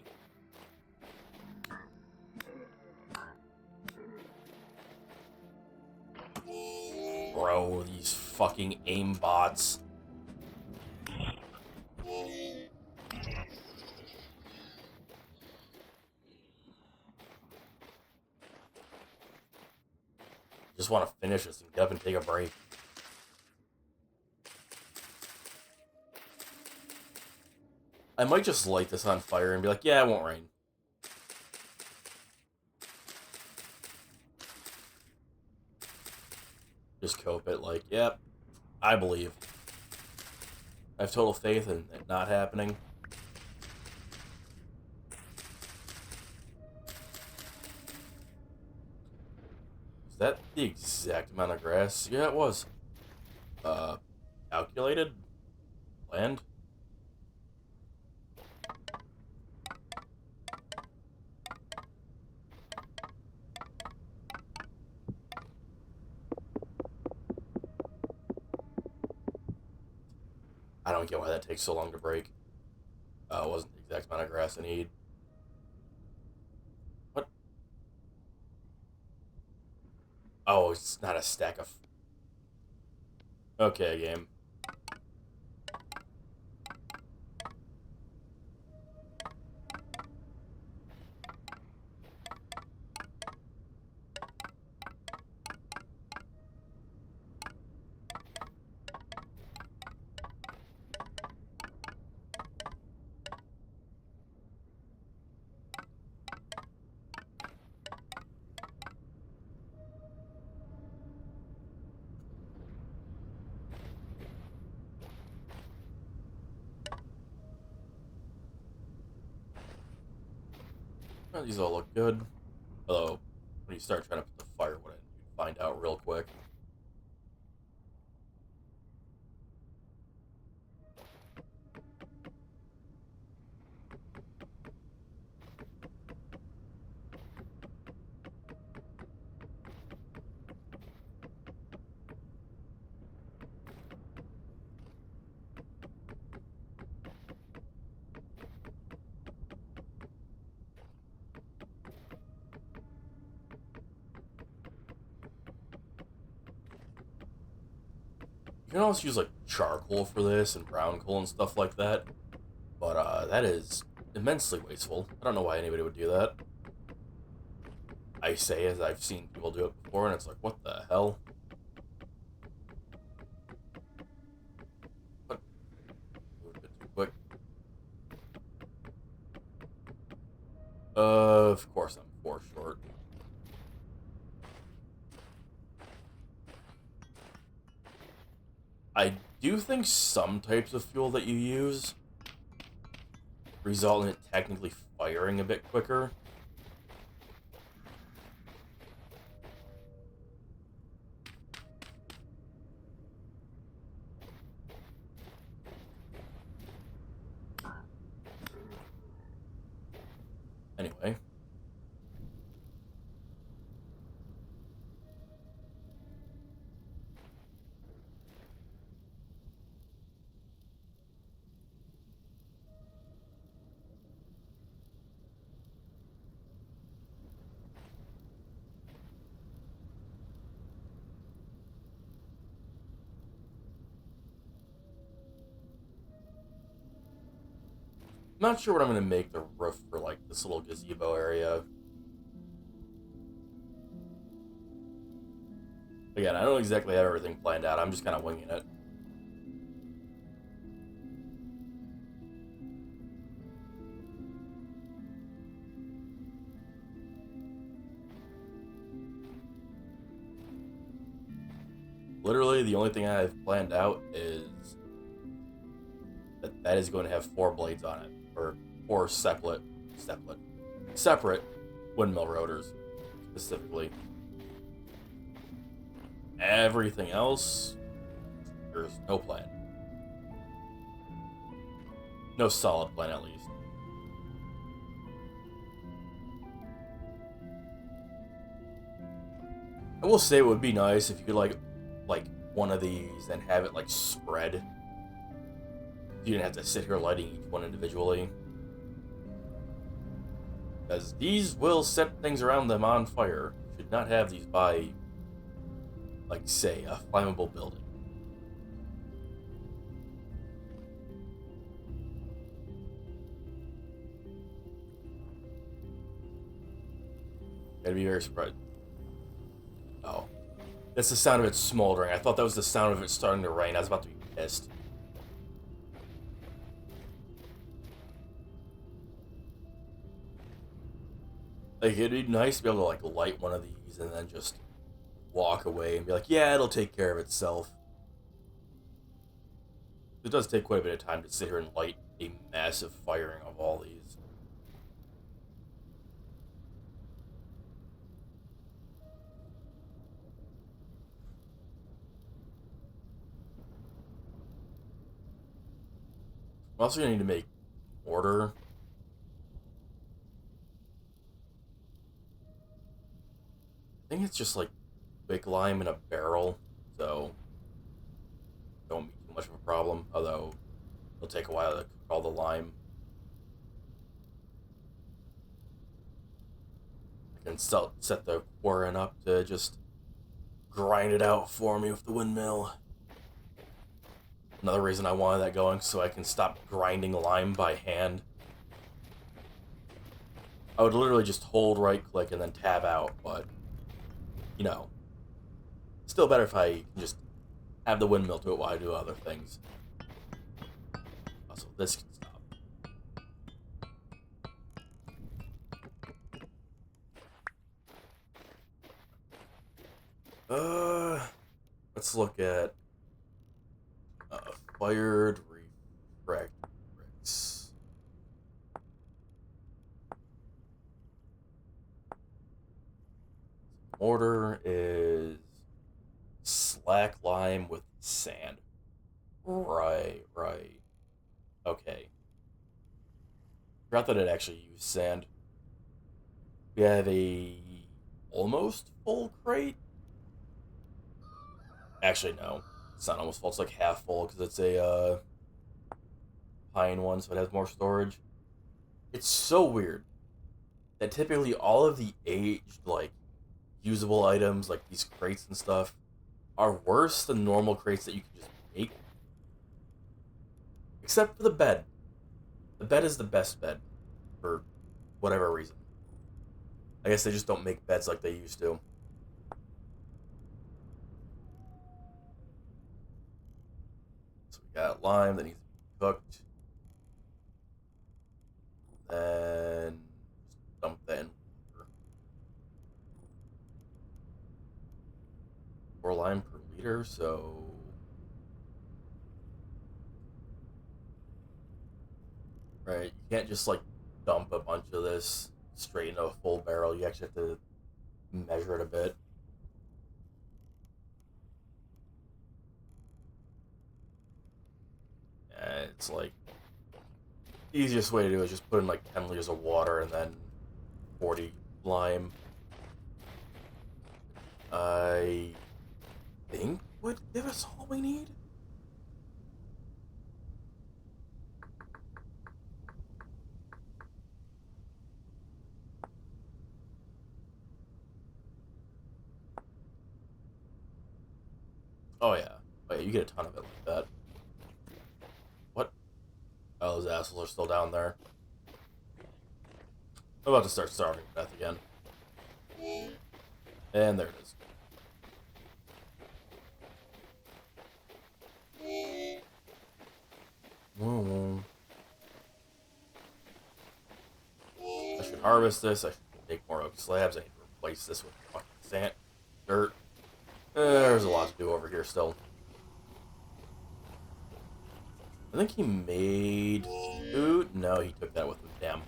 Bro, these fucking aim bots. Just want to finish this and get up and take a break. I might just light this on fire and be like, yeah, it won't rain. Just cope it like, yep, I believe. I have total faith in it not happening. Is that the exact amount of grass? Yeah, it was. Calculated? Planned? I don't get why that takes so long to break. It wasn't the exact amount of grass I need. What? Oh, it's not a stack of... Okay, game. Well, these all look good. Although, when you start trying to put the firewood in, you find out real quick. You can also use like charcoal for this and brown coal and stuff like that, but that is immensely wasteful. I don't know why anybody would do that. I say as I've seen people do it before, and it's like, what the hell? What? Moved a bit too quick. Of course I'm 4 short. I do think some types of fuel that you use result in it technically firing a bit quicker. Anyway. I'm not sure what I'm going to make the roof for, like, this little gazebo area. Again, I don't exactly have everything planned out. I'm just kind of winging it. Literally, the only thing I've planned out is that is going to have 4 blades on it, or 4 separate windmill rotors. specifically. Everything else, there's no plan. No solid plan, at least. I will say it would be nice if you could like one of these and have it like spread. You didn't have to sit here lighting each one individually. Because these will set things around them on fire. You should not have these by, like, say, a flammable building. I'd be very surprised. Oh. That's the sound of it smoldering. I thought that was the sound of it starting to rain. I was about to be pissed. Like, it'd be nice to be able to, like, light one of these and then just walk away and be like, yeah, it'll take care of itself. It does take quite a bit of time to sit here and light a massive firing of all these. I'm also going to need to make mortar. I think it's just like quick lime in a barrel, so don't be too much of a problem. Although it'll take a while to cook all the lime. I can set the quarrying up to just grind it out for me with the windmill. Another reason I wanted that going, so I can stop grinding lime by hand. I would literally just hold right click and then tab out, but you know, still better if I just have the windmill do it while I do other things. Also, this can stop. Let's look at fired refract bricks. Mortar is slack lime with sand. Right. Okay. Forgot that it actually used sand. We have a almost full crate. Actually, no. It's not almost full. It's like half full because it's a pine one, so it has more storage. It's so weird that typically all of the aged, like, usable items, like these crates and stuff, are worse than normal crates that you can just make. Except for the bed. The bed is the best bed, for whatever reason. I guess they just don't make beds like they used to. So we got lime that needs to be cooked. Then just dump that in water. 4 lime per liter, so right, you can't just like dump a bunch of this straight into a full barrel. You actually have to measure it a bit. And it's like the easiest way to do it is just put in like 10 liters of water and then 40 lime. I think would give us all we need. Oh yeah. Oh yeah, you get a ton of it like that. What? Oh, those assholes are still down there. I'm about to start starving to death again. And there it is. I should harvest this. I should make more oak slabs. I need to replace this with fucking sand, dirt. There's a lot to do over here still. I think he made food. No, he took that with him. Damn.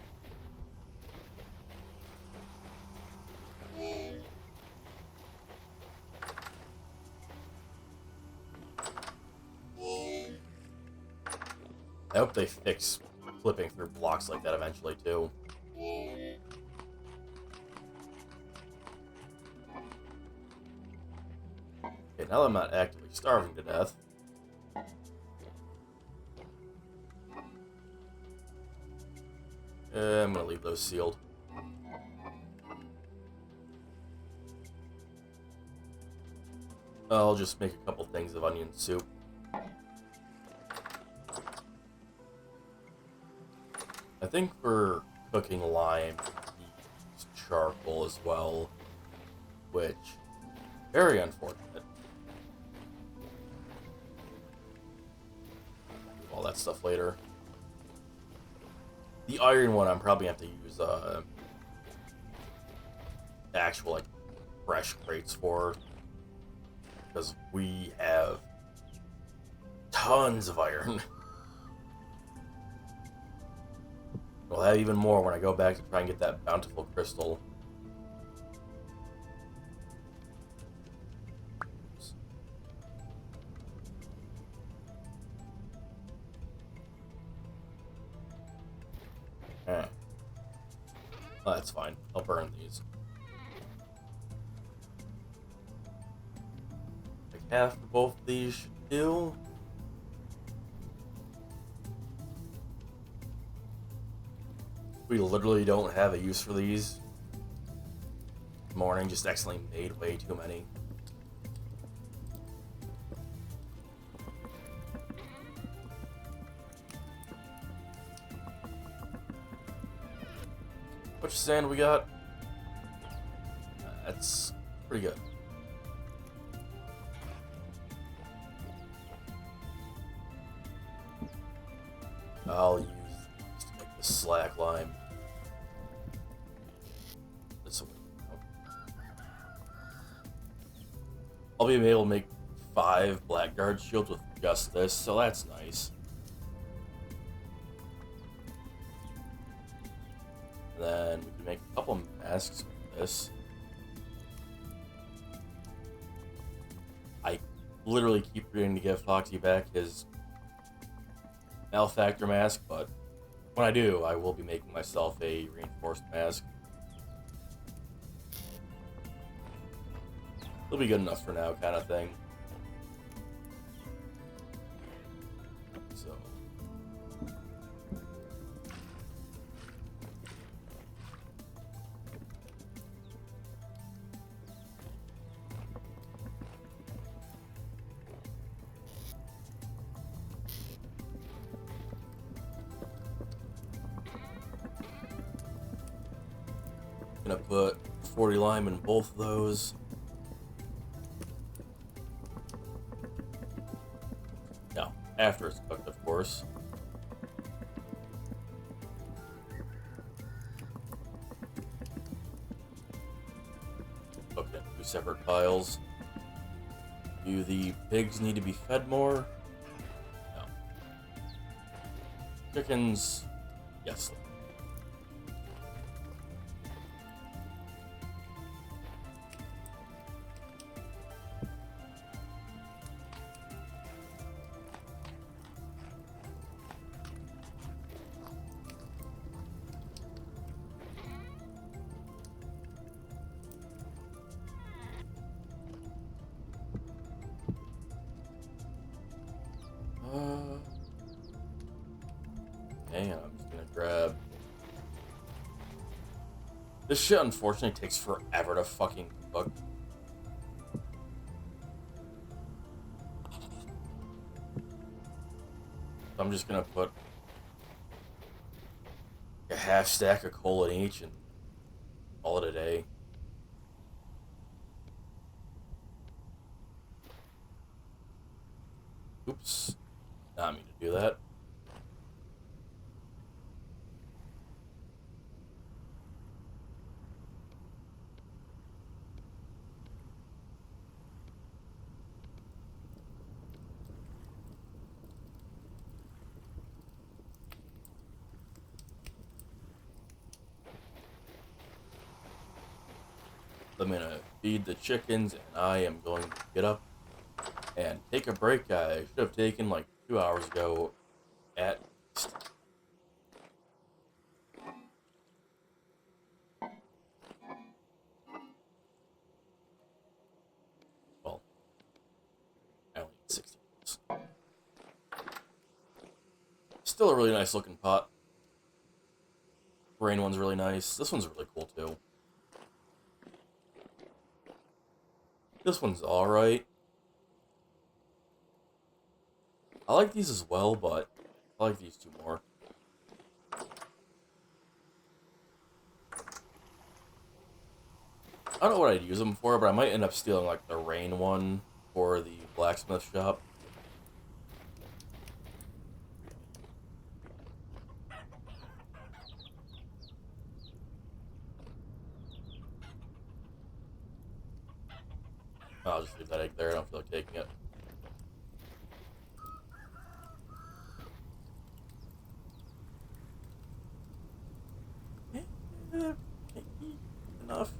hope they fix flipping through blocks like that eventually, too. Okay, now that I'm not actively starving to death. I'm gonna leave those sealed. I'll just make a couple things of onion soup. I think for cooking lime, we use charcoal as well, which, very unfortunate. Do all that stuff later. The iron one, I'm probably gonna have to use actual like fresh crates for, because we have tons of iron. We'll have even more when I go back to try and get that bountiful crystal. Eh. Oh, that's fine. I'll burn these. Like half of both of these should do. We literally don't have a use for these. This morning just accidentally made way too many. How much sand we got? That's pretty good. I'll use these to make the slack lime. That's I'll be able to make 5 blackguard shields with just this, so that's nice. And then we can make a couple masks with this. I literally keep forgetting to give Foxy back his Malefactor mask, but when I do, I will be making myself a reinforced mask. It'll be good enough for now, kind of thing. So. Gonna put 40 lime in both of those. No, after it's cooked, of course. Cooked in 2 separate piles. Do the pigs need to be fed more? No. Chickens, yes. Hang on, I'm just gonna grab... This shit unfortunately takes forever to fucking cook. So I'm just gonna put a half stack of coal in each and call it a day. Oops. Not mean to do that. I'm gonna feed the chickens, and I am going to get up and take a break I should have taken like 2 hours ago at Still a really nice looking pot. Rain one's really nice. This one's really cool too. This one's alright. I like these as well, but I like these two more. I don't know what I'd use them for, but I might end up stealing like the rain one for the blacksmith shop. I'll just leave that egg there. I don't feel like taking it. Enough.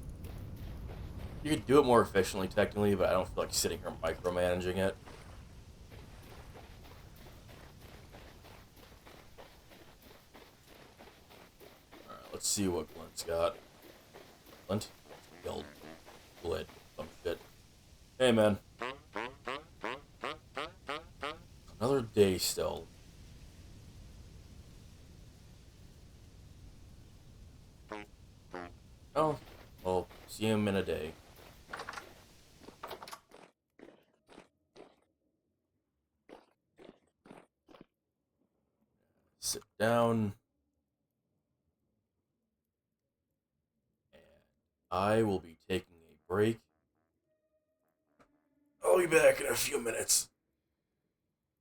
You could do it more efficiently, technically, but I don't feel like sitting here micromanaging it. Alright, let's see what Glint's got. Glint? Guild. Glid. Some shit. Hey, man. Another day still. Oh, well, see him in a day. Sit down. And I will be taking a break. I'll be back in a few minutes.